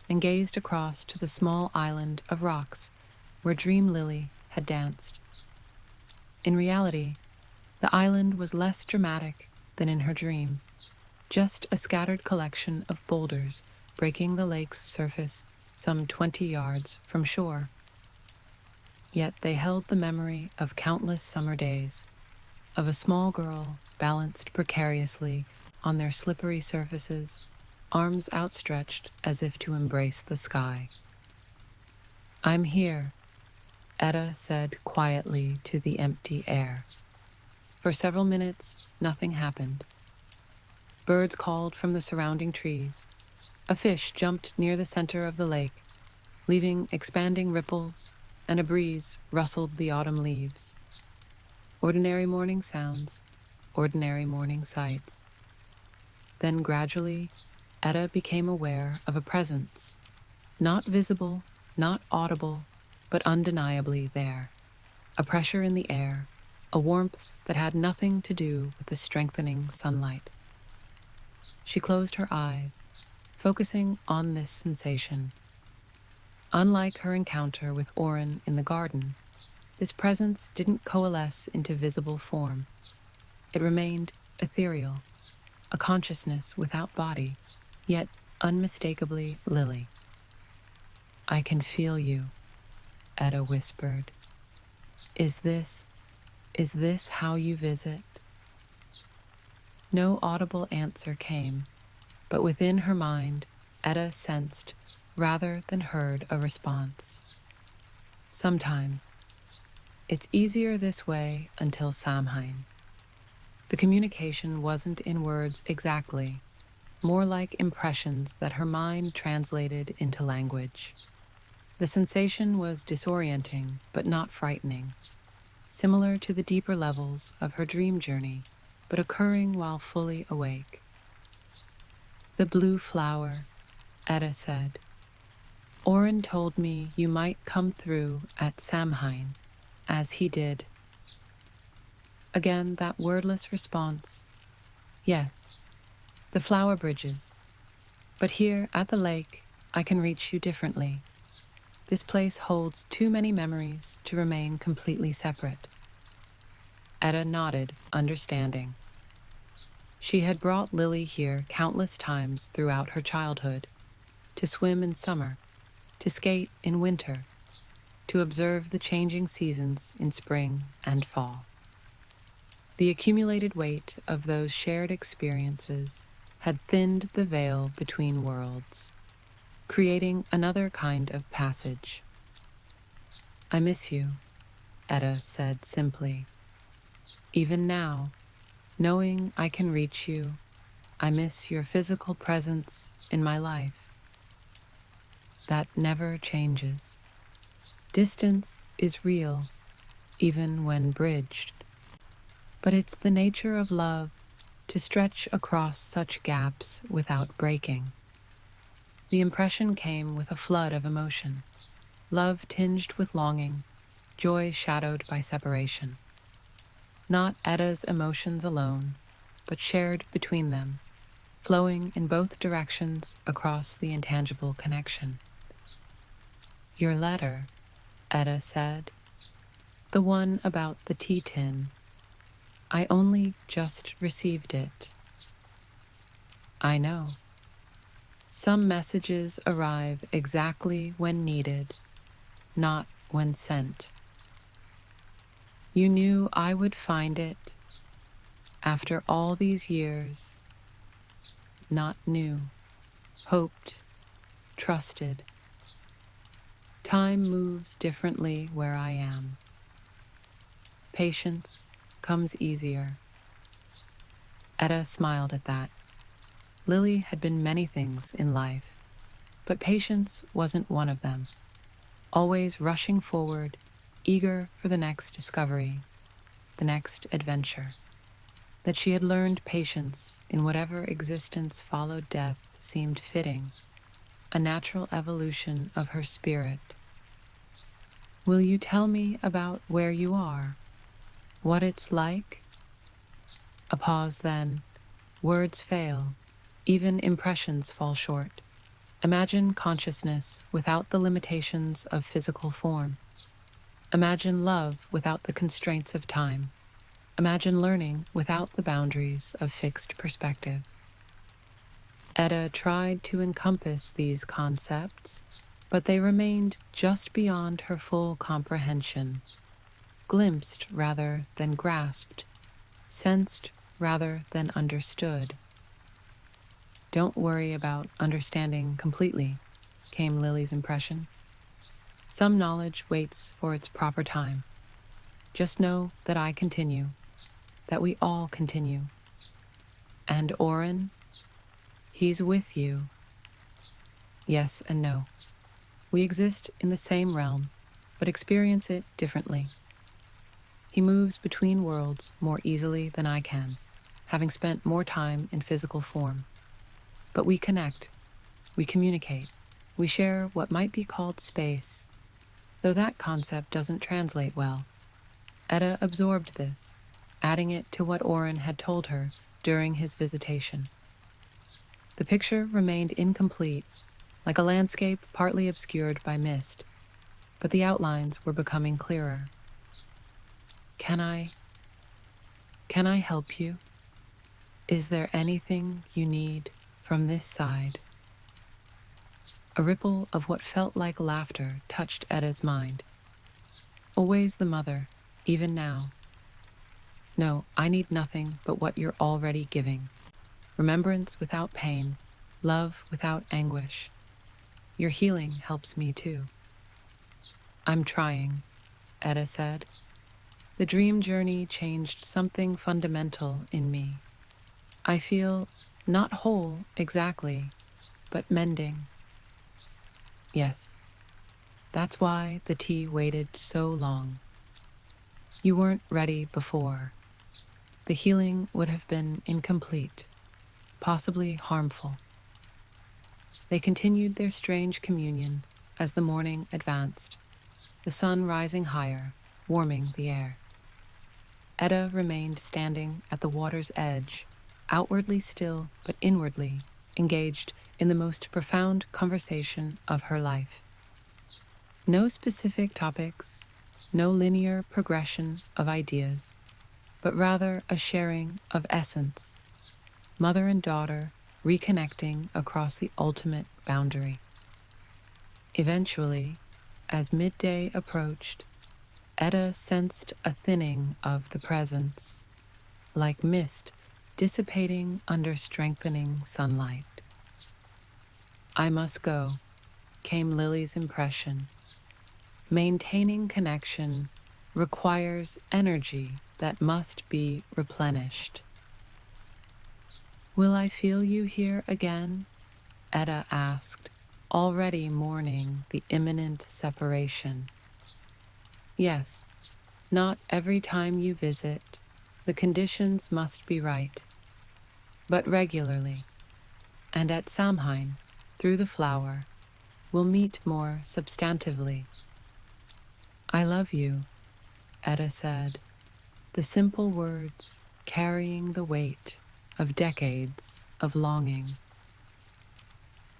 and gazed across to the small island of rocks where Dream Lily had danced. In reality, the island was less dramatic than in her dream, just a scattered collection of boulders breaking the lake's surface some 20 yards from shore. Yet they held the memory of countless summer days, of a small girl balanced precariously on their slippery surfaces, arms outstretched as if to embrace the sky. "I'm here," Edda said quietly to the empty air. For several minutes, nothing happened. Birds called from the surrounding trees. A fish jumped near the center of the lake, leaving expanding ripples, and a breeze rustled the autumn leaves. Ordinary morning sounds, ordinary morning sights. Then gradually, Edda became aware of a presence, not visible, not audible, but undeniably there. A pressure in the air, a warmth that had nothing to do with the strengthening sunlight. She closed her eyes, focusing on this sensation. Unlike her encounter with Oren in the garden, this presence didn't coalesce into visible form. It remained ethereal, a consciousness without body, yet unmistakably Lily. "I can feel you," Edda whispered. Is this how you visit?" No audible answer came, but within her mind, Edda sensed rather than heard a response. "Sometimes. It's easier this way until Samhain." The communication wasn't in words exactly, more like impressions that her mind translated into language. The sensation was disorienting, but not frightening, similar to the deeper levels of her dream journey, but occurring while fully awake. "The blue flower," Edda said. "Oren told me you might come through at Samhain, as he did." Again, that wordless response. "Yes, the flower bridges. But here at the lake, I can reach you differently. This place holds too many memories to remain completely separate." Edda nodded, understanding. She had brought Lily here countless times throughout her childhood, to swim in summer, to skate in winter, to observe the changing seasons in spring and fall. The accumulated weight of those shared experiences had thinned the veil between worlds, creating another kind of passage. "I miss you," Edda said simply. "Even now, knowing I can reach you, I miss your physical presence in my life. That never changes. Distance is real, even when bridged. But it's the nature of love to stretch across such gaps without breaking." The impression came with a flood of emotion, love tinged with longing, joy shadowed by separation. Not Edda's emotions alone, but shared between them, flowing in both directions across the intangible connection. "Your letter," Edda said, "the one about the tea tin. I only just received it." "I know. Some messages arrive exactly when needed, not when sent. You knew I would find it after all these years. Not knew, hoped, trusted. Time moves differently where I am. Patience comes easier." Edda smiled at that. Lily had been many things in life, but patience wasn't one of them. Always rushing forward, eager for the next discovery, the next adventure. That she had learned patience in whatever existence followed death seemed fitting, a natural evolution of her spirit. "Will you tell me about where you are? What it's like?" A pause then. Words fail. Even impressions fall short. Imagine consciousness without the limitations of physical form. Imagine love without the constraints of time. Imagine learning without the boundaries of fixed perspective. Edda tried to encompass these concepts, but they remained just beyond her full comprehension, glimpsed rather than grasped, sensed rather than understood. "Don't worry about understanding completely," came Lily's impression. "Some knowledge waits for its proper time. Just know that I continue, that we all continue. And Orin, he's with you." Yes and no. We exist in the same realm, but experience it differently. He moves between worlds more easily than I can, having spent more time in physical form. But we connect, we communicate, we share what might be called space, though that concept doesn't translate well. Edda absorbed this, adding it to what Orin had told her during his visitation. The picture remained incomplete, like a landscape partly obscured by mist, but the outlines were becoming clearer. Can I help you? Is there anything you need from this side?" A ripple of what felt like laughter touched Edda's mind. Always the mother, even now. "No, I need nothing but what you're already giving. Remembrance without pain, love without anguish. Your healing helps me too." "I'm trying," Edda said. "The dream journey changed something fundamental in me. I feel not whole exactly, but mending." "Yes, that's why the tea waited so long. You weren't ready before. The healing would have been incomplete, possibly harmful." They continued their strange communion as the morning advanced, the sun rising higher, warming the air. Edda remained standing at the water's edge, outwardly still but inwardly engaged in the most profound conversation of her life. No specific topics, no linear progression of ideas, but rather a sharing of essence, mother and daughter reconnecting across the ultimate boundary. Eventually, as midday approached, Edda sensed a thinning of the presence, like mist dissipating under strengthening sunlight. I must go, came Lily's impression. Maintaining connection requires energy that must be replenished. Will I feel you here again? Edda asked, already mourning the imminent separation. Yes, not every time you visit. The conditions must be right, but regularly, and at Samhain, through the flower, we'll meet more substantively. I love you, Edda said, the simple words carrying the weight of decades of longing.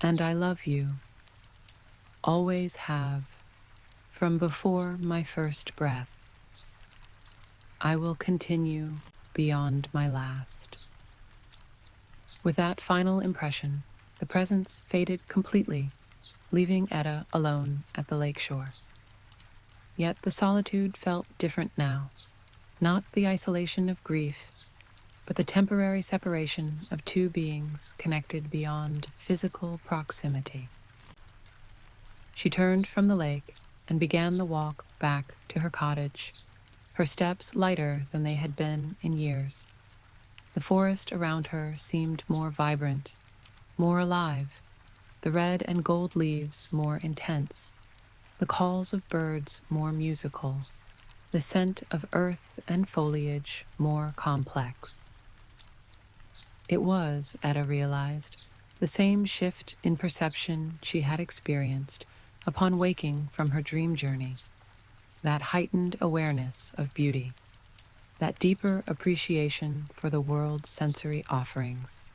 And I love you, always have, from before my first breath. I will continue beyond my last. With that final impression, the presence faded completely, leaving Edda alone at the lakeshore. Yet the solitude felt different now, not the isolation of grief, but the temporary separation of two beings connected beyond physical proximity. She turned from the lake and began the walk back to her cottage, her steps lighter than they had been in years. The forest around her seemed more vibrant, more alive, the red and gold leaves more intense, the calls of birds more musical, the scent of earth and foliage more complex. It was, Edda realized, the same shift in perception she had experienced upon waking from her dream journey, that heightened awareness of beauty, that deeper appreciation for the world's sensory offerings.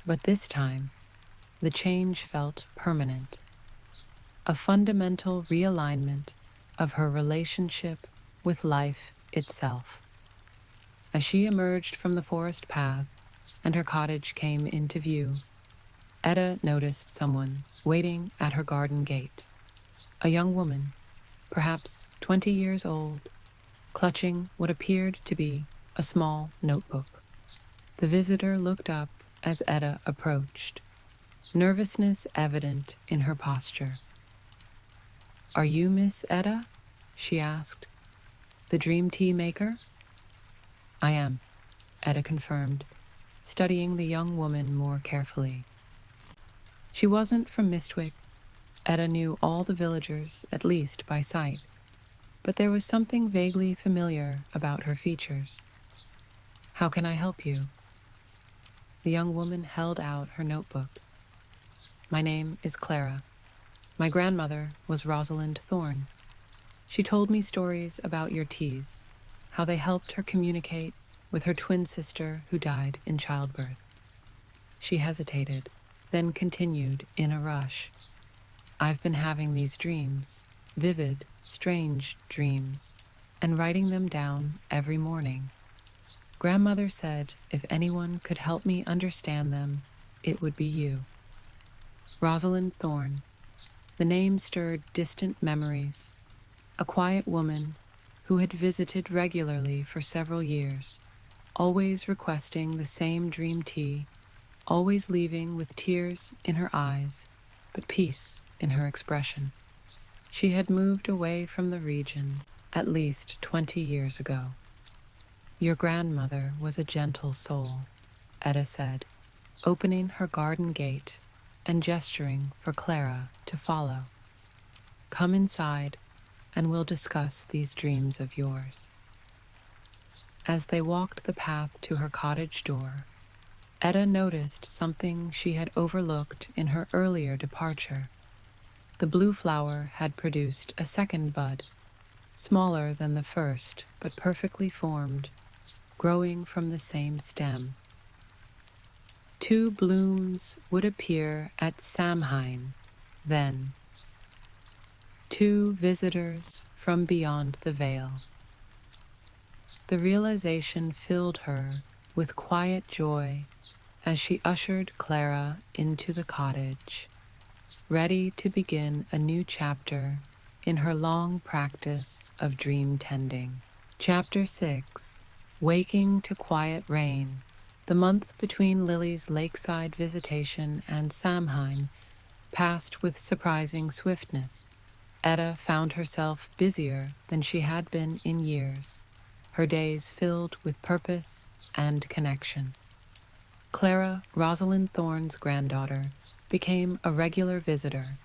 But this time, the change felt permanent, a fundamental realignment of her relationship with life itself. As she emerged from the forest path and her cottage came into view, Edda noticed someone waiting at her garden gate, a young woman, perhaps 20 years old, clutching what appeared to be a small notebook. The visitor looked up as Edda approached, nervousness evident in her posture. "Are you Miss Edda?" she asked. "The dream tea maker?" "I am," Edda confirmed, studying the young woman more carefully. She wasn't from Mistwick. Edda knew all the villagers, at least by sight, but there was something vaguely familiar about her features. "How can I help you?" The young woman held out her notebook. "My name is Clara. My grandmother was Rosalind Thorne. She told me stories about your teas, how they helped her communicate with her twin sister who died in childbirth." She hesitated, then continued in a rush. "I've been having these dreams, vivid, strange dreams, and writing them down every morning. Grandmother said if anyone could help me understand them, it would be you." Rosalind Thorne. The name stirred distant memories. A quiet woman who had visited regularly for several years, always requesting the same dream tea, always leaving with tears in her eyes, but peace in her expression. She had moved away from the region at least 20 years ago. "Your grandmother was a gentle soul," Edda said, opening her garden gate and gesturing for Clara to follow. "Come inside, and we'll discuss these dreams of yours." As they walked the path to her cottage door, Edda noticed something she had overlooked in her earlier departure. The blue flower had produced a second bud, smaller than the first but perfectly formed, growing from the same stem. 2 blooms would appear at Samhain, then. 2 visitors from beyond the veil. The realization filled her with quiet joy as she ushered Clara into the cottage. ready to begin a new chapter in her long practice of dream tending. Chapter 6: Waking to Quiet Rain. The month between Lily's lakeside visitation and Samhain passed with surprising swiftness. Edda found herself busier than she had been in years, her days filled with purpose and connection. Clara, Rosalind Thorne's granddaughter, became a regular visitor,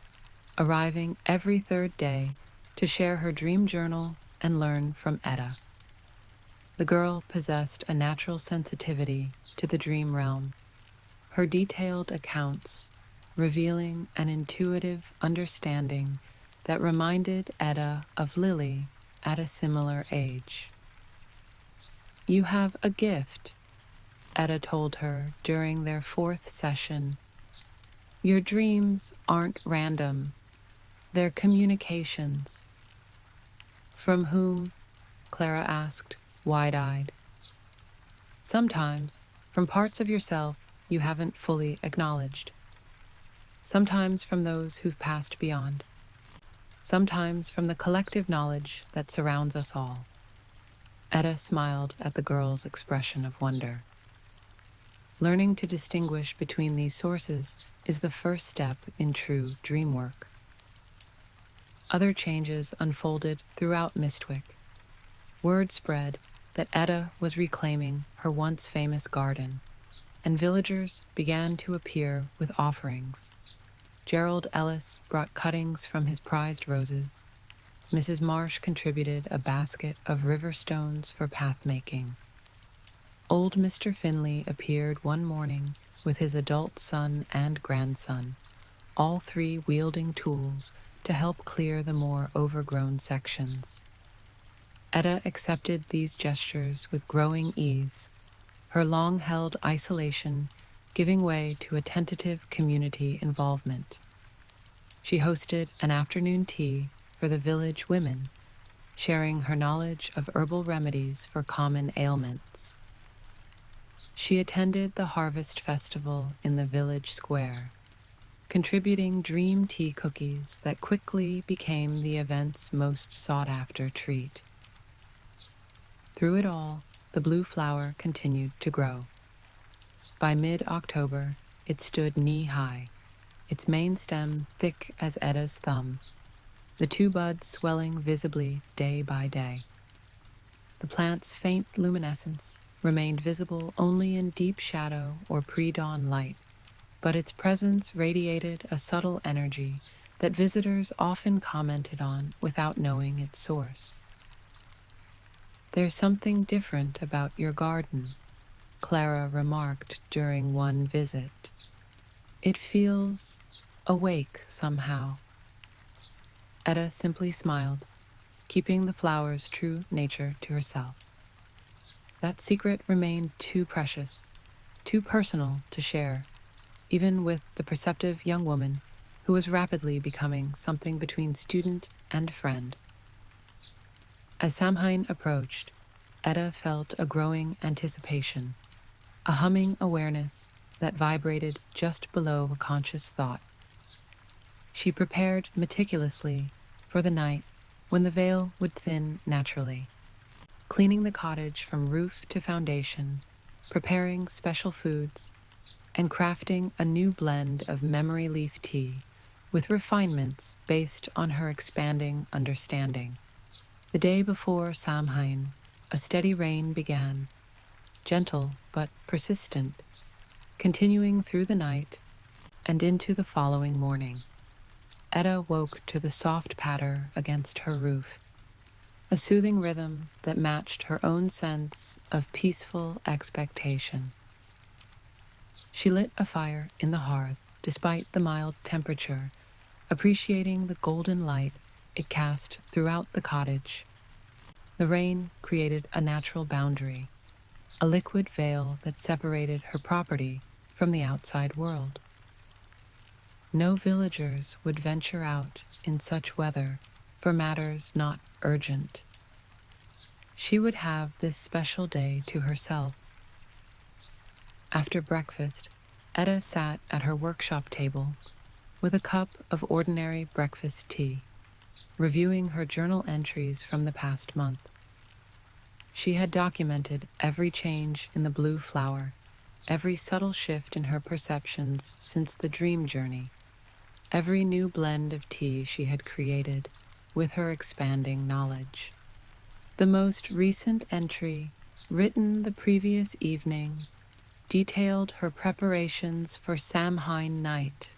arriving every third day to share her dream journal and learn from Edda. The girl possessed a natural sensitivity to the dream realm, her detailed accounts revealing an intuitive understanding that reminded Edda of Lily at a similar age. "You have a gift," Edda told her during their fourth session. "Your dreams aren't random, they're communications." "From whom?" Clara asked, wide-eyed. "Sometimes from parts of yourself you haven't fully acknowledged. Sometimes from those who've passed beyond. Sometimes from the collective knowledge that surrounds us all." Edda smiled at the girl's expression of wonder. Learning to distinguish between these sources is the first step in true dream work. Other changes unfolded throughout Mistwick. Word spread that Edda was reclaiming her once famous garden, and villagers began to appear with offerings. Gerald Ellis brought cuttings from his prized roses. Mrs. Marsh contributed a basket of river stones for path-making. Old Mr. Finley appeared one morning with his adult son and grandson, all three wielding tools to help clear the more overgrown sections. Edda accepted these gestures with growing ease, her long-held isolation giving way to a tentative community involvement. She hosted an afternoon tea for the village women, sharing her knowledge of herbal remedies for common ailments. She attended the harvest festival in the village square, contributing dream tea cookies that quickly became the event's most sought-after treat. Through it all, the blue flower continued to grow. By mid-October, it stood knee-high, its main stem thick as Edda's thumb, the two buds swelling visibly day by day. The plant's faint luminescence remained visible only in deep shadow or pre-dawn light, but its presence radiated a subtle energy that visitors often commented on without knowing its source. "There's something different about your garden," Clara remarked during one visit. "It feels awake somehow." Edda simply smiled, keeping the flower's true nature to herself. That secret remained too precious, too personal to share, even with the perceptive young woman who was rapidly becoming something between student and friend. As Samhain approached, Edda felt a growing anticipation, a humming awareness that vibrated just below a conscious thought. She prepared meticulously for the night when the veil would thin naturally, cleaning the cottage from roof to foundation, preparing special foods, and crafting a new blend of memory leaf tea with refinements based on her expanding understanding. The day before Samhain, a steady rain began, gentle but persistent, continuing through the night and into the following morning. Edda woke to the soft patter against her roof, a soothing rhythm that matched her own sense of peaceful expectation. She lit a fire in the hearth despite the mild temperature, appreciating the golden light it cast throughout the cottage. The rain created a natural boundary, a liquid veil that separated her property from the outside world. No villagers would venture out in such weather for matters not urgent. She would have this special day to herself. After breakfast, Edda sat at her workshop table, with a cup of ordinary breakfast tea, reviewing her journal entries from the past month. She had documented every change in the blue flower, every subtle shift in her perceptions since the dream journey, every new blend of tea she had created with her expanding knowledge. The most recent entry, written the previous evening, detailed her preparations for Samhain night.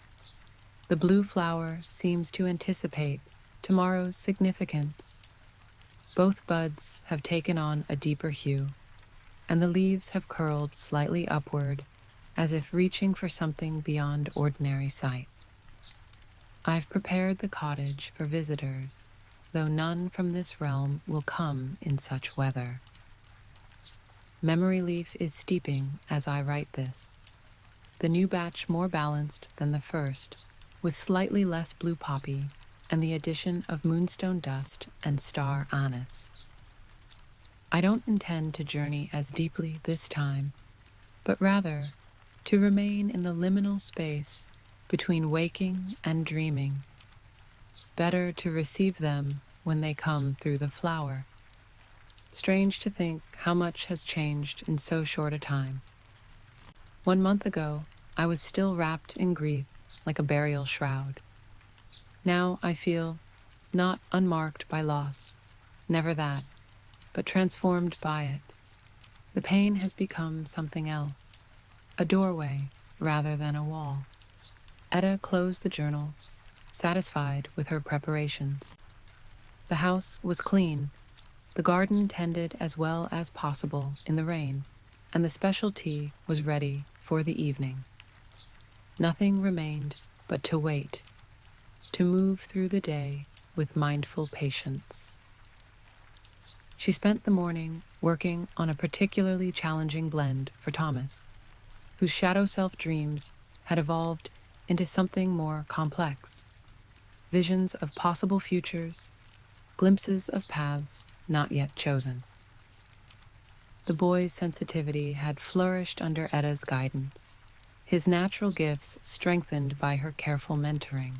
The blue flower seems to anticipate tomorrow's significance. Both buds have taken on a deeper hue, and the leaves have curled slightly upward, as if reaching for something beyond ordinary sight. I've prepared the cottage for visitors, though none from this realm will come in such weather. Memory leaf is steeping as I write this, the new batch more balanced than the first, with slightly less blue poppy and the addition of moonstone dust and star anise. I don't intend to journey as deeply this time, but rather to remain in the liminal space between waking and dreaming. Better to receive them when they come through the flower. Strange to think how much has changed in so short a time. 1 month ago, I was still wrapped in grief like a burial shroud. Now I feel not unmarked by loss, never that, but transformed by it. The pain has become something else, a doorway rather than a wall. Edda closed the journal, satisfied with her preparations. The house was clean, the garden tended as well as possible in the rain, and the special tea was ready for the evening. Nothing remained but to wait, to move through the day with mindful patience. She spent the morning working on a particularly challenging blend for Thomas, whose shadow self dreams had evolved into something more complex. Visions of possible futures, glimpses of paths not yet chosen. The boy's sensitivity had flourished under Edda's guidance, his natural gifts strengthened by her careful mentoring.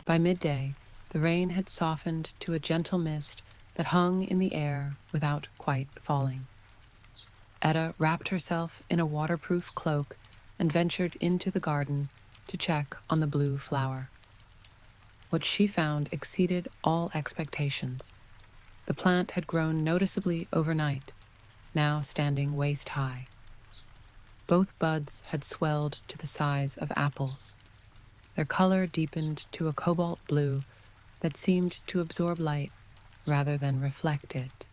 By midday, the rain had softened to a gentle mist that hung in the air without quite falling. Edda wrapped herself in a waterproof cloak and ventured into the garden to check on the blue flower. What she found exceeded all expectations. The plant had grown noticeably overnight, now standing waist high. Both buds had swelled to the size of apples. Their color deepened to a cobalt blue that seemed to absorb light rather than reflect it.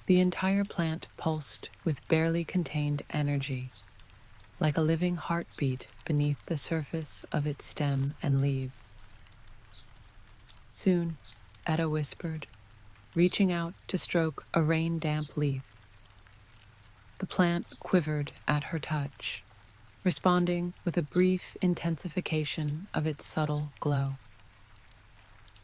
The entire plant pulsed with barely contained energy, like a living heartbeat beneath the surface of its stem and leaves. Soon, Edda whispered, reaching out to stroke a rain-damp leaf. The plant quivered at her touch, responding with a brief intensification of its subtle glow.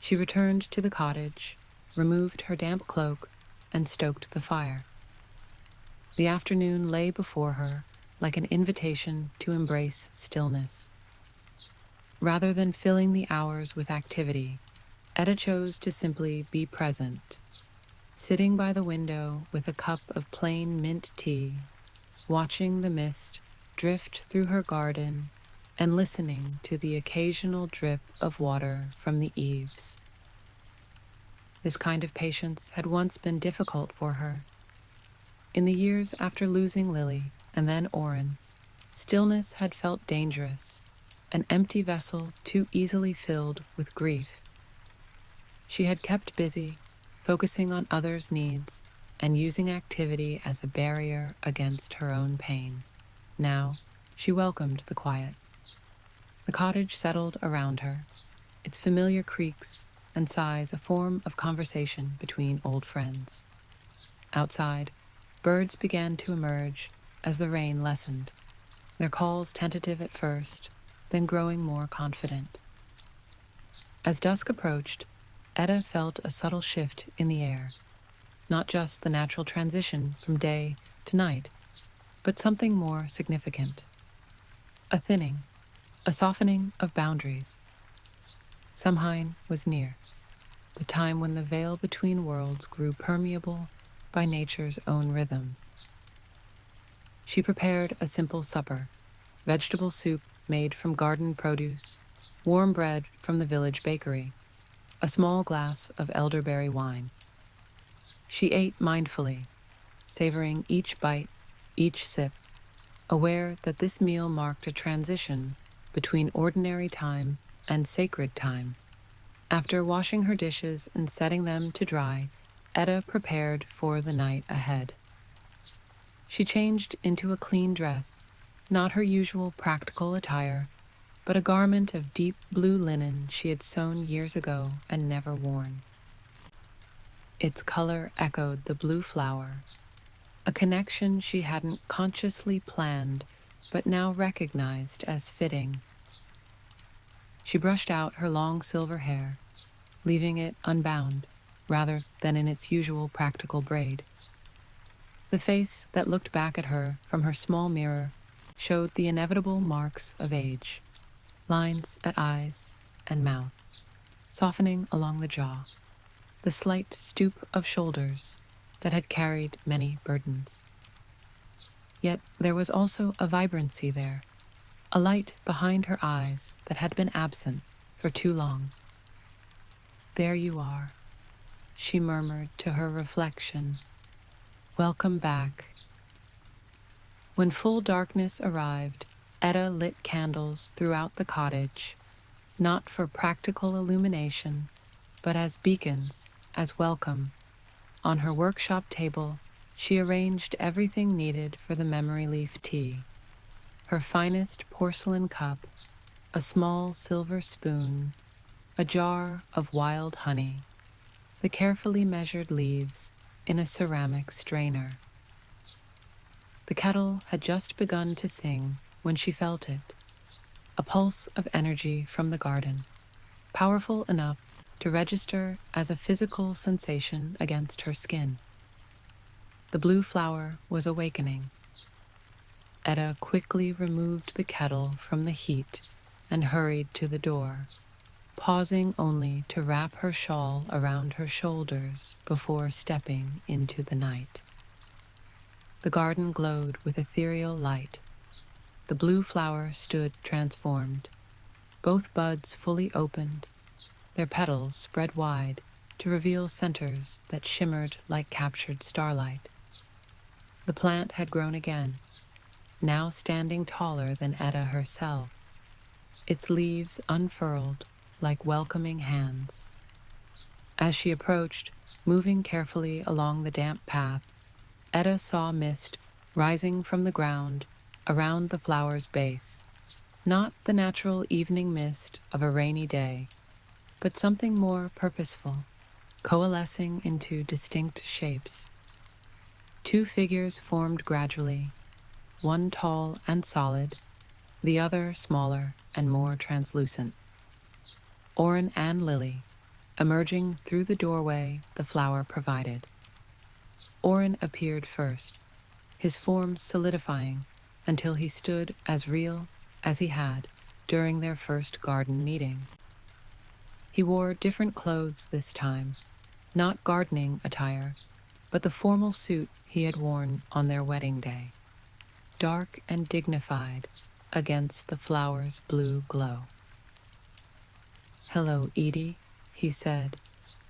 She returned to the cottage, removed her damp cloak, and stoked the fire. The afternoon lay before her like an invitation to embrace stillness. Rather than filling the hours with activity, Edda chose to simply be present, sitting by the window with a cup of plain mint tea, watching the mist drift through her garden and listening to the occasional drip of water from the eaves. This kind of patience had once been difficult for her. In the years after losing Lily and then Oren, stillness had felt dangerous, an empty vessel too easily filled with grief. She had kept busy, focusing on others' needs and using activity as a barrier against her own pain. Now, she welcomed the quiet. The cottage settled around her, its familiar creaks and sighs a form of conversation between old friends. Outside, birds began to emerge as the rain lessened, their calls tentative at first, then growing more confident. As dusk approached, Edda felt a subtle shift in the air, not just the natural transition from day to night, but something more significant. A thinning, a softening of boundaries. Samhain was near, the time when the veil between worlds grew permeable by nature's own rhythms. She prepared a simple supper, vegetable soup made from garden produce, warm bread from the village bakery, a small glass of elderberry wine. She ate mindfully, savoring each bite, each sip, aware that this meal marked a transition between ordinary time and sacred time. After washing her dishes and setting them to dry, Edda prepared for the night ahead. She changed into a clean dress, not her usual practical attire, but a garment of deep blue linen she had sewn years ago and never worn. Its color echoed the blue flower, a connection she hadn't consciously planned but now recognized as fitting. She brushed out her long silver hair, leaving it unbound rather than in its usual practical braid. The face that looked back at her from her small mirror showed the inevitable marks of age, lines at eyes and mouth, softening along the jaw, the slight stoop of shoulders that had carried many burdens. Yet there was also a vibrancy there, a light behind her eyes that had been absent for too long. "There you are," she murmured to her reflection. "Welcome back." When full darkness arrived, Edda lit candles throughout the cottage, not for practical illumination, but as beacons, as welcome. On her workshop table, she arranged everything needed for the memory leaf tea. Her finest porcelain cup, a small silver spoon, a jar of wild honey, the carefully measured leaves in a ceramic strainer. The kettle had just begun to sing when she felt it, a pulse of energy from the garden, powerful enough to register as a physical sensation against her skin. The blue flower was awakening. Edda quickly removed the kettle from the heat and hurried to the door, pausing only to wrap her shawl around her shoulders before stepping into the night. The garden glowed with ethereal light. The blue flower stood transformed, both buds fully opened, their petals spread wide to reveal centers that shimmered like captured starlight. The plant had grown again, now standing taller than Edda herself, its leaves unfurled like welcoming hands. As she approached, moving carefully along the damp path, Edda saw mist rising from the ground around the flower's base, not the natural evening mist of a rainy day, but something more purposeful, coalescing into distinct shapes. Two figures formed gradually, one tall and solid, the other smaller and more translucent. Orin and Lily, emerging through the doorway the flower provided. Orin appeared first, his form solidifying until he stood as real as he had during their first garden meeting. He wore different clothes this time, not gardening attire, but the formal suit he had worn on their wedding day, dark and dignified against the flower's blue glow. "Hello, Edie," he said,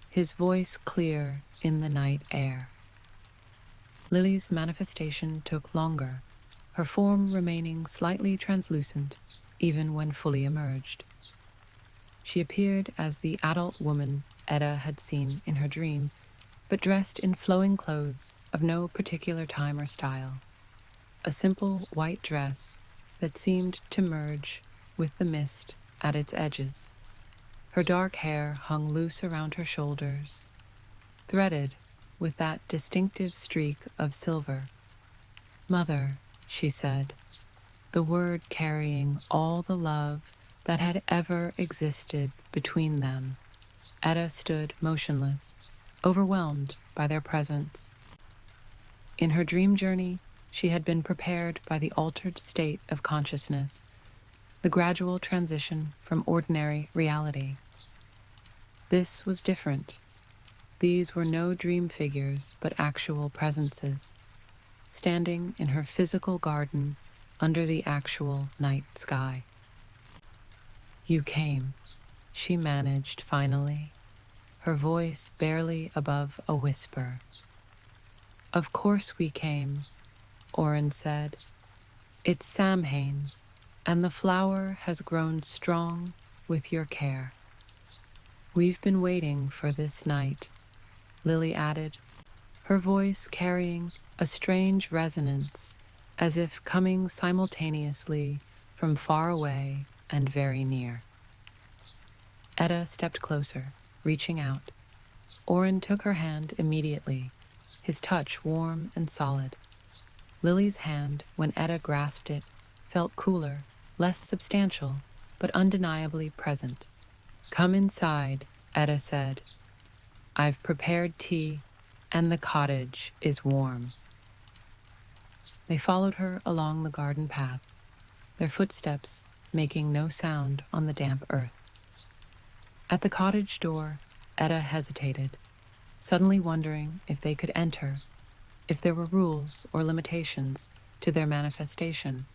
his voice clear in the night air. Lily's manifestation took longer, her form remaining slightly translucent even when fully emerged. She appeared as the adult woman Edda had seen in her dream, but dressed in flowing clothes of no particular time or style. A simple white dress that seemed to merge with the mist at its edges. Her dark hair hung loose around her shoulders, threaded with that distinctive streak of silver. "Mother," she said, the word carrying all the love that had ever existed between them. Edda stood motionless, overwhelmed by their presence. In her dream journey, she had been prepared by the altered state of consciousness, the gradual transition from ordinary reality. This was different. These were no dream figures, but actual presences, standing in her physical garden under the actual night sky. "You came," she managed finally, her voice barely above a whisper. "Of course we came," Oren said. "It's Samhain, and the flower has grown strong with your care." "We've been waiting for this night," Lily added, her voice carrying a strange resonance, as if coming simultaneously from far away and very near. Edda stepped closer, reaching out. Oren took her hand immediately, his touch warm and solid. Lily's hand, when Edda grasped it, felt cooler, less substantial, but undeniably present. "Come inside," Edda said. "I've prepared tea, and the cottage is warm." They followed her along the garden path, their footsteps making no sound on the damp earth. At the cottage door, Edda hesitated, suddenly wondering if they could enter, if there were rules or limitations to their manifestation.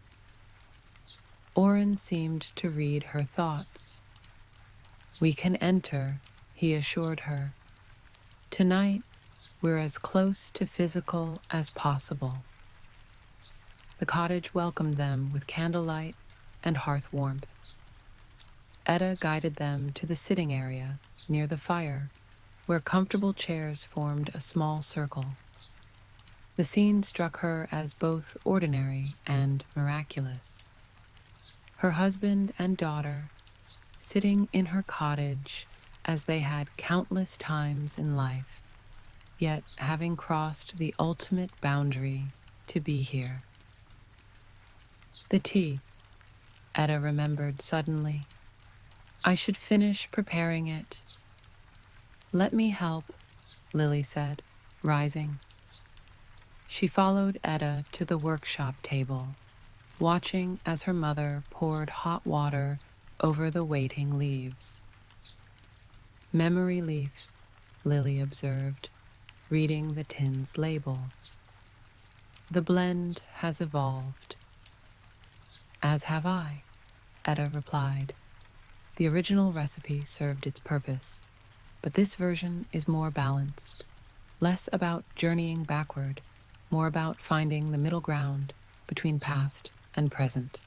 Oren seemed to read her thoughts. "We can enter," he assured her. "Tonight, we're as close to physical as possible." The cottage welcomed them with candlelight and hearth warmth. Edda guided them to the sitting area near the fire, where comfortable chairs formed a small circle. The scene struck her as both ordinary and miraculous. Her husband and daughter, sitting in her cottage as they had countless times in life, yet having crossed the ultimate boundary to be here. "The tea," Edda remembered suddenly. "I should finish preparing it." "Let me help," Lily said, rising. She followed Edda to the workshop table, watching as her mother poured hot water over the waiting leaves. "Memory leaf," Lily observed, reading the tin's label. "The blend has evolved." "As have I," Edda replied. "The original recipe served its purpose, but this version is more balanced, less about journeying backward, more about finding the middle ground between past and present."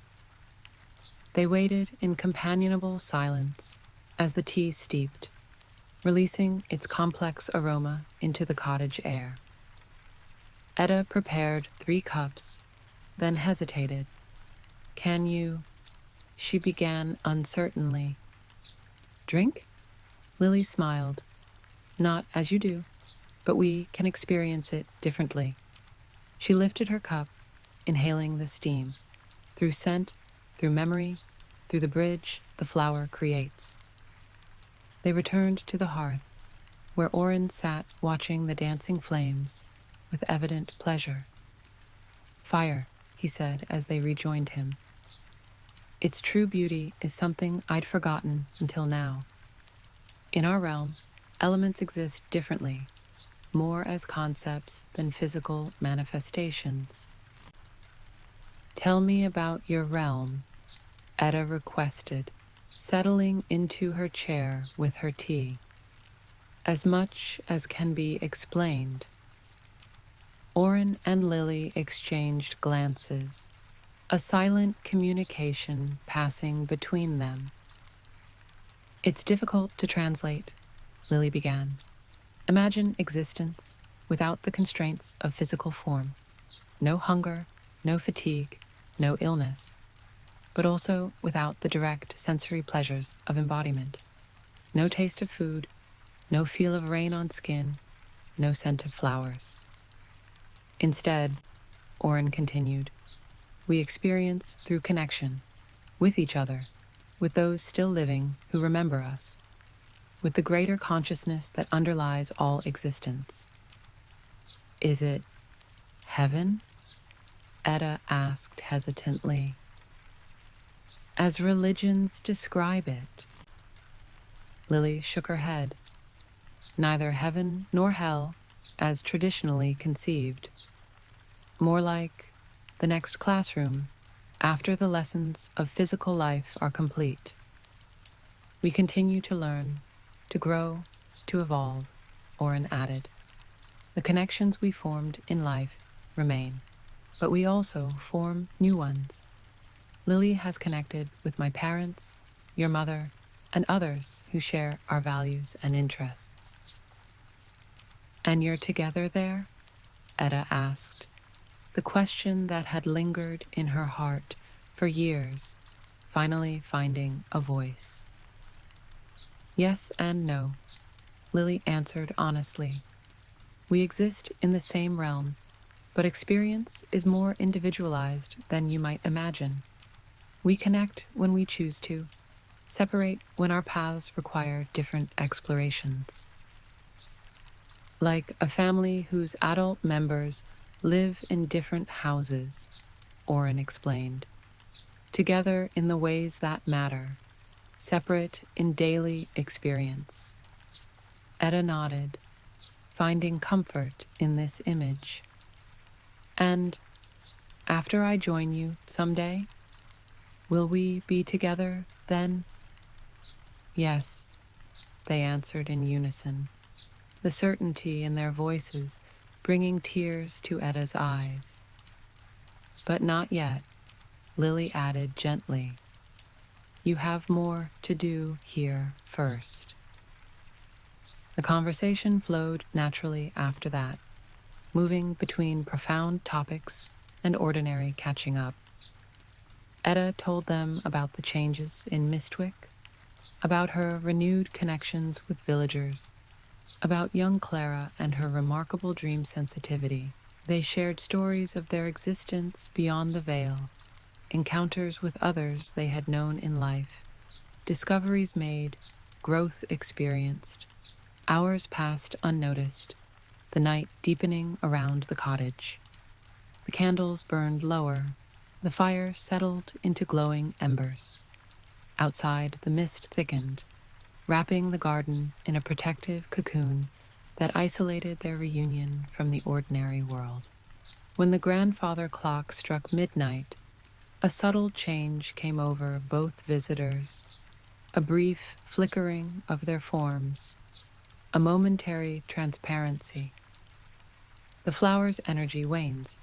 They waited in companionable silence as the tea steeped, releasing its complex aroma into the cottage air. Edda prepared 3 cups, then hesitated. "Can you—" she began uncertainly. "Drink?" Lily smiled. "Not as you do, but we can experience it differently." She lifted her cup, inhaling the steam, through scent, through memory, through the bridge the flower creates. They returned to the hearth, where Oren sat watching the dancing flames with evident pleasure. "Fire," he said as they rejoined him. "Its true beauty is something I'd forgotten until now. In our realm, elements exist differently, more as concepts than physical manifestations." "Tell me about your realm," Edda requested, settling into her chair with her tea. "As much as can be explained." Oren and Lily exchanged glances, a silent communication passing between them. "It's difficult to translate," Lily began. "Imagine existence without the constraints of physical form. No hunger, no fatigue, no illness, but also without the direct sensory pleasures of embodiment. No taste of food, no feel of rain on skin, no scent of flowers. Instead," Oren continued, "we experience through connection, with each other, with those still living who remember us, with the greater consciousness that underlies all existence." "Is it heaven?" Edda asked hesitantly. as religions describe it. Lily shook her head. Neither heaven nor hell, as traditionally conceived. More like the next classroom after the lessons of physical life are complete. We continue to learn, to grow, to evolve, Oren added. The connections we formed in life remain, but we also form new ones. Lily has connected with my parents, your mother, and others who share our values and interests. And you're together there? Edda asked, the question that had lingered in her heart for years, finally finding a voice. Yes and no, Lily answered honestly. We exist in the same realm, but experience is more individualized than you might imagine. We connect when we choose to, separate when our paths require different explorations. Like a family whose adult members live in different houses, Oren explained, together in the ways that matter, separate in daily experience. Edda nodded, finding comfort in this image. And after I join you someday, will we be together then? Yes, they answered in unison, the certainty in their voices bringing tears to Edda's eyes. But not yet, Lily added gently. You have more to do here first. The conversation flowed naturally after that, moving between profound topics and ordinary catching up. Edda told them about the changes in Mistwick, about her renewed connections with villagers, about young Clara and her remarkable dream sensitivity. They shared stories of their existence beyond the veil, encounters with others they had known in life, discoveries made, growth experienced, hours passed unnoticed, the night deepening around the cottage. The candles burned lower, the fire settled into glowing embers. Outside, the mist thickened, wrapping the garden in a protective cocoon that isolated their reunion from the ordinary world. When the grandfather clock struck midnight, a subtle change came over both visitors, a brief flickering of their forms, a momentary transparency. The flower's energy wanes,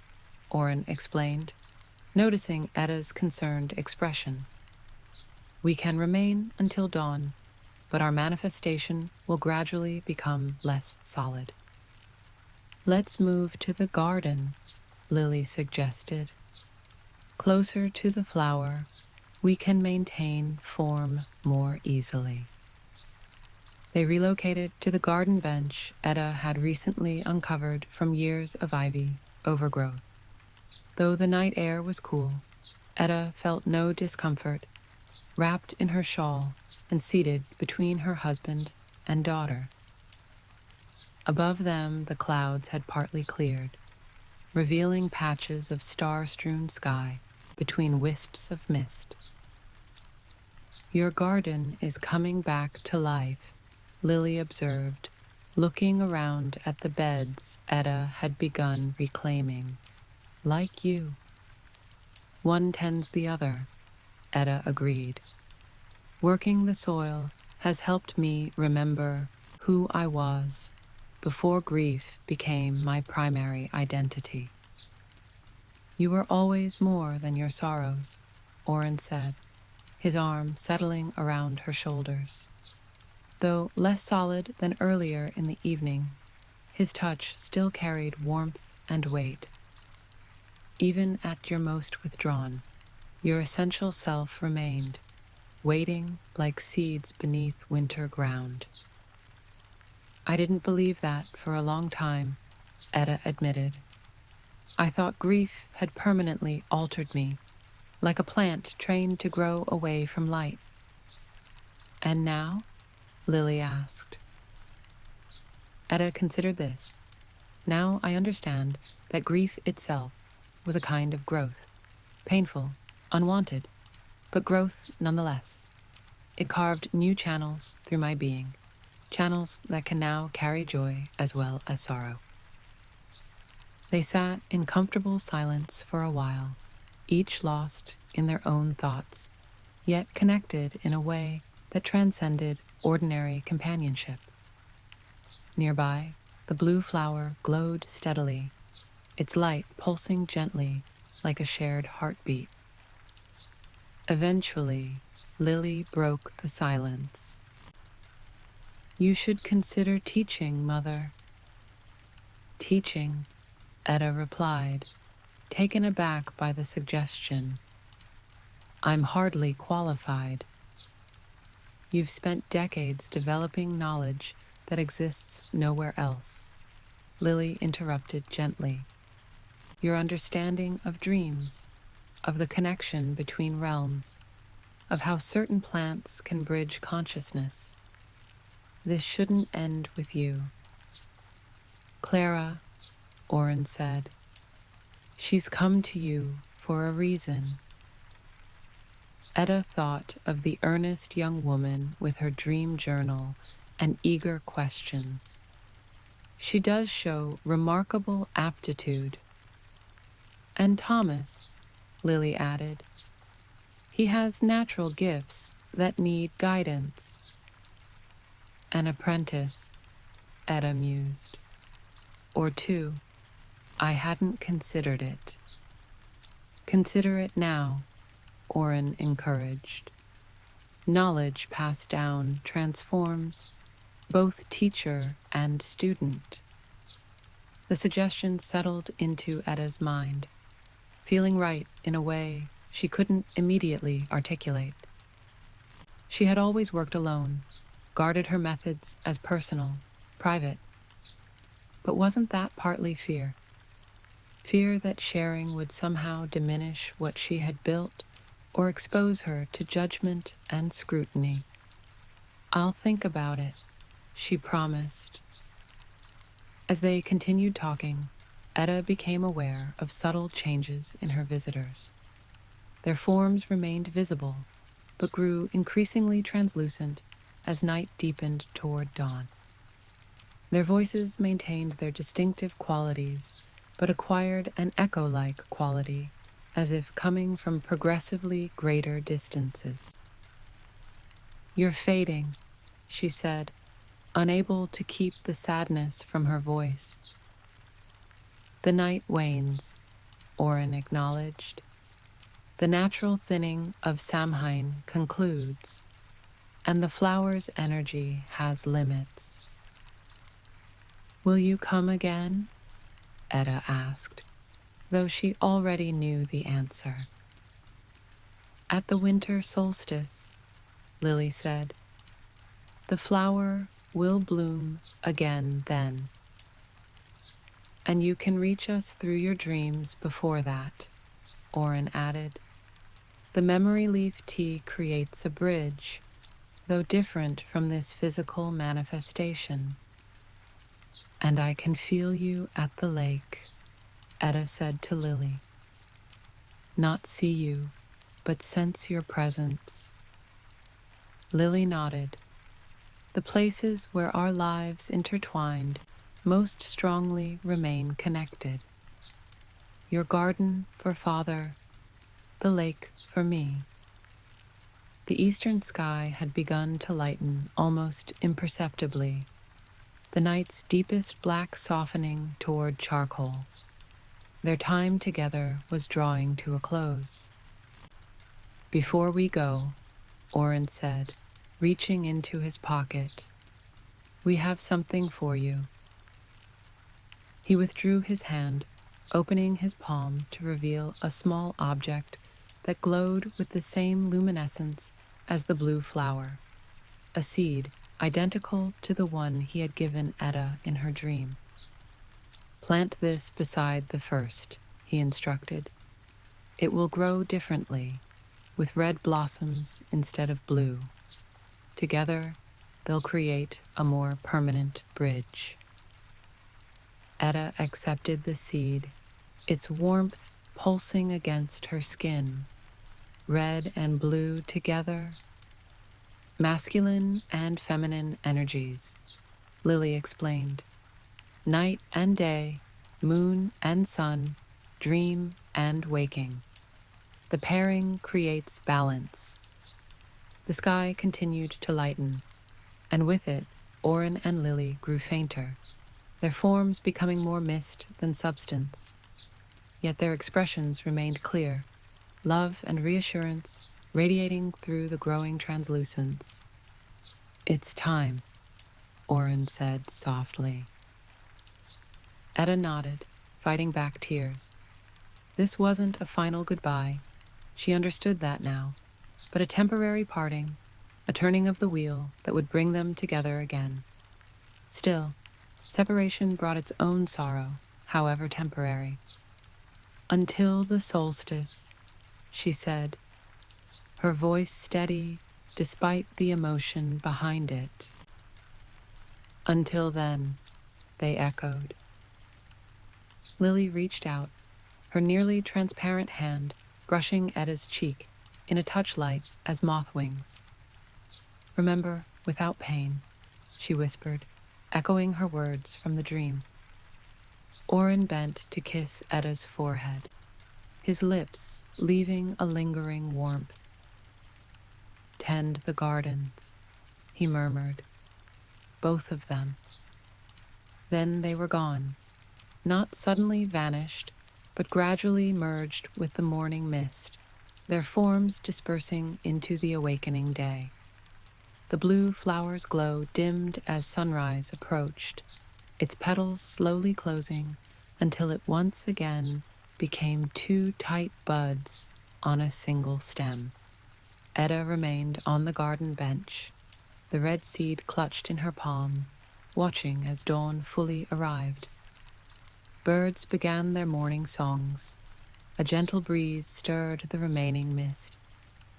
Oren explained, noticing Edda's concerned expression. We can remain until dawn, but our manifestation will gradually become less solid. Let's move to the garden, Lily suggested. Closer to the flower, we can maintain form more easily. They relocated to the garden bench Edda had recently uncovered from years of ivy overgrowth. Though the night air was cool, Edda felt no discomfort, wrapped in her shawl and seated between her husband and daughter. Above them, the clouds had partly cleared, revealing patches of star-strewn sky between wisps of mist. Your garden is coming back to life, Lily observed, looking around at the beds Edda had begun reclaiming. Like you. One tends the other, Edda agreed. Working the soil has helped me remember who I was before grief became my primary identity. You were always more than your sorrows, Oren said, his arm settling around her shoulders. Though less solid than earlier in the evening, his touch still carried warmth and weight. Even at your most withdrawn, your essential self remained, waiting like seeds beneath winter ground. I didn't believe that for a long time, Edda admitted. I thought grief had permanently altered me, like a plant trained to grow away from light. And now? Lily asked. Edda considered this. Now I understand that grief itself was a kind of growth, painful, unwanted, but growth nonetheless. It carved new channels through my being, channels that can now carry joy as well as sorrow. They sat in comfortable silence for a while, each lost in their own thoughts, yet connected in a way that transcended ordinary companionship. Nearby, the blue flower glowed steadily, its light pulsing gently like a shared heartbeat. Eventually, Lily broke the silence. "You should consider teaching, Mother." "Teaching," Edda replied, taken aback by the suggestion. "I'm hardly qualified." "You've spent decades developing knowledge that exists nowhere else," Lily interrupted gently. "Your understanding of dreams, of the connection between realms, of how certain plants can bridge consciousness. This shouldn't end with you." "Clara," Oren said, "she's come to you for a reason." Edda thought of the earnest young woman with her dream journal and eager questions. "She does show remarkable aptitude." "And Thomas," Lily added, "he has natural gifts that need guidance." "An apprentice," Edda mused. "Or two. I hadn't considered it." "Consider it now," Oren encouraged. "Knowledge passed down transforms both teacher and student." The suggestion settled into Edda's mind, feeling right in a way she couldn't immediately articulate. She had always worked alone, guarded her methods as personal, private. But wasn't that partly fear? Fear that sharing would somehow diminish what she had built or expose her to judgment and scrutiny. "I'll think about it," she promised. As they continued talking, Edda became aware of subtle changes in her visitors. Their forms remained visible, but grew increasingly translucent as night deepened toward dawn. Their voices maintained their distinctive qualities, but acquired an echo-like quality, as if coming from progressively greater distances. "You're fading," she said, unable to keep the sadness from her voice. "The night wanes," Oren acknowledged. "The natural thinning of Samhain concludes, and the flower's energy has limits." "Will you come again?" Edda asked, though she already knew the answer. "At the winter solstice," Lily said. "The flower will bloom again then. And you can reach us through your dreams before that," Oren added. "The memory leaf tea creates a bridge, though different from this physical manifestation." "And I can feel you at the lake," Edda said to Lily. "Not see you, but sense your presence." Lily nodded. "The places where our lives intertwined most strongly remain connected. Your garden for Father, the lake for me." The eastern sky had begun to lighten almost imperceptibly, the night's deepest black softening toward charcoal. Their time together was drawing to a close. "Before we go," Oren said, reaching into his pocket, "we have something for you." He withdrew his hand, opening his palm to reveal a small object that glowed with the same luminescence as the blue flower, a seed identical to the one he had given Edda in her dream. "Plant this beside the first," he instructed. "It will grow differently, with red blossoms instead of blue. Together, they'll create a more permanent bridge." Edda accepted the seed, its warmth pulsing against her skin. red and blue together, masculine and feminine energies, Lily explained. Night and day, moon and sun, dream and waking. The pairing creates balance. The sky continued to lighten, and with it, Orin and Lily grew fainter, their forms becoming more mist than substance. Yet their expressions remained clear, love and reassurance radiating through the growing translucence. It's time, Orin said softly. Edda nodded, fighting back tears. This wasn't a final goodbye. She understood that now, but a temporary parting, a turning of the wheel that would bring them together again. Still, separation brought its own sorrow, however temporary. Until the solstice, she said, her voice steady despite the emotion behind it. Until then, they echoed. Lily reached out, her nearly transparent hand brushing Edda's cheek in a touch light as moth wings. Remember, without pain, she whispered, echoing her words from the dream. Orin bent to kiss Edda's forehead, his lips leaving a lingering warmth. Tend the gardens, he murmured, both of them. Then they were gone, not suddenly vanished, but gradually merged with the morning mist, their forms dispersing into the awakening day. The blue flower's glow dimmed as sunrise approached, its petals slowly closing until it once again became two tight buds on a single stem. Edda remained on the garden bench, the red seed clutched in her palm, watching as dawn fully arrived. Birds began their morning songs. A gentle breeze stirred the remaining mist.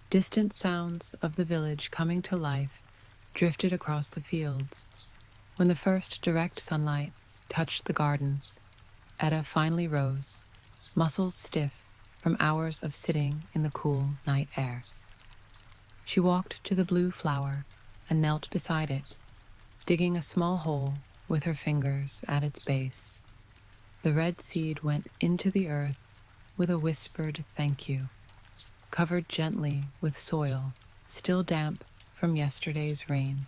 Distant sounds of the village coming to life drifted across the fields. When the first direct sunlight touched the garden, Edda finally rose, muscles stiff from hours of sitting in the cool night air. She walked to the blue flower and knelt beside it, digging a small hole with her fingers at its base. The red seed went into the earth with a whispered thank you, covered gently with soil, still damp from yesterday's rain.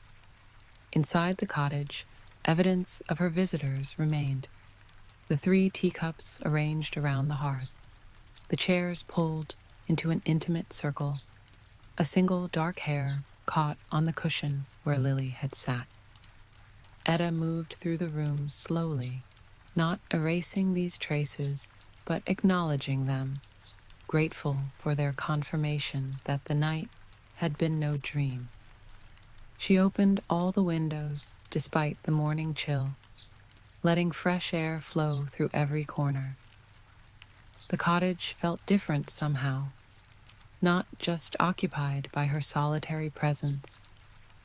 Inside the cottage, evidence of her visitors remained. The 3 teacups arranged around the hearth, the chairs pulled into an intimate circle, a single dark hair caught on the cushion where Lily had sat. Edda moved through the room slowly, not erasing these traces, but acknowledging them, grateful for their confirmation that the night had been no dream. She opened all the windows despite the morning chill, letting fresh air flow through every corner. The cottage felt different somehow, not just occupied by her solitary presence,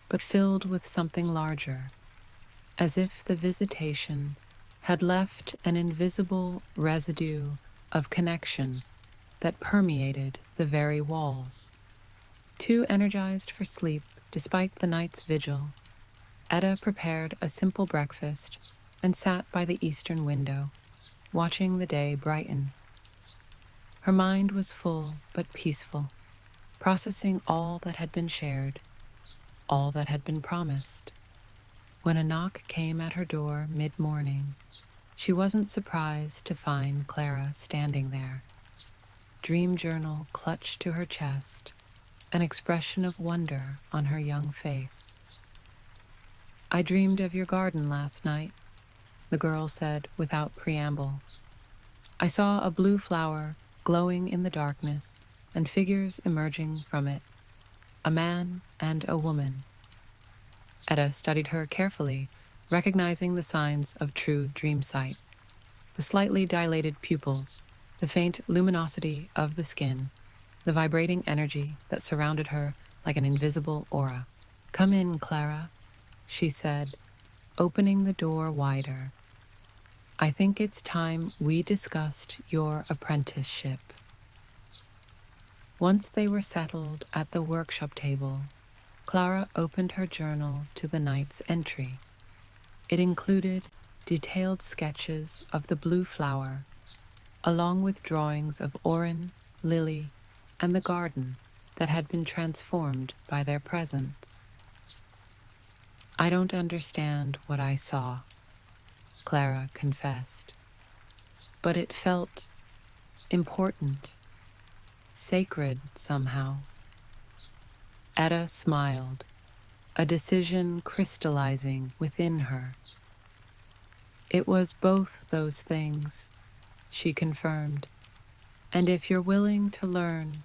but filled with something larger, as if the visitation had left an invisible residue of connection that permeated the very walls. Too energized for sleep despite the night's vigil, Edda prepared a simple breakfast and sat by the eastern window, watching the day brighten. Her mind was full but peaceful, processing all that had been shared, all that had been promised. When a knock came at her door mid-morning, she wasn't surprised to find Clara standing there, dream journal clutched to her chest, an expression of wonder on her young face. "I dreamed of your garden last night," the girl said without preamble. "I saw a blue flower glowing in the darkness and figures emerging from it, a man and a woman." Edda studied her carefully, recognizing the signs of true dream sight. The slightly dilated pupils, the faint luminosity of the skin, the vibrating energy that surrounded her like an invisible aura. "Come in, Clara," she said, opening the door wider. "I think it's time we discussed your apprenticeship." Once they were settled at the workshop table, Clara opened her journal to the night's entry. It included detailed sketches of the blue flower, along with drawings of Orin, Lily, and the garden that had been transformed by their presence. "I don't understand what I saw," Clara confessed, "but it felt important, sacred somehow." Edda smiled, a decision crystallizing within her. "It was both those things," she confirmed, "and if you're willing to learn,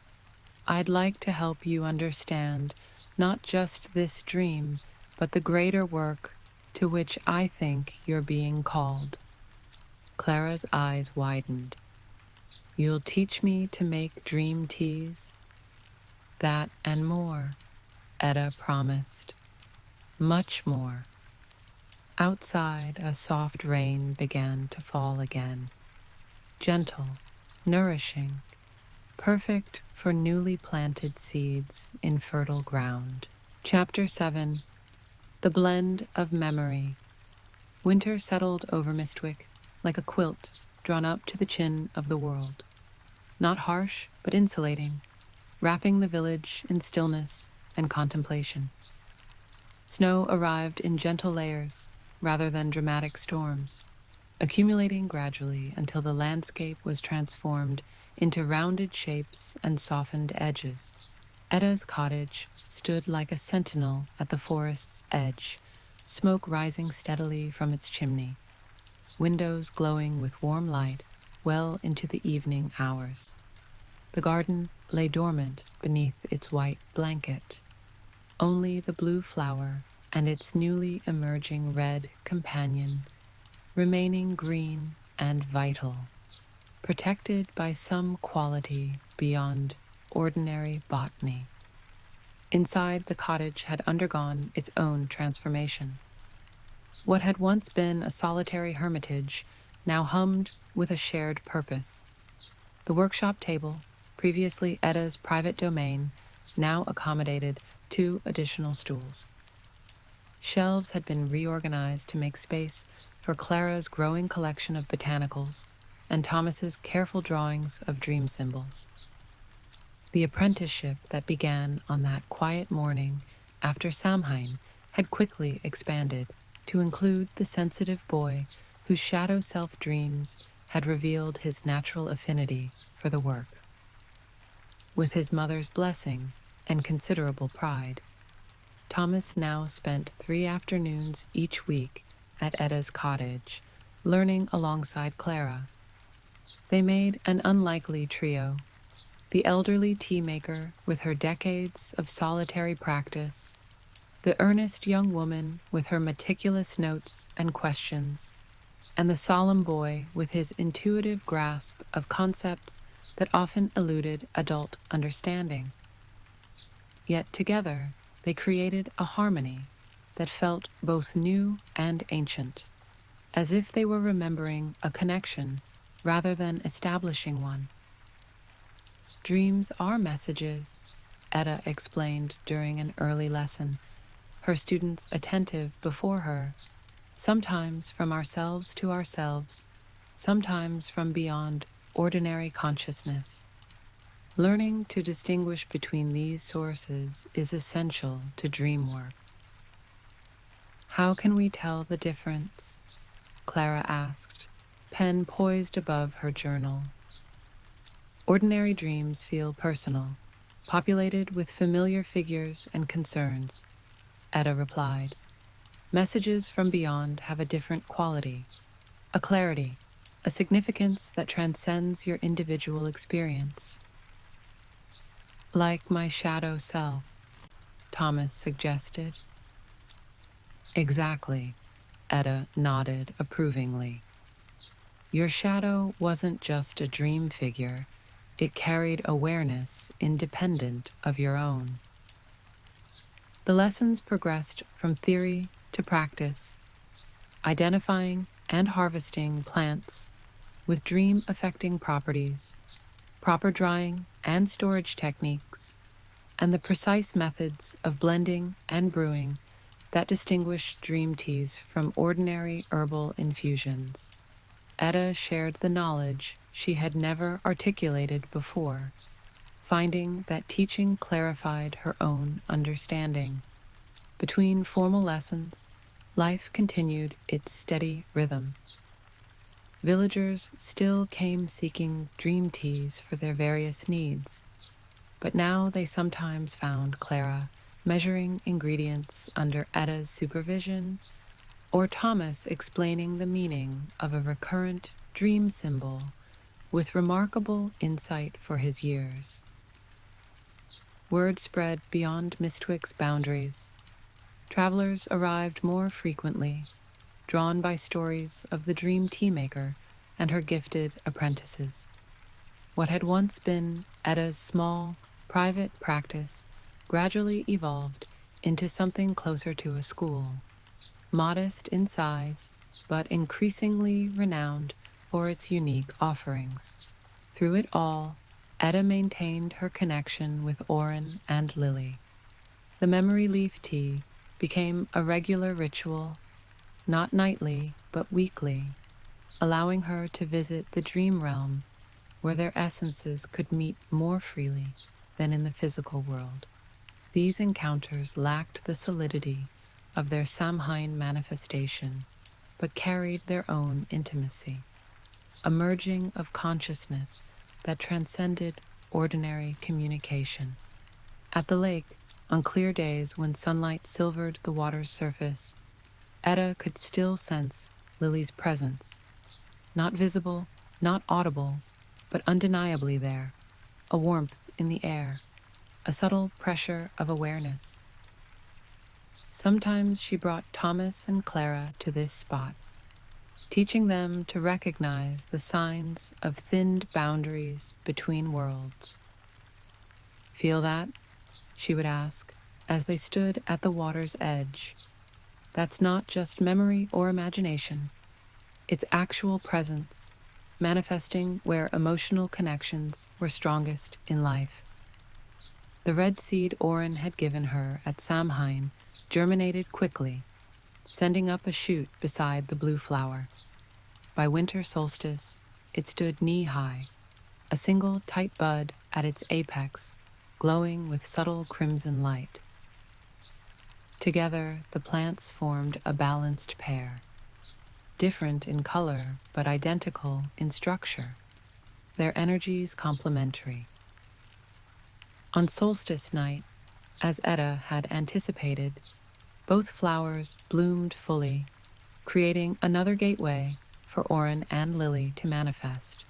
I'd like to help you understand not just this dream, but the greater work to which I think you're being called." Clara's eyes widened. "You'll teach me to make dream teas?" "That and more," Edda promised. "Much more." Outside, a soft rain began to fall again. Gentle, nourishing, perfect for newly planted seeds in fertile ground. Chapter 7. The Blend of Memory. Winter settled over Mistwick like a quilt drawn up to the chin of the world. Not harsh, but insulating, wrapping the village in stillness and contemplation. Snow arrived in gentle layers rather than dramatic storms, accumulating gradually until the landscape was transformed into rounded shapes and softened edges. Edda's cottage stood like a sentinel at the forest's edge, smoke rising steadily from its chimney, windows glowing with warm light well into the evening hours. The garden lay dormant beneath its white blanket. Only the blue flower and its newly emerging red companion remaining green and vital, protected by some quality beyond ordinary botany. Inside, the cottage had undergone its own transformation. What had once been a solitary hermitage now hummed with a shared purpose. The workshop table, previously Edda's private domain, now accommodated 2 additional stools. Shelves had been reorganized to make space for Clara's growing collection of botanicals and Thomas's careful drawings of dream symbols. The apprenticeship that began on that quiet morning after Samhain had quickly expanded to include the sensitive boy whose shadow self-dreams had revealed his natural affinity for the work. With his mother's blessing and considerable pride, Thomas now spent 3 afternoons each week at Edda's cottage, learning alongside Clara. They made an unlikely trio: the elderly tea-maker with her decades of solitary practice, the earnest young woman with her meticulous notes and questions, and the solemn boy with his intuitive grasp of concepts that often eluded adult understanding. Yet together, they created a harmony that felt both new and ancient, as if they were remembering a connection rather than establishing one. "Dreams are messages," Edda explained during an early lesson, her students attentive before her, "sometimes from ourselves to ourselves, sometimes from beyond ordinary consciousness. Learning to distinguish between these sources is essential to dream work." "How can we tell the difference?" Clara asked, pen poised above her journal. "Ordinary dreams feel personal, populated with familiar figures and concerns," Edda replied. "Messages from beyond have a different quality, a clarity, a significance that transcends your individual experience." "Like my shadow self," Thomas suggested. "Exactly," Edda nodded approvingly. "Your shadow wasn't just a dream figure, it carried awareness independent of your own." The lessons progressed from theory to practice, identifying and harvesting plants with dream-affecting properties, proper drying and storage techniques, and the precise methods of blending and brewing that distinguished dream teas from ordinary herbal infusions. Edda shared the knowledge she had never articulated before, finding that teaching clarified her own understanding. Between formal lessons, life continued its steady rhythm. Villagers still came seeking dream teas for their various needs, but now they sometimes found Clara measuring ingredients under Edda's supervision, or Thomas explaining the meaning of a recurrent dream symbol with remarkable insight for his years. Word spread beyond Mistwick's boundaries. Travelers arrived more frequently, drawn by stories of the dream tea maker and her gifted apprentices. What had once been Edda's small, private practice gradually evolved into something closer to a school, modest in size, but increasingly renowned for its unique offerings. Through it all, Edda maintained her connection with Orin and Lily. The memory leaf tea became a regular ritual, not nightly, but weekly, allowing her to visit the dream realm where their essences could meet more freely than in the physical world. These encounters lacked the solidity of their Samhain manifestation, but carried their own intimacy, a merging of consciousness that transcended ordinary communication. At the lake, on clear days when sunlight silvered the water's surface, Edda could still sense Lily's presence, not visible, not audible, but undeniably there, a warmth in the air, a subtle pressure of awareness. Sometimes she brought Thomas and Clara to this spot, teaching them to recognize the signs of thinned boundaries between worlds. "Feel that?" she would ask as they stood at the water's edge. "That's not just memory or imagination. It's actual presence, manifesting where emotional connections were strongest in life." The red seed Orin had given her at Samhain germinated quickly, sending up a shoot beside the blue flower. By winter solstice, it stood knee-high, a single tight bud at its apex, glowing with subtle crimson light. Together, the plants formed a balanced pair, different in color but identical in structure, their energies complementary. On solstice night, as Edda had anticipated, both flowers bloomed fully, creating another gateway for Orin and Lily to manifest.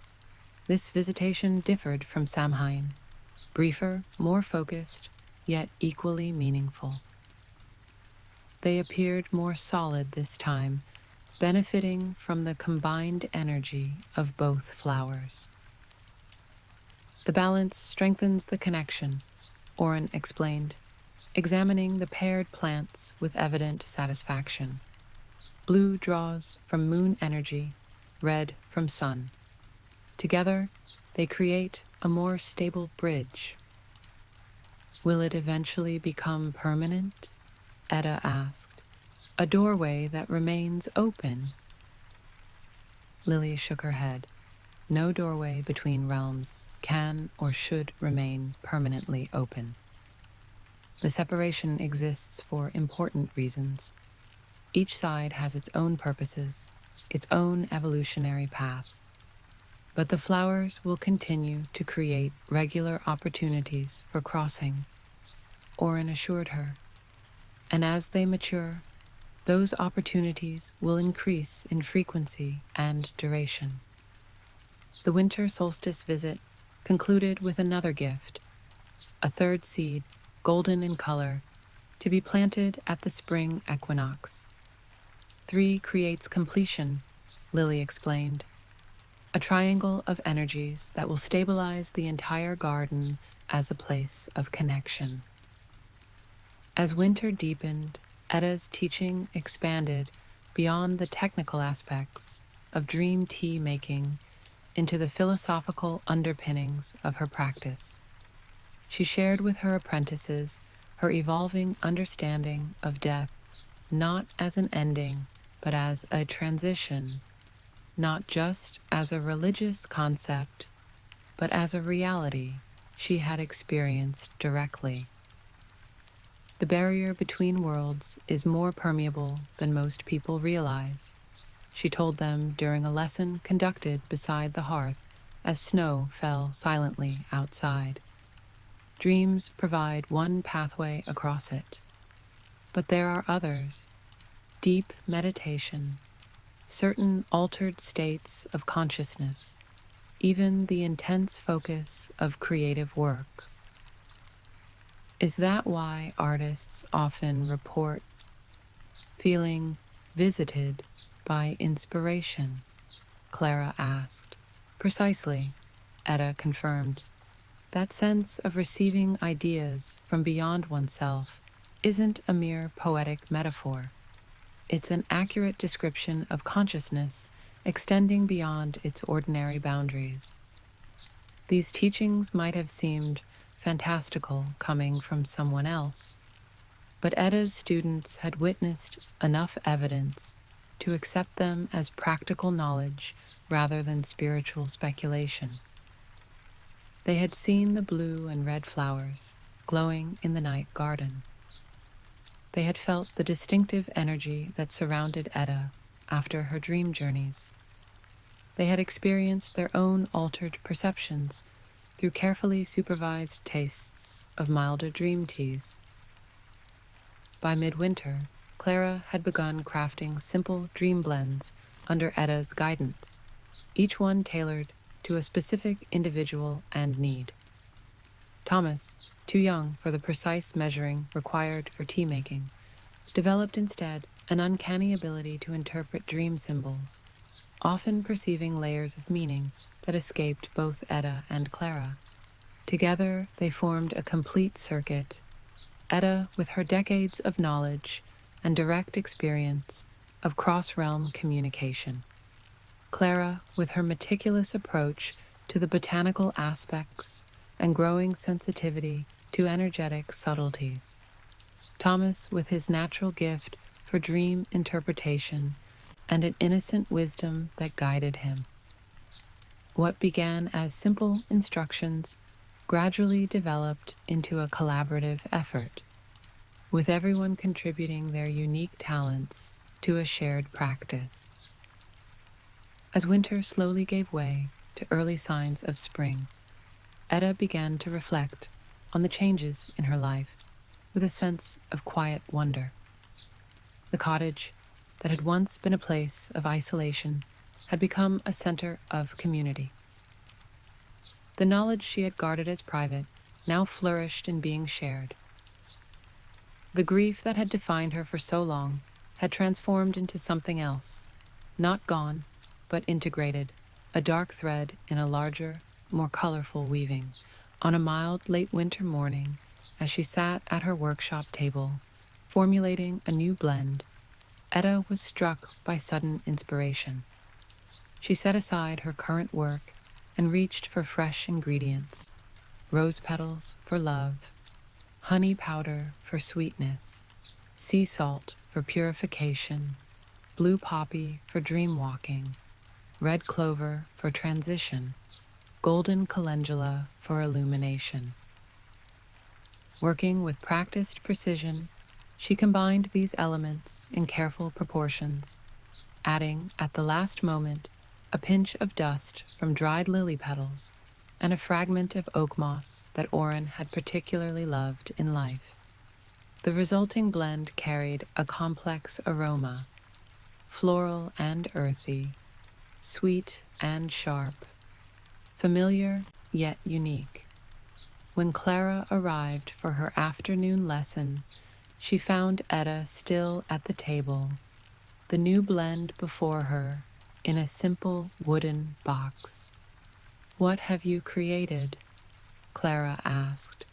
This visitation differed from Samhain, briefer, more focused, yet equally meaningful. They appeared more solid this time, benefiting from the combined energy of both flowers. "The balance strengthens the connection," Orin explained, examining the paired plants with evident satisfaction. "Blue draws from moon energy, red from sun. Together, they create a more stable bridge." "Will it eventually become permanent?" Edda asked. "A doorway that remains open?" Lily shook her head. "No doorway between realms can or should remain permanently open. The separation exists for important reasons. Each side has its own purposes, its own evolutionary path. But the flowers will continue to create regular opportunities for crossing," Orin assured her. "And as they mature, those opportunities will increase in frequency and duration." The winter solstice visit concluded with another gift, a third seed, golden in color, to be planted at the spring equinox. 3 creates completion, Lily explained, a triangle of energies that will stabilize the entire garden as a place of connection. As winter deepened, Edda's teaching expanded beyond the technical aspects of dream tea making into the philosophical underpinnings of her practice. She shared with her apprentices her evolving understanding of death not as an ending, but as a transition, not just as a religious concept, but as a reality she had experienced directly. The barrier between worlds is more permeable than most people realize, she told them during a lesson conducted beside the hearth as snow fell silently outside. Dreams provide one pathway across it, but there are others: deep meditation, certain altered states of consciousness, even the intense focus of creative work. Is that why artists often report feeling visited by inspiration? Clara asked. Precisely, Edda confirmed. That sense of receiving ideas from beyond oneself isn't a mere poetic metaphor. It's an accurate description of consciousness extending beyond its ordinary boundaries. These teachings might have seemed fantastical coming from someone else, but Edda's students had witnessed enough evidence to accept them as practical knowledge rather than spiritual speculation. They had seen the blue and red flowers glowing in the night garden. They had felt the distinctive energy that surrounded Edda after her dream journeys. They had experienced their own altered perceptions through carefully supervised tastes of milder dream teas. By midwinter, Clara had begun crafting simple dream blends under Edda's guidance, each one tailored to a specific individual and need. Thomas, too young for the precise measuring required for tea making, developed instead an uncanny ability to interpret dream symbols, often perceiving layers of meaning that escaped both Edda and Clara. Together, they formed a complete circuit, Edda with her decades of knowledge and direct experience of cross-realm communication, Clara with her meticulous approach to the botanical aspects and growing sensitivity to energetic subtleties, Thomas with his natural gift for dream interpretation and an innocent wisdom that guided him. What began as simple instructions gradually developed into a collaborative effort, with everyone contributing their unique talents to a shared practice. As winter slowly gave way to early signs of spring, Edda began to reflect on the changes in her life with a sense of quiet wonder. The cottage, that had once been a place of isolation, had become a center of community. The knowledge she had guarded as private now flourished in being shared. The grief that had defined her for so long had transformed into something else, not gone, but integrated, a dark thread in a larger, more colorful weaving. On a mild late winter morning, as she sat at her workshop table, formulating a new blend, Edda was struck by sudden inspiration. She set aside her current work and reached for fresh ingredients: rose petals for love, honey powder for sweetness, sea salt for purification, blue poppy for dream walking, red clover for transition, golden calendula for illumination. Working with practiced precision, she combined these elements in careful proportions, adding at the last moment a pinch of dust from dried lily petals and a fragment of oak moss that Oren had particularly loved in life. The resulting blend carried a complex aroma, floral and earthy, sweet and sharp, familiar yet unique. When Clara arrived for her afternoon lesson, she found Edda still at the table, the new blend before her in a simple wooden box. "What have you created?" Clara asked,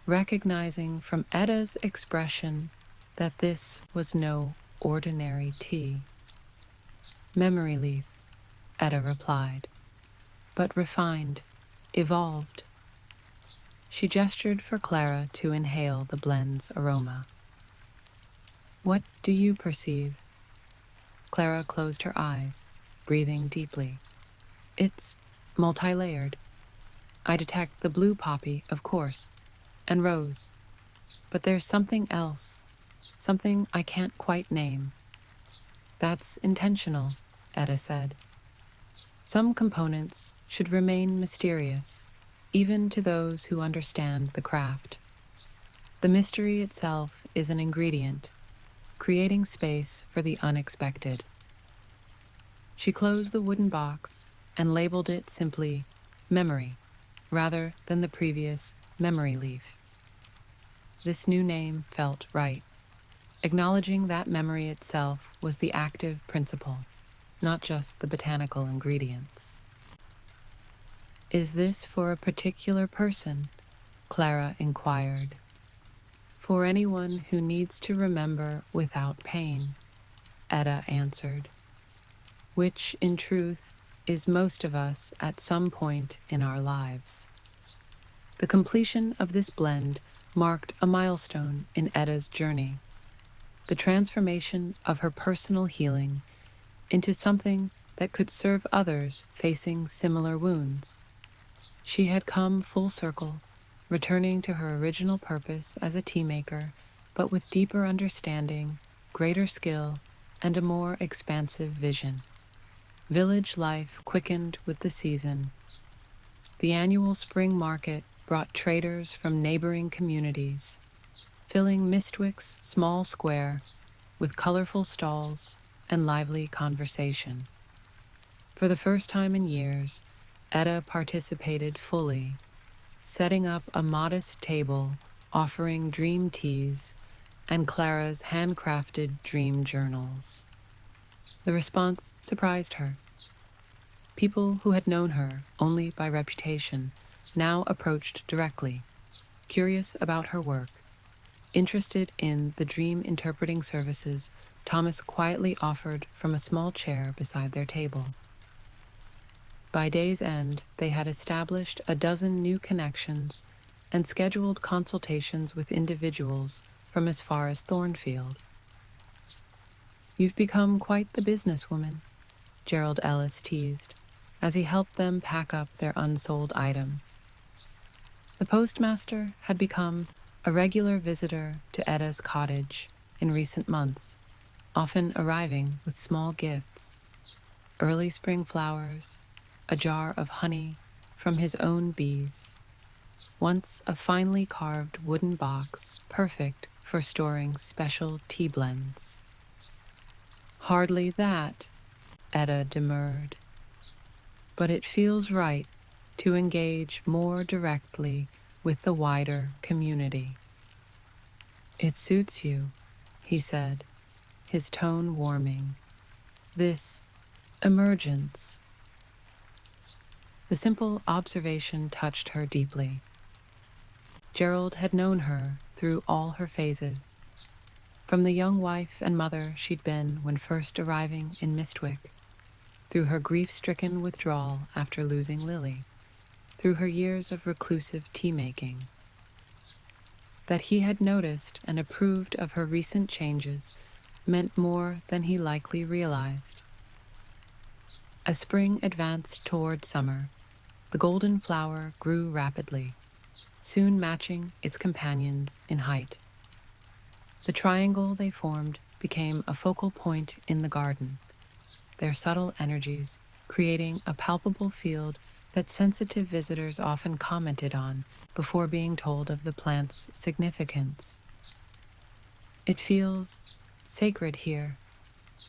recognizing from Edda's expression that this was no ordinary tea. "Memory leaf," Edda replied. but refined, evolved. She gestured for Clara to inhale the blend's aroma. What do you perceive? Clara closed her eyes, breathing deeply. It's multi-layered. I detect the blue poppy, of course, and rose. But there's something else, something I can't quite name. That's intentional, Edda said. Some components should remain mysterious, even to those who understand the craft. The mystery itself is an ingredient, creating space for the unexpected. She closed the wooden box and labeled it simply memory, rather than the previous memory leaf. This new name felt right, acknowledging that memory itself was the active principle, not just the botanical ingredients. Is this for a particular person? Clara inquired. For anyone who needs to remember without pain, Edda answered, which, in truth, is most of us at some point in our lives. The completion of this blend marked a milestone in Edda's journey, the transformation of her personal healing into something that could serve others facing similar wounds. She had come full circle, returning to her original purpose as a tea maker, but with deeper understanding, greater skill, and a more expansive vision. Village life quickened with the season. The annual spring market brought traders from neighboring communities, filling Mistwick's small square with colorful stalls and lively conversation. For the first time in years, Edda participated fully, setting up a modest table offering dream teas and Clara's handcrafted dream journals. The response surprised her. People who had known her only by reputation now approached directly, curious about her work, interested in the dream interpreting services Thomas quietly offered from a small chair beside their table. By day's end, they had established a dozen new connections and scheduled consultations with individuals from as far as Thornfield. You've become quite the businesswoman, Gerald Ellis teased, as he helped them pack up their unsold items. The postmaster had become a regular visitor to Edda's cottage in recent months, often arriving with small gifts, early spring flowers, a jar of honey from his own bees, once a finely carved wooden box perfect for storing special tea blends. Hardly that, Edda demurred. But it feels right to engage more directly with the wider community. It suits you, he said, his tone warming. This emergence. The simple observation touched her deeply. Gerald had known her through all her phases, from the young wife and mother she'd been when first arriving in Mistwick, through her grief-stricken withdrawal after losing Lily, through her years of reclusive tea-making. That he had noticed and approved of her recent changes meant more than he likely realized. As spring advanced toward summer, the golden flower grew rapidly, soon matching its companions in height. The triangle they formed became a focal point in the garden, their subtle energies creating a palpable field that sensitive visitors often commented on before being told of the plant's significance. It feels sacred here,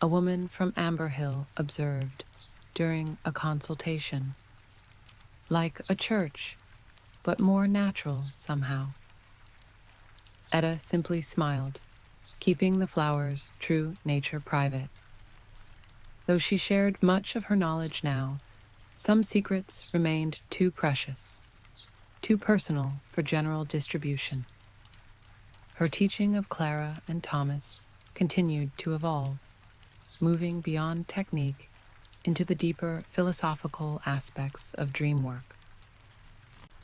a woman from Amber Hill observed during a consultation. Like a church, but more natural somehow. Edda simply smiled, keeping the flower's true nature private. Though she shared much of her knowledge now, some secrets remained too precious, too personal for general distribution. Her teaching of Clara and Thomas continued to evolve, moving beyond technique into the deeper philosophical aspects of dream work.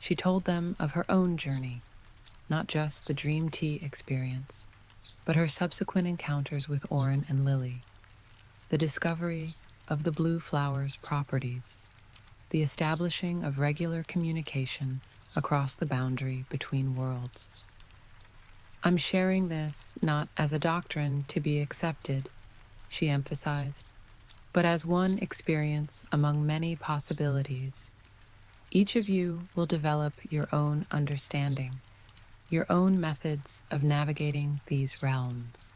She told them of her own journey, not just the dream tea experience, but her subsequent encounters with Orin and Lily, the discovery of the blue flower's properties, the establishing of regular communication across the boundary between worlds. I'm sharing this not as a doctrine to be accepted, she emphasized, but as one experience among many possibilities. Each of you will develop your own understanding, your own methods of navigating these realms.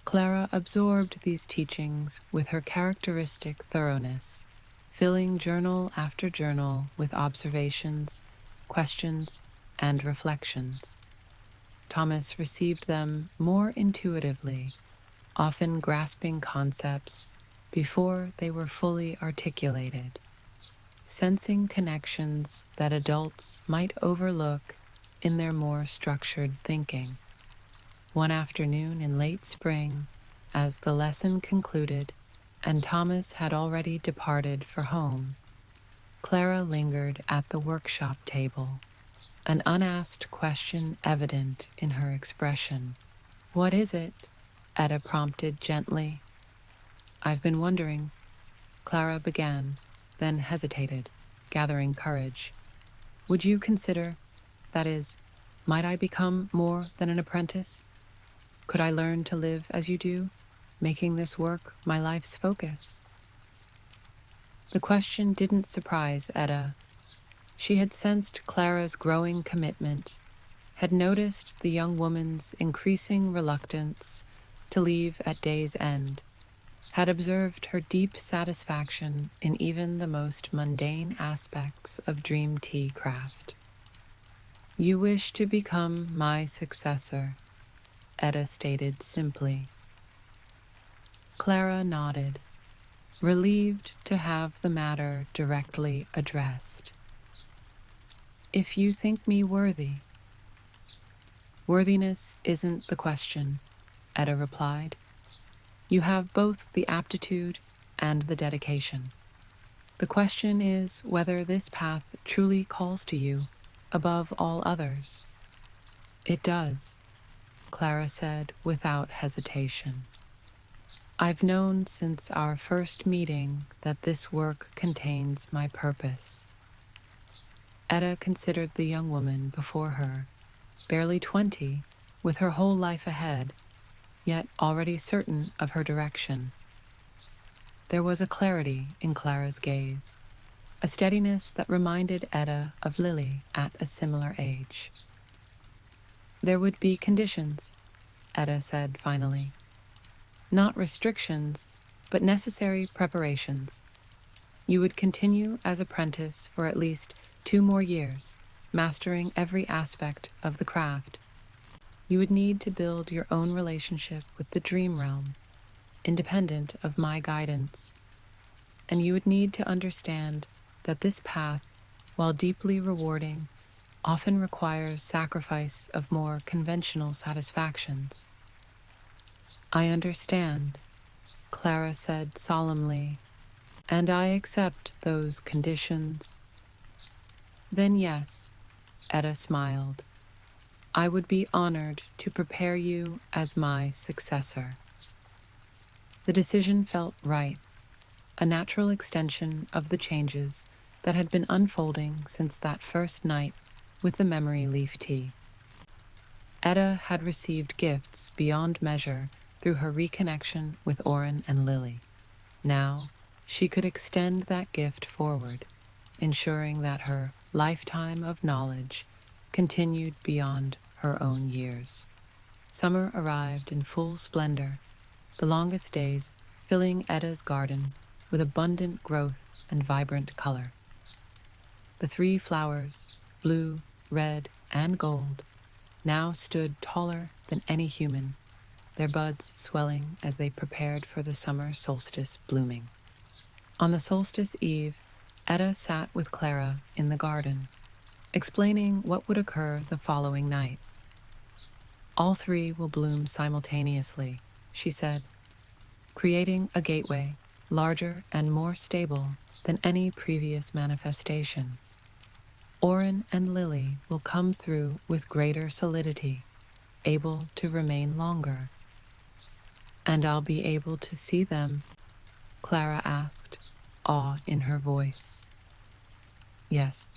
Clara absorbed these teachings with her characteristic thoroughness, filling journal after journal with observations, questions, and reflections. Thomas received them more intuitively, often grasping concepts before they were fully articulated, sensing connections that adults might overlook in their more structured thinking. One afternoon in late spring, as the lesson concluded and Thomas had already departed for home, Clara lingered at the workshop table, an unasked question evident in her expression. "What is it?" Edda prompted gently. "I've been wondering," Clara began, then hesitated, gathering courage. "Would you consider, that is, might I become more than an apprentice? Could I learn to live as you do, making this work my life's focus?" The question didn't surprise Edda. She had sensed Clara's growing commitment, had noticed the young woman's increasing reluctance to leave at day's end, had observed her deep satisfaction in even the most mundane aspects of dream tea craft. "You wish to become my successor," Edda stated simply. Clara nodded, relieved to have the matter directly addressed. "If you think me worthy." "Worthiness isn't the question," Edda replied. "You have both the aptitude and the dedication. The question is whether this path truly calls to you above all others." "It does," Clara said without hesitation. "I've known since our first meeting that this work contains my purpose." Edda considered the young woman before her, barely 20, with her whole life ahead, yet already certain of her direction. There was a clarity in Clara's gaze, a steadiness that reminded Edda of Lily at a similar age. "There would be conditions," Edda said finally. "Not restrictions, but necessary preparations. You would continue as apprentice for at least 2 more years, mastering every aspect of the craft. You would need to build your own relationship with the dream realm, independent of my guidance. And you would need to understand that this path, while deeply rewarding, often requires sacrifice of more conventional satisfactions." "I understand," Clara said solemnly, "and I accept those conditions." "Then yes," Edda smiled, "I would be honored to prepare you as my successor." The decision felt right, a natural extension of the changes that had been unfolding since that first night with the memory leaf tea. Edda had received gifts beyond measure through her reconnection with Orin and Lily. Now, she could extend that gift forward, ensuring that her lifetime of knowledge continued beyond her own years. Summer arrived in full splendor, the longest days filling Edda's garden with abundant growth and vibrant color. The 3 flowers, blue, red, and gold, now stood taller than any human, their buds swelling as they prepared for the summer solstice blooming. On the solstice eve, Edda sat with Clara in the garden, explaining what would occur the following night. "All 3 will bloom simultaneously," she said, "creating a gateway, larger and more stable than any previous manifestation. Orin and Lily will come through with greater solidity, able to remain longer. And I'll be able to see them? Clara asked, awe in her voice. Yes,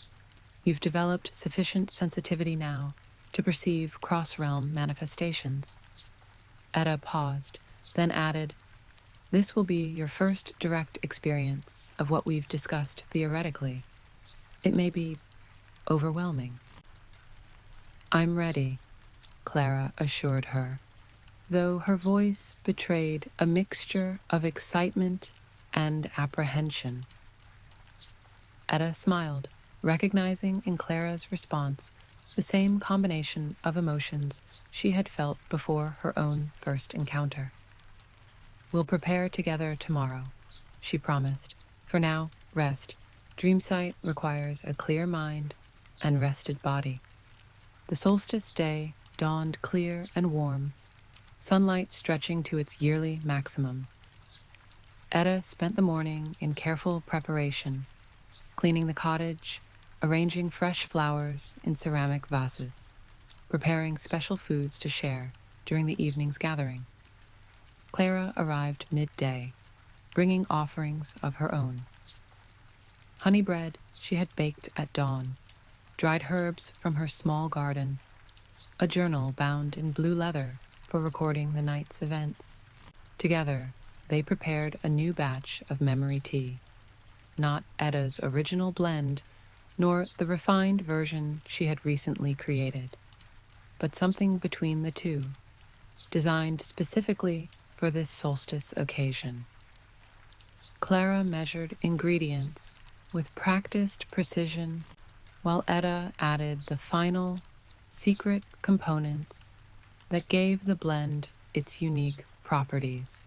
you've developed sufficient sensitivity now to perceive cross-realm manifestations. Edda paused, then added, this will be your first direct experience of what we've discussed theoretically. It may be overwhelming. I'm ready, Clara assured her, though her voice betrayed a mixture of excitement and apprehension. Edda smiled, recognizing in Clara's response the same combination of emotions she had felt before her own first encounter. We'll prepare together tomorrow, she promised. For now, rest. Dreamsight requires a clear mind and rested body. The solstice day dawned clear and warm, sunlight stretching to its yearly maximum. Edda spent the morning in careful preparation, cleaning the cottage, arranging fresh flowers in ceramic vases, preparing special foods to share during the evening's gathering. Clara arrived midday, bringing offerings of her own. Honey bread she had baked at dawn, dried herbs from her small garden, a journal bound in blue leather for recording the night's events. Together, they prepared a new batch of memory tea, not Edda's original blend, nor the refined version she had recently created, but something between the two, designed specifically for this solstice occasion. Clara measured ingredients with practiced precision, while Edda added the final, secret components that gave the blend its unique properties.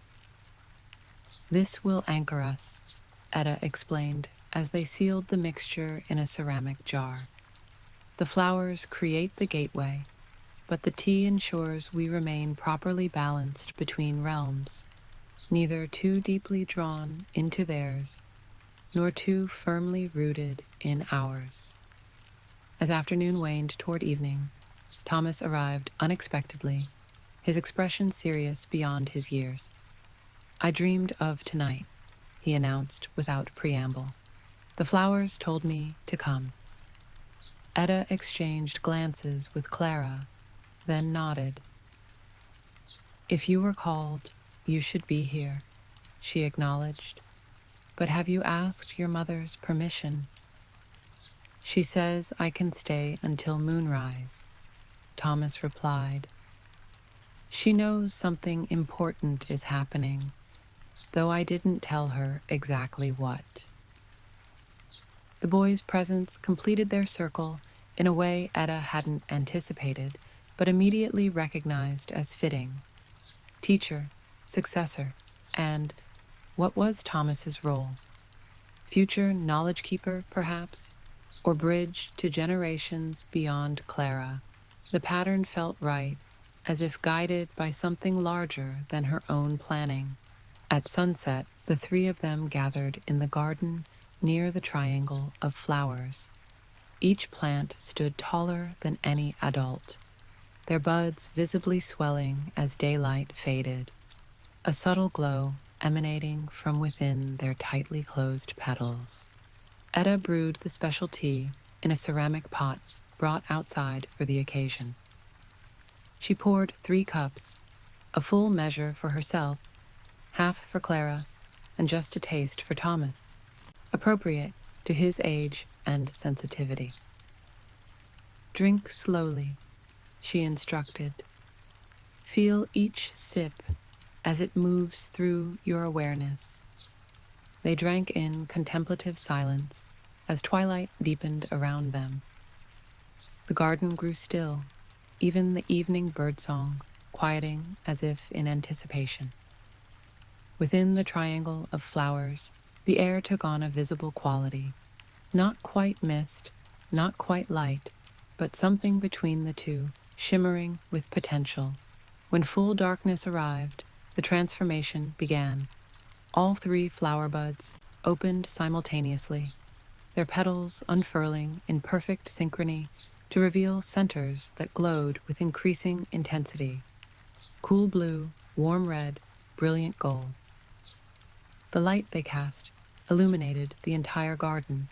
This will anchor us, Edda explained as they sealed the mixture in a ceramic jar. The flowers create the gateway, but the tea ensures we remain properly balanced between realms, neither too deeply drawn into theirs, nor too firmly rooted in ours. As afternoon waned toward evening, Thomas arrived unexpectedly, his expression serious beyond his years. I dreamed of tonight, he announced without preamble. The flowers told me to come. Edda exchanged glances with Clara, then nodded. If you were called, you should be here, she acknowledged. But have you asked your mother's permission? She says I can stay until moonrise, Thomas replied. She knows something important is happening, though I didn't tell her exactly what. The boys' presence completed their circle in a way Edda hadn't anticipated, but immediately recognized as fitting. Teacher, successor, and what was Thomas's role? Future knowledge keeper, perhaps, or bridge to generations beyond Clara. The pattern felt right, as if guided by something larger than her own planning. At sunset, the three of them gathered in the garden near the triangle of flowers. Each plant stood taller than any adult, their buds visibly swelling as daylight faded, a subtle glow emanating from within their tightly closed petals. Edda brewed the special tea in a ceramic pot brought outside for the occasion. She poured 3 cups, a full measure for herself, half for Clara, and just a taste for Thomas, appropriate to his age and sensitivity. Drink slowly, she instructed. Feel each sip as it moves through your awareness. They drank in contemplative silence as twilight deepened around them. The garden grew still, even the evening birdsong quieting as if in anticipation. Within the triangle of flowers, the air took on a visible quality, not quite mist, not quite light, but something between the two, shimmering with potential. When full darkness arrived, the transformation began. All three flower buds opened simultaneously, their petals unfurling in perfect synchrony to reveal centers that glowed with increasing intensity: cool blue, warm red, brilliant gold. The light they cast illuminated the entire garden,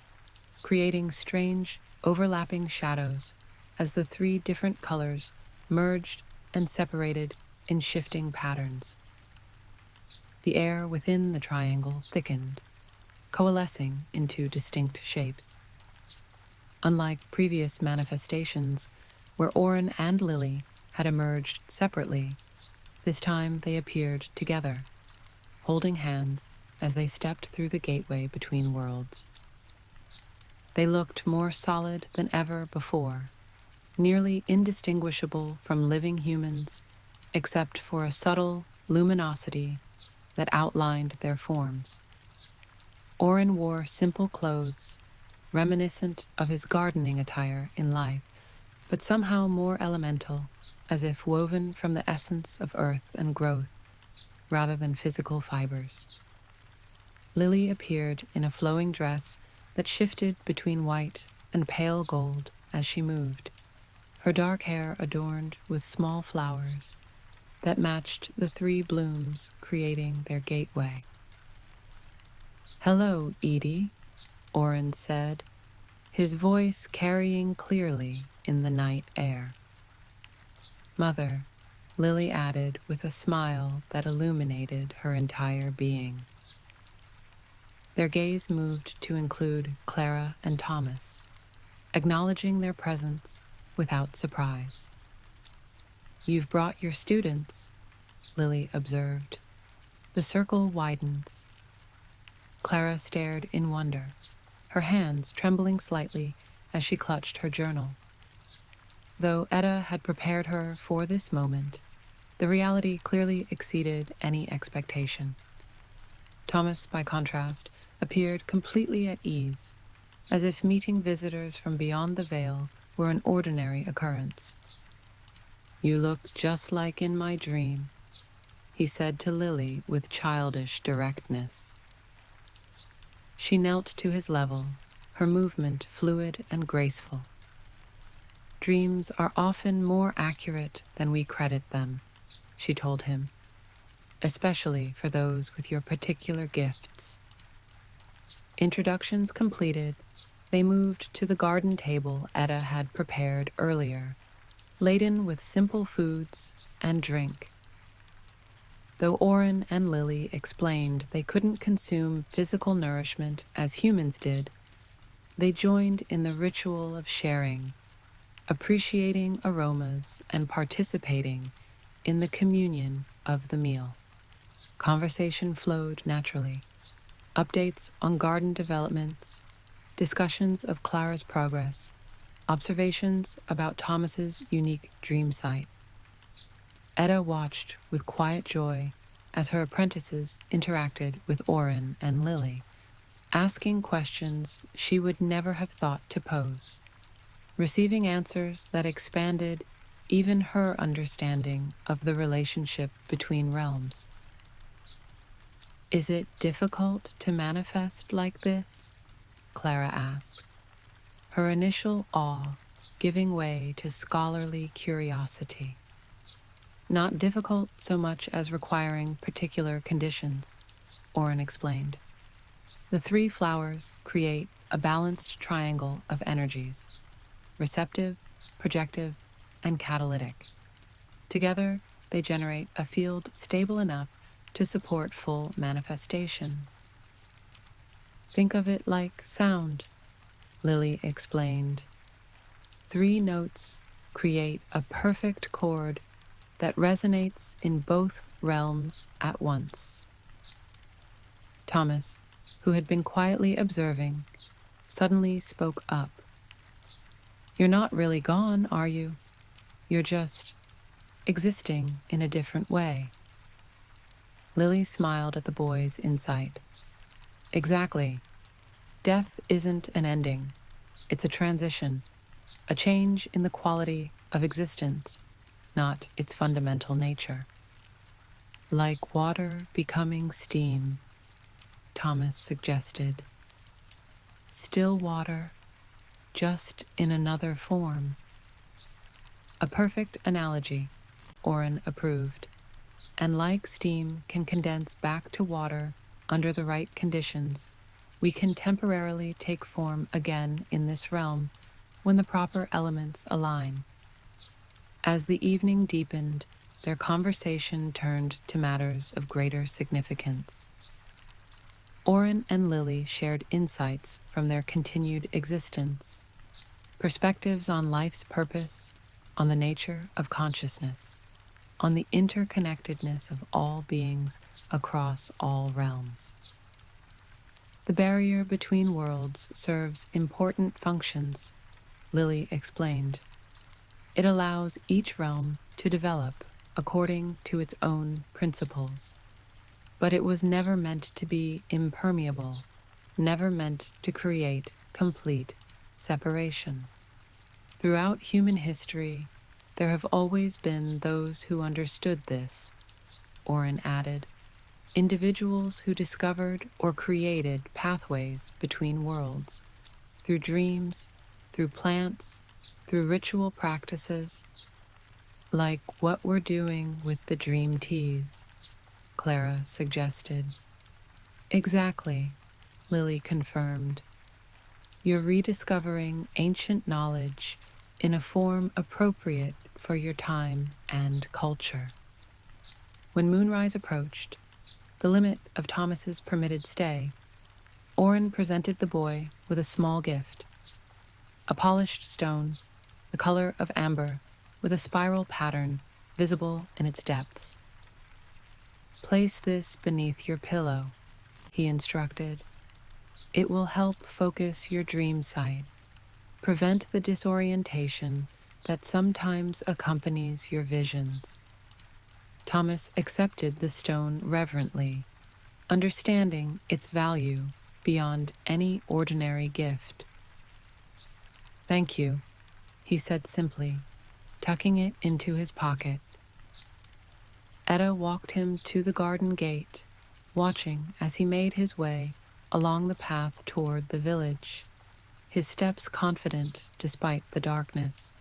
creating strange, overlapping shadows as the three different colors merged and separated in shifting patterns. The air within the triangle thickened, coalescing into distinct shapes. Unlike previous manifestations, where Orin and Lily had emerged separately, this time they appeared together, holding hands as they stepped through the gateway between worlds. They looked more solid than ever before, nearly indistinguishable from living humans, except for a subtle luminosity that outlined their forms. Orin wore simple clothes, reminiscent of his gardening attire in life, but somehow more elemental, as if woven from the essence of earth and growth, rather than physical fibers. Lily appeared in a flowing dress that shifted between white and pale gold as she moved, her dark hair adorned with small flowers that matched the three blooms creating their gateway. "Hello, Edie," Orin said, his voice carrying clearly in the night air. "Mother," Lily added with a smile that illuminated her entire being. Their gaze moved to include Clara and Thomas, acknowledging their presence without surprise. "You've brought your students," Lily observed. The circle widens. Clara stared in wonder, her hands trembling slightly as she clutched her journal. Though Edda had prepared her for this moment, the reality clearly exceeded any expectation. Thomas, by contrast, appeared completely at ease, as if meeting visitors from beyond the veil were an ordinary occurrence. "You look just like in my dream," he said to Lily with childish directness. She knelt to his level, her movement fluid and graceful. "Dreams are often more accurate than we credit them," she told him, "especially for those with your particular gifts." Introductions completed, they moved to the garden table Edda had prepared earlier, laden with simple foods and drink. Though Orin and Lily explained they couldn't consume physical nourishment as humans did, they joined in the ritual of sharing, appreciating aromas and participating in the communion of the meal. Conversation flowed naturally. Updates on garden developments, discussions of Clara's progress, observations about Thomas's unique dream site. Edda watched with quiet joy as her apprentices interacted with Orin and Lily, asking questions she would never have thought to pose, receiving answers that expanded even her understanding of the relationship between realms. "Is it difficult to manifest like this?" Clara asked, her initial awe giving way to scholarly curiosity. "Not difficult so much as requiring particular conditions," Orin explained. "The three flowers create a balanced triangle of energies: receptive, projective, and catalytic. Together, they generate a field stable enough to support full manifestation." "Think of it like sound," Lily explained. "Three notes create a perfect chord that resonates in both realms at once." Thomas, who had been quietly observing, suddenly spoke up. "You're not really gone, are you? You're just existing in a different way." Lily smiled at the boy's insight. "Exactly. Death isn't an ending. It's a transition, a change in the quality of existence, not its fundamental nature. Like water becoming steam, Thomas suggested. Still water, just in another form. A perfect analogy, Oren approved. And like steam can condense back to water under the right conditions, we can temporarily take form again in this realm when the proper elements align. As the evening deepened, their conversation turned to matters of greater significance. Oren and Lily shared insights from their continued existence, perspectives on life's purpose, on the nature of consciousness, on the interconnectedness of all beings across all realms. The barrier between worlds serves important functions, Lily explained. It allows each realm to develop according to its own principles. But it was never meant to be impermeable, never meant to create complete separation. Throughout human history, there have always been those who understood this, Oren added, individuals who discovered or created pathways between worlds, through dreams, through plants, through ritual practices, like what we're doing with the dream teas, Clara suggested. Exactly, Lily confirmed. You're rediscovering ancient knowledge in a form appropriate for your time and culture. When moonrise approached, the limit of Thomas's permitted stay, Oren presented the boy with a small gift, a polished stone, the color of amber, with a spiral pattern visible in its depths. Place this beneath your pillow, he instructed. It will help focus your dream sight, prevent the disorientation that sometimes accompanies your visions. Thomas accepted the stone reverently, understanding its value beyond any ordinary gift. Thank you, he said simply, tucking it into his pocket. Edda walked him to the garden gate, watching as he made his way along the path toward the village, his steps confident despite the darkness.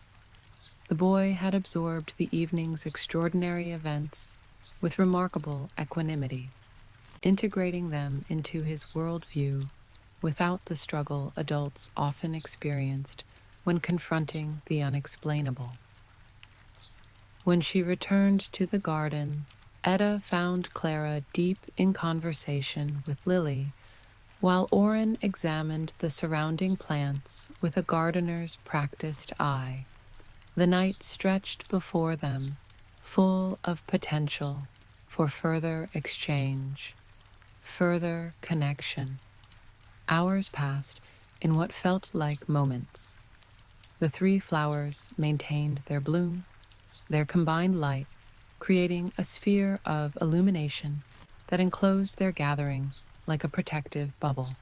The boy had absorbed the evening's extraordinary events with remarkable equanimity, integrating them into his worldview without the struggle adults often experienced when confronting the unexplainable. When she returned to the garden, Edda found Clara deep in conversation with Lily, while Oren examined the surrounding plants with a gardener's practiced eye. The night stretched before them, full of potential for further exchange, further connection. Hours passed in what felt like moments. The three flowers maintained their bloom, their combined light, creating a sphere of illumination that enclosed their gathering like a protective bubble.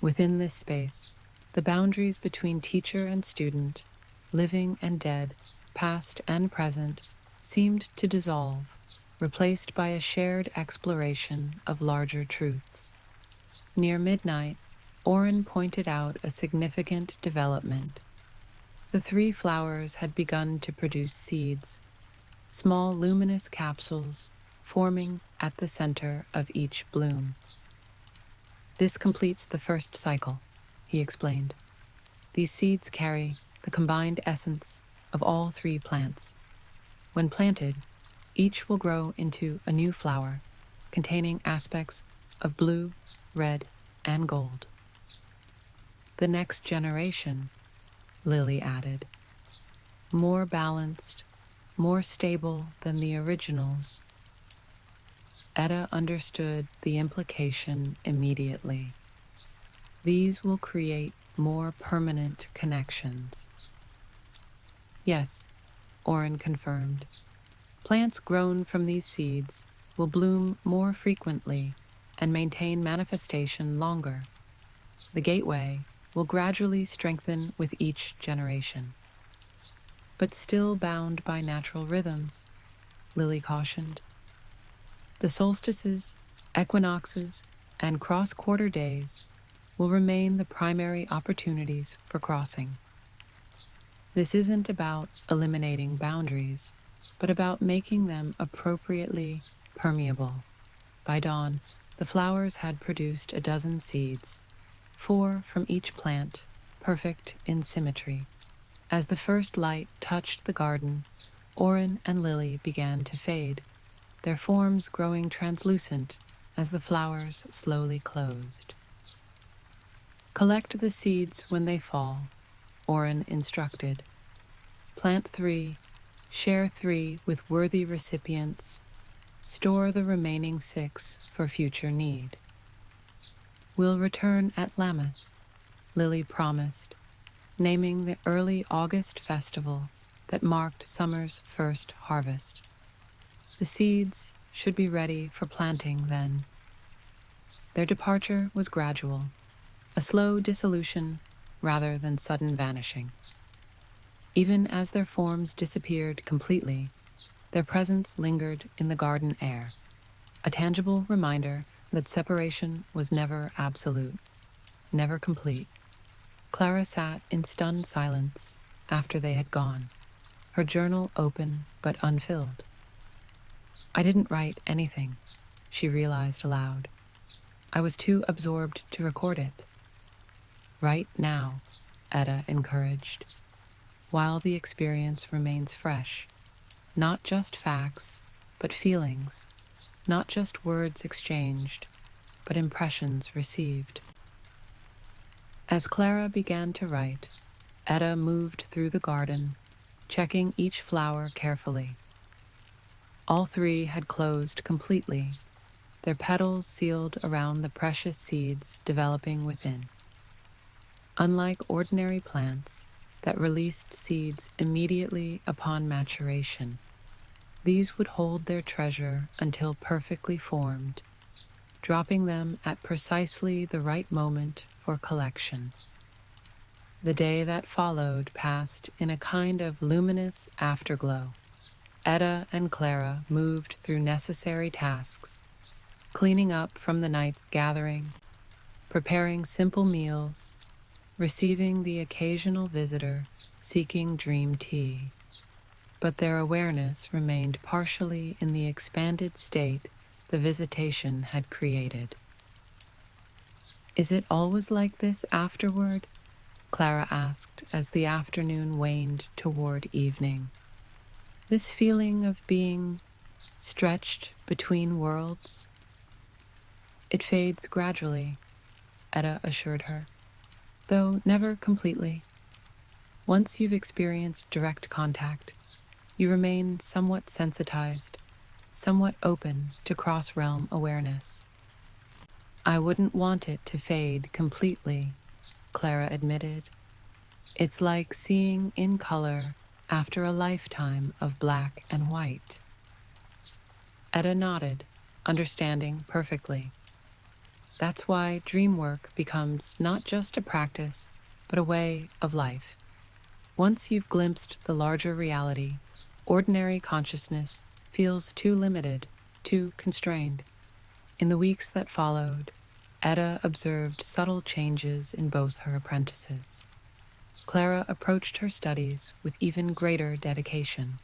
Within this space, the boundaries between teacher and student, living and dead, past and present, seemed to dissolve, replaced by a shared exploration of larger truths. Near midnight, Oren pointed out a significant development. The three flowers had begun to produce seeds, small luminous capsules forming at the center of each bloom. This completes the first cycle, he explained. These seeds carry the combined essence of all three plants. When planted, each will grow into a new flower containing aspects of blue, red, and gold. The next generation, Lily added, more balanced, more stable than the originals. Edda understood the implication immediately. These will create more permanent connections. Yes, Oren confirmed. Plants grown from these seeds will bloom more frequently and maintain manifestation longer. The gateway will gradually strengthen with each generation. But still bound by natural rhythms, Lily cautioned. The solstices, equinoxes, and cross-quarter days will remain the primary opportunities for crossing. This isn't about eliminating boundaries, but about making them appropriately permeable. By dawn, the flowers had produced a dozen seeds, 4 from each plant, perfect in symmetry. As the first light touched the garden, Oren and Lily began to fade, their forms growing translucent as the flowers slowly closed. Collect the seeds when they fall, Oren instructed. Plant 3, share 3 with worthy recipients, store the remaining 6 for future need. We'll return at Lammas, Lily promised, naming the early August festival that marked summer's first harvest. The seeds should be ready for planting then. Their departure was gradual, a slow dissolution rather than sudden vanishing. Even as their forms disappeared completely, their presence lingered in the garden air, a tangible reminder that separation was never absolute, never complete. Clara sat in stunned silence after they had gone, her journal open but unfilled. I didn't write anything, she realized aloud. I was too absorbed to record it. Write now, Edda encouraged, while the experience remains fresh. Not just facts, but feelings. Not just words exchanged, but impressions received. As Clara began to write, Edda moved through the garden, checking each flower carefully. All 3 had closed completely, their petals sealed around the precious seeds developing within. Unlike ordinary plants that released seeds immediately upon maturation, these would hold their treasure until perfectly formed, dropping them at precisely the right moment for collection. The day that followed passed in a kind of luminous afterglow. Edda and Clara moved through necessary tasks, cleaning up from the night's gathering, preparing simple meals, receiving the occasional visitor seeking dream tea. But their awareness remained partially in the expanded state the visitation had created. Is it always like this afterward? Clara asked as the afternoon waned toward evening. This feeling of being stretched between worlds? It fades gradually, Edda assured her, though never completely. Once you've experienced direct contact, you remain somewhat sensitized, somewhat open to cross-realm awareness. I wouldn't want it to fade completely, Clara admitted. It's like seeing in color after a lifetime of black and white. Edda nodded, understanding perfectly. That's why dream work becomes not just a practice, but a way of life. Once you've glimpsed the larger reality, ordinary consciousness feels too limited, too constrained. In the weeks that followed, Edda observed subtle changes in both her apprentices. Clara approached her studies with even greater dedication,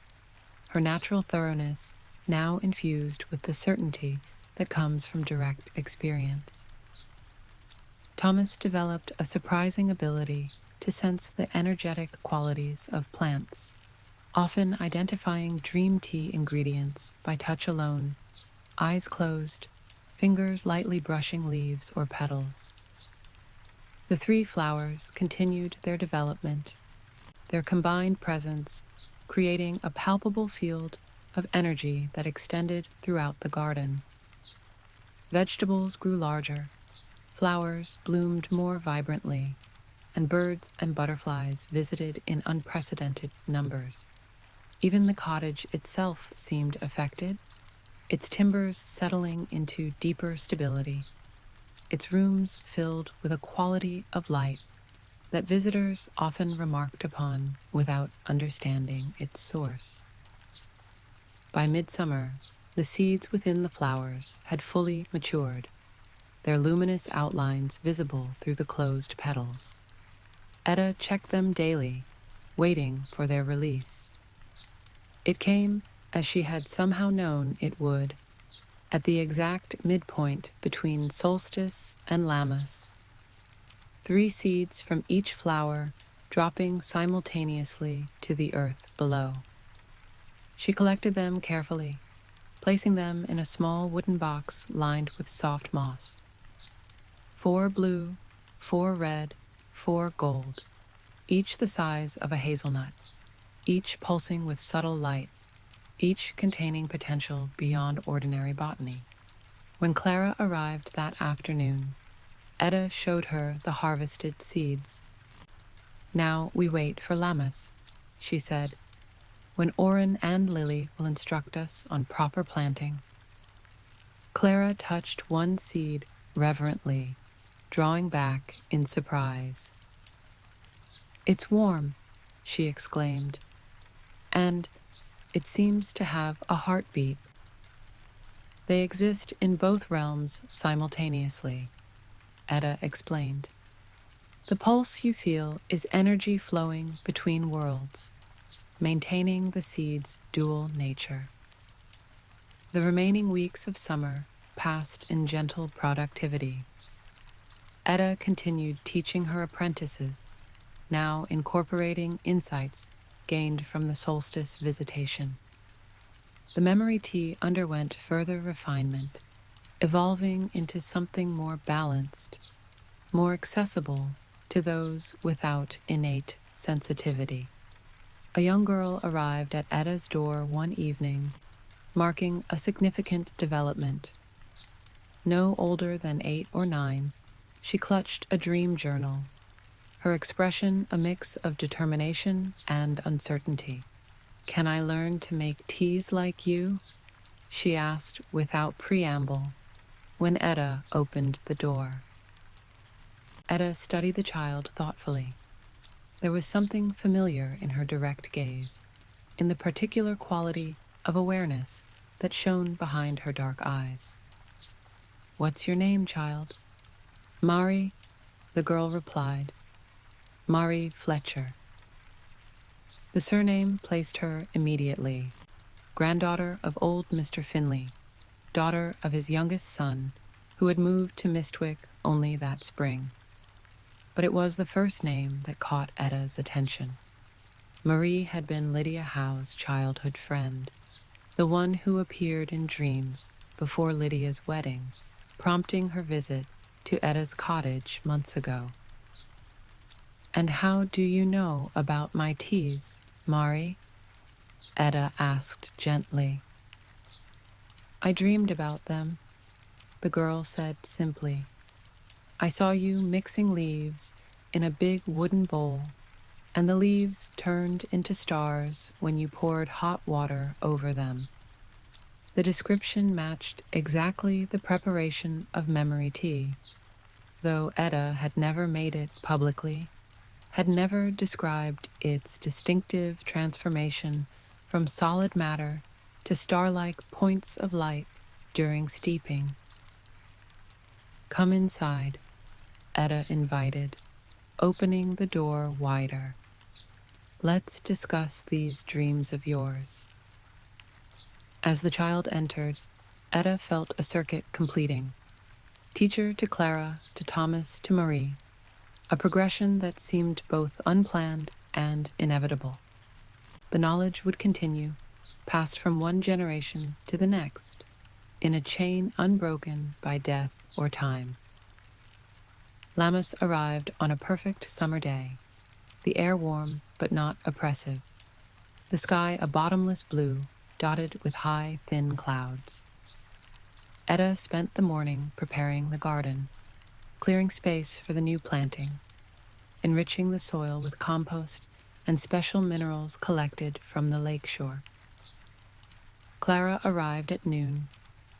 her natural thoroughness now infused with the certainty that comes from direct experience. Thomas developed a surprising ability to sense the energetic qualities of plants, often identifying dream tea ingredients by touch alone, eyes closed, fingers lightly brushing leaves or petals. The 3 flowers continued their development, their combined presence creating a palpable field of energy that extended throughout the garden. Vegetables grew larger, flowers bloomed more vibrantly, and birds and butterflies visited in unprecedented numbers. Even the cottage itself seemed affected, its timbers settling into deeper stability, its rooms filled with a quality of light that visitors often remarked upon without understanding its source. By midsummer, the seeds within the flowers had fully matured, their luminous outlines visible through the closed petals. Edda checked them daily, waiting for their release. It came as she had somehow known it would, at the exact midpoint between solstice and Lammas. 3 seeds from each flower dropping simultaneously to the earth below. She collected them carefully, placing them in a small wooden box lined with soft moss. 4 blue, 4 red, 4 gold, each the size of a hazelnut, each pulsing with subtle light, each containing potential beyond ordinary botany. When Clara arrived that afternoon, Edda showed her the harvested seeds. "Now we wait for Lammas," she said, "when Orin and Lily will instruct us on proper planting." Clara touched one seed reverently, drawing back in surprise. "It's warm," she exclaimed, "and it seems to have a heartbeat." "They exist in both realms simultaneously," Edda explained. "The pulse you feel is energy flowing between worlds, maintaining the seed's dual nature." The remaining weeks of summer passed in gentle productivity. Edda continued teaching her apprentices, now incorporating insights gained from the solstice visitation. The memory tea underwent further refinement, evolving into something more balanced, more accessible to those without innate sensitivity. A young girl arrived at Edda's door one evening, marking a significant development. No older than 8 or 9, she clutched a dream journal, her expression a mix of determination and uncertainty. "Can I learn to make teas like you?" she asked without preamble when Edda opened the door. Edda studied the child thoughtfully. There was something familiar in her direct gaze, in the particular quality of awareness that shone behind her dark eyes. "What's your name, child?" "Mari," the girl replied. "Mari Fletcher." The surname placed her immediately, granddaughter of old Mr. Finley, daughter of his youngest son, who had moved to Mistwick only that spring. But it was the first name that caught Edda's attention. Marie had been Lydia Howe's childhood friend, the one who appeared in dreams before Lydia's wedding, prompting her visit to Edda's cottage months ago. "And how do you know about my teas, Mari?" Edda asked gently. "I dreamed about them," the girl said simply. "I saw you mixing leaves in a big wooden bowl, and the leaves turned into stars when you poured hot water over them." The description matched exactly the preparation of memory tea, though Edda had never made it publicly, had never described its distinctive transformation from solid matter to star-like points of light during steeping. "Come inside," Edda invited, opening the door wider. "Let's discuss these dreams of yours." As the child entered, Edda felt a circuit completing. Teacher to Clara, to Thomas, to Marie, a progression that seemed both unplanned and inevitable. The knowledge would continue, passed from one generation to the next, in a chain unbroken by death or time. Lammas arrived on a perfect summer day, the air warm but not oppressive, the sky a bottomless blue dotted with high, thin clouds. Edda spent the morning preparing the garden, clearing space for the new planting, enriching the soil with compost and special minerals collected from the lakeshore. Clara arrived at noon,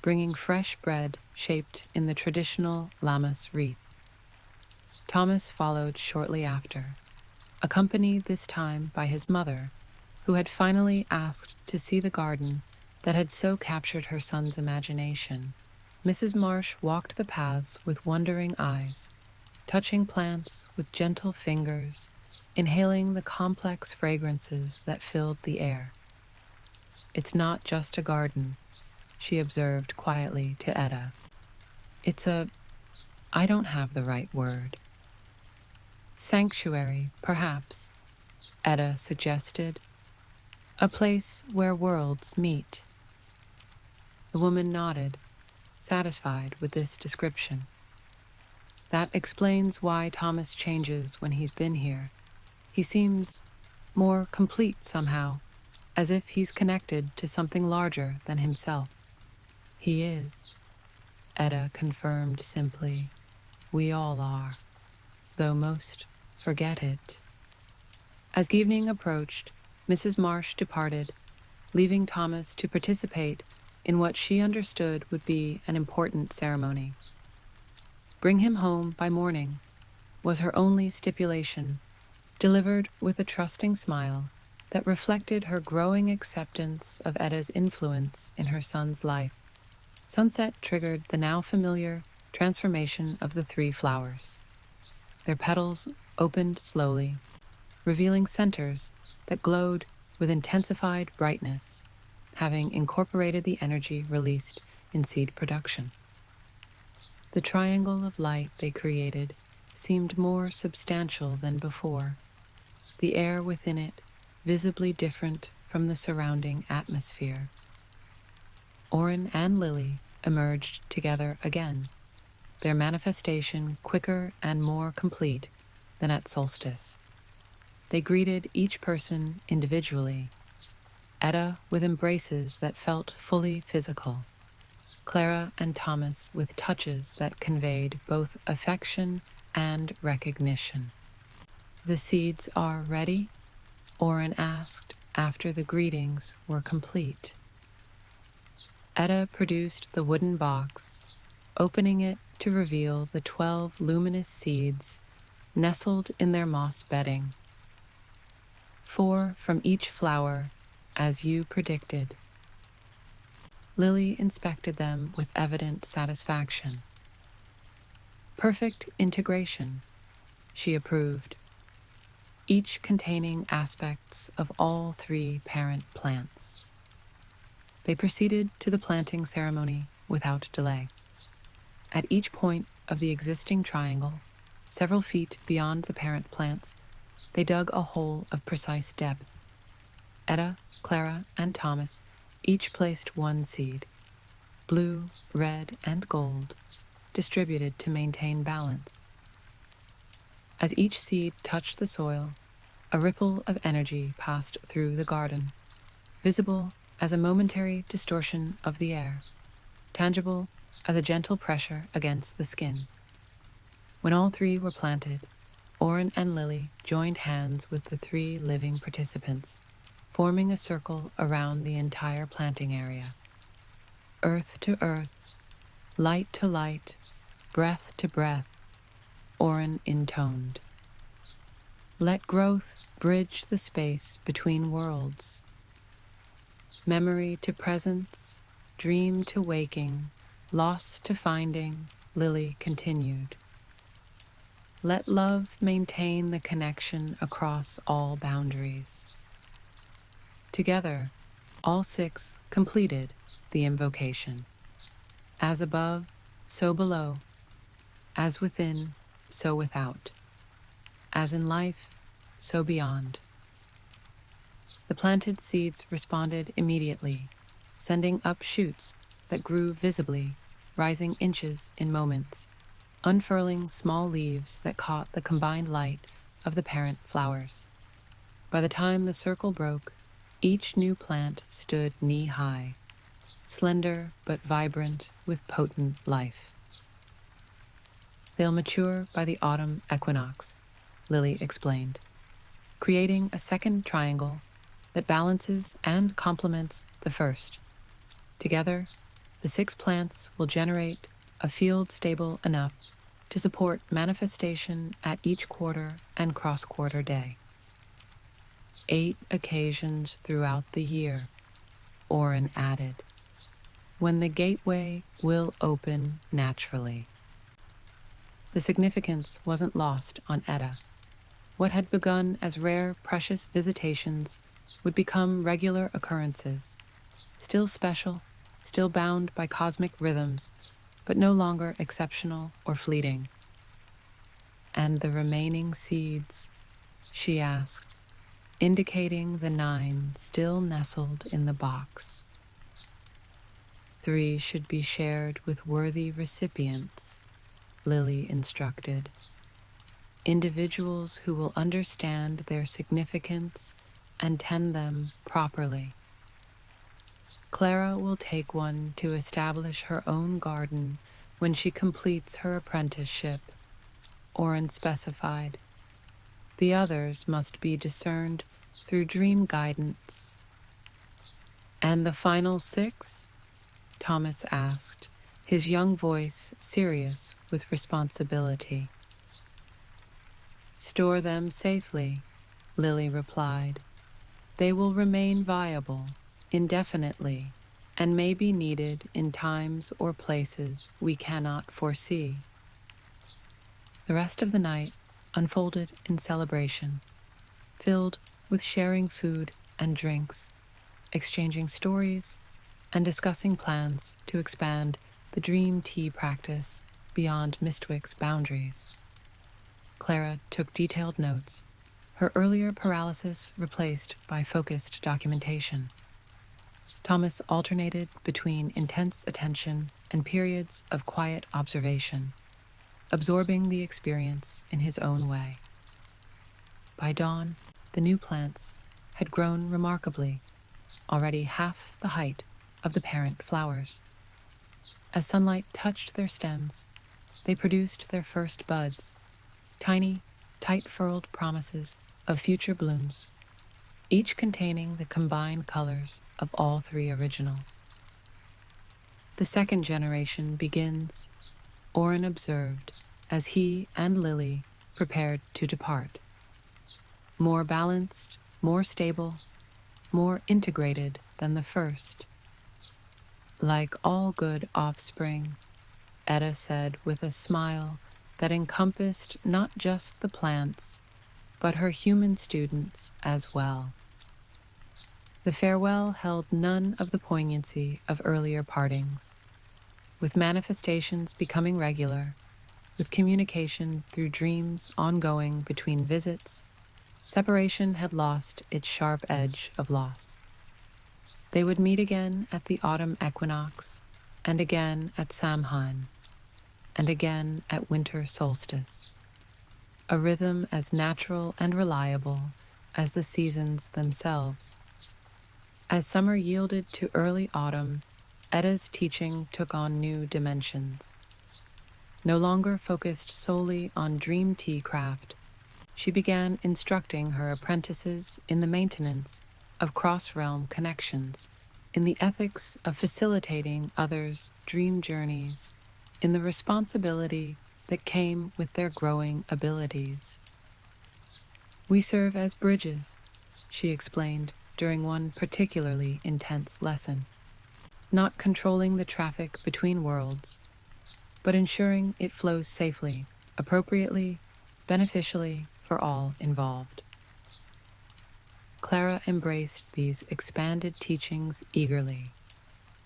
bringing fresh bread shaped in the traditional Lammas wreath. Thomas followed shortly after, accompanied this time by his mother, who had finally asked to see the garden that had so captured her son's imagination. Mrs. Marsh walked the paths with wondering eyes, touching plants with gentle fingers, inhaling the complex fragrances that filled the air. "It's not just a garden," she observed quietly to Edda. "It's I don't have the right word." "Sanctuary, perhaps," Edda suggested. "A place where worlds meet." The woman nodded, satisfied with this description. "That explains why Thomas changes when he's been here. He seems more complete somehow, as if he's connected to something larger than himself." "He is," Edda confirmed simply. "We all are, though most forget it." As evening approached, Mrs. Marsh departed, leaving Thomas to participate in what she understood would be an important ceremony. Bring him home by morning was her only stipulation, delivered with a trusting smile that reflected her growing acceptance of Edda's influence in her son's life. Sunset triggered the now familiar transformation of the 3 flowers. Their petals opened slowly, revealing centers that glowed with intensified brightness, having incorporated the energy released in seed production. The triangle of light they created seemed more substantial than before, the air within it visibly different from the surrounding atmosphere. Orin and Lily emerged together again, their manifestation quicker and more complete than at solstice. They greeted each person individually, Edda with embraces that felt fully physical, Clara and Thomas with touches that conveyed both affection and recognition. "The seeds are ready?" Orin asked after the greetings were complete. Edda produced the wooden box, opening it to reveal the 12 luminous seeds nestled in their moss bedding. 4 from each flower, as you predicted. Lily inspected them with evident satisfaction. "Perfect integration," she approved, each containing aspects of all 3 parent plants. They proceeded to the planting ceremony without delay. At each point of the existing triangle, several feet beyond the parent plants, they dug a hole of precise depth. Edda, Clara, and Thomas each placed 1 seed, blue, red, and gold, distributed to maintain balance. As each seed touched the soil, a ripple of energy passed through the garden, visible as a momentary distortion of the air, tangible as a gentle pressure against the skin. When all 3 were planted, Orin and Lily joined hands with the 3 living participants, forming a circle around the entire planting area. Earth to earth, light to light, breath to breath, Orin intoned. "Let growth bridge the space between worlds. Memory to presence, dream to waking, loss to finding," Lily continued. "Let love maintain the connection across all boundaries." Together, all 6 completed the invocation. As above, so below. As within, so without. As in life, so beyond. The planted seeds responded immediately, sending up shoots that grew visibly, rising inches in moments, unfurling small leaves that caught the combined light of the parent flowers. By the time the circle broke, each new plant stood knee-high, slender but vibrant with potent life. "They'll mature by the autumn equinox," Lily explained, creating a second triangle that balances and complements the first. Together, the 6 plants will generate a field stable enough to support manifestation at each quarter and cross-quarter day. 8 occasions throughout the year, Orin added. when the gateway will open naturally. The significance wasn't lost on Edda. What had begun as rare, precious visitations would become regular occurrences, still special, still bound by cosmic rhythms, but no longer exceptional or fleeting. And the remaining seeds, she asked, indicating the 9 still nestled in the box. 3 should be shared with worthy recipients, Lily instructed. Individuals who will understand their significance and tend them properly. Clara will take one to establish her own garden when she completes her apprenticeship, or unspecified. The others must be discerned through dream guidance. And the final 6? Thomas asked, his young voice serious with responsibility. Store them safely, Lily replied. They will remain viable indefinitely and may be needed in times or places we cannot foresee. The rest of the night unfolded in celebration, filled with sharing food and drinks, exchanging stories, and discussing plans to expand the dream tea practice beyond Mistwick's boundaries. Clara took detailed notes, her earlier paralysis replaced by focused documentation. Thomas alternated between intense attention and periods of quiet observation, absorbing the experience in his own way. By dawn, the new plants had grown remarkably, already half the height of the parent flowers. As sunlight touched their stems, they produced their first buds, tiny, tight-furled promises of future blooms, each containing the combined colors of all 3 originals. The second generation begins, Orin observed, as he and Lily prepared to depart. More balanced, more stable, more integrated than the first. Like all good offspring, Edda said with a smile that encompassed not just the plants, but her human students as well. The farewell held none of the poignancy of earlier partings, with manifestations becoming regular, with communication through dreams ongoing between visits. Separation had lost its sharp edge of loss. They would meet again at the autumn equinox, and again at Samhain, and again at winter solstice, a rhythm as natural and reliable as the seasons themselves. As summer yielded to early autumn, Edda's teaching took on new dimensions. No longer focused solely on dream tea craft, she began instructing her apprentices in the maintenance of cross-realm connections, in the ethics of facilitating others' dream journeys, in the responsibility that came with their growing abilities. We serve as bridges, she explained during one particularly intense lesson, not controlling the traffic between worlds, but ensuring it flows safely, appropriately, beneficially for all involved. Clara embraced these expanded teachings eagerly,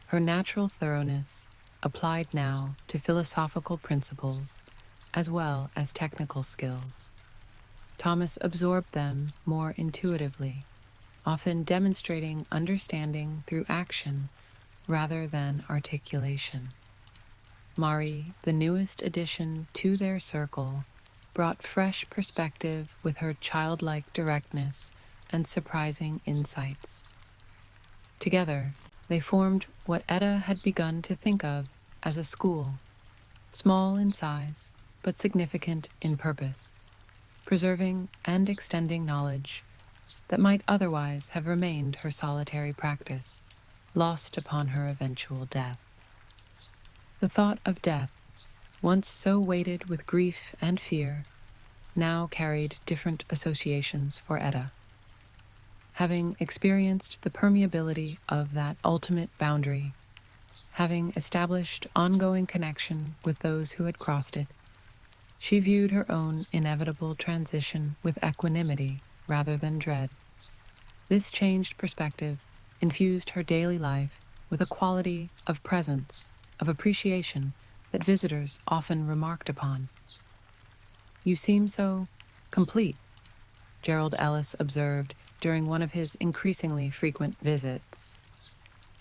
her natural thoroughness applied now to philosophical principles as well as technical skills. Thomas absorbed them more intuitively, often demonstrating understanding through action rather than articulation. Mari, the newest addition to their circle, brought fresh perspective with her childlike directness and surprising insights. Together, they formed what Edda had begun to think of as a school, small in size but significant in purpose, preserving and extending knowledge that might otherwise have remained her solitary practice, lost upon her eventual death. The thought of death, once so weighted with grief and fear, now carried different associations for Edda. Having experienced the permeability of that ultimate boundary, Having established ongoing connection with those who had crossed it, she viewed her own inevitable transition with equanimity rather than dread. This changed perspective infused her daily life with a quality of presence, of appreciation that visitors often remarked upon. "You seem so complete," Gerald Ellis observed during one of his increasingly frequent visits,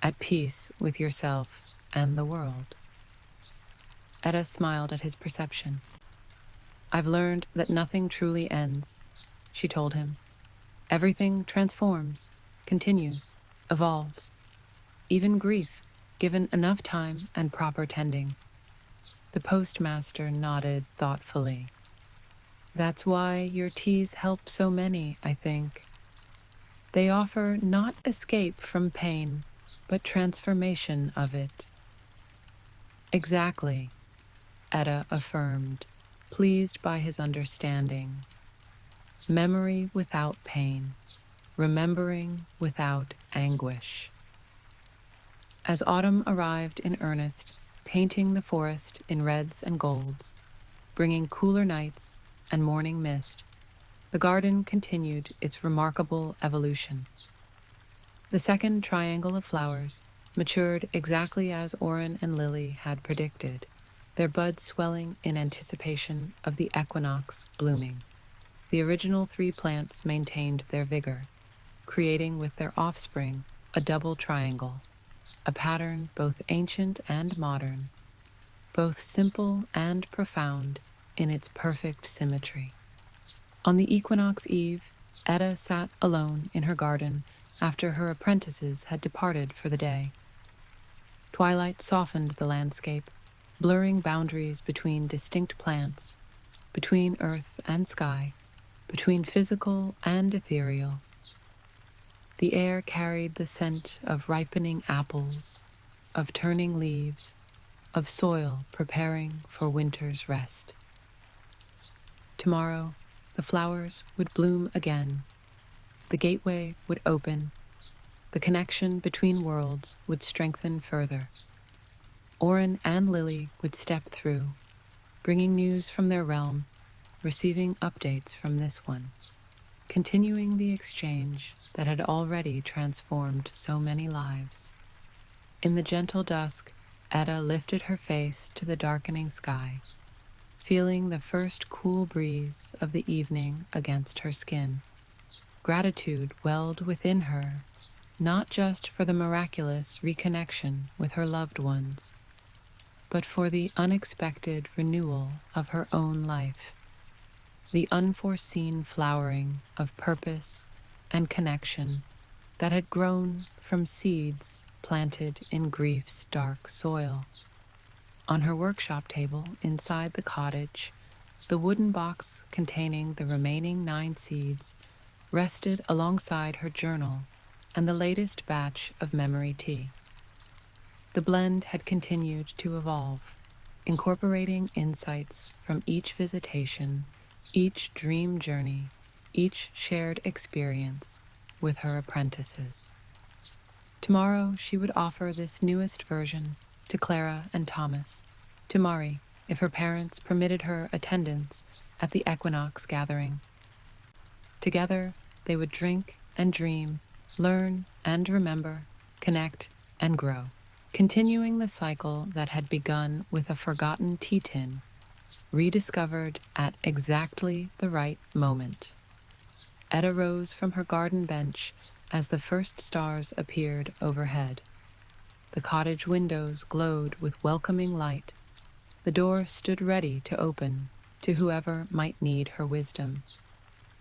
"at peace with yourself and the world." Edda smiled at his perception. "I've learned that nothing truly ends," she told him. "Everything transforms, continues, evolves. Even grief, given enough time and proper tending." The postmaster nodded thoughtfully. "That's why your teas help so many, I think. They offer not escape from pain, but transformation of it." "Exactly," Edda affirmed, pleased by his understanding. Memory without pain, remembering without anguish. As autumn arrived in earnest, painting the forest in reds and golds, bringing cooler nights and morning mist, the garden continued its remarkable evolution. The second triangle of flowers matured exactly as Oren and Lily had predicted, their buds swelling in anticipation of the equinox blooming. The original 3 plants maintained their vigor, creating with their offspring a double triangle, a pattern both ancient and modern, both simple and profound in its perfect symmetry. On the equinox eve, Edda sat alone in her garden after her apprentices had departed for the day. Twilight softened the landscape, blurring boundaries between distinct plants, between earth and sky, between physical and ethereal. The air carried the scent of ripening apples, of turning leaves, of soil preparing for winter's rest. Tomorrow, the flowers would bloom again, the gateway would open, the connection between worlds would strengthen further. Oren and Lily would step through, bringing news from their realm, receiving updates from this one, continuing the exchange that had already transformed so many lives. In the gentle dusk, Edda lifted her face to the darkening sky, feeling the first cool breeze of the evening against her skin. Gratitude welled within her, not just for the miraculous reconnection with her loved ones, but for the unexpected renewal of her own life, the unforeseen flowering of purpose and connection that had grown from seeds planted in grief's dark soil. On her workshop table inside the cottage, the wooden box containing the remaining 9 seeds rested alongside her journal and the latest batch of memory tea. The blend had continued to evolve, incorporating insights from each visitation, each dream journey, each shared experience with her apprentices. Tomorrow she would offer this newest version to Clara and Thomas, to Mari, if her parents permitted her attendance at the equinox gathering. Together, they would drink and dream, learn and remember, connect and grow, continuing the cycle that had begun with a forgotten tea tin, rediscovered at exactly the right moment. Edda rose from her garden bench as the first stars appeared overhead. The cottage windows glowed with welcoming light. The door stood ready to open to whoever might need her wisdom,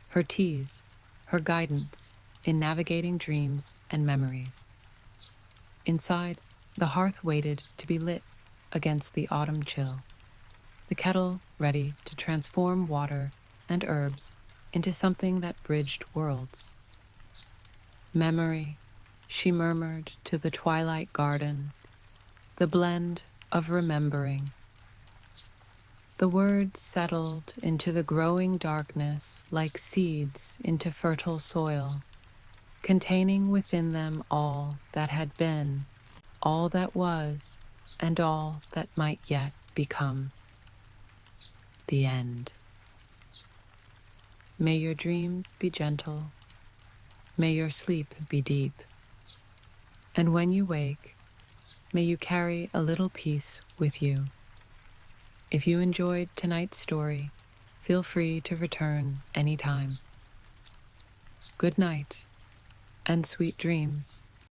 her teas, her guidance in navigating dreams and memories. Inside, the hearth waited to be lit against the autumn chill, the kettle ready to transform water and herbs into something that bridged worlds. "Memory," she murmured to the twilight garden, "the blend of remembering." The words settled into the growing darkness like seeds into fertile soil, containing within them all that had been, all that was, and all that might yet become the end. May your dreams be gentle, may your sleep be deep, and when you wake, may you carry a little peace with you. If you enjoyed tonight's story, feel free to return anytime. Good night and sweet dreams.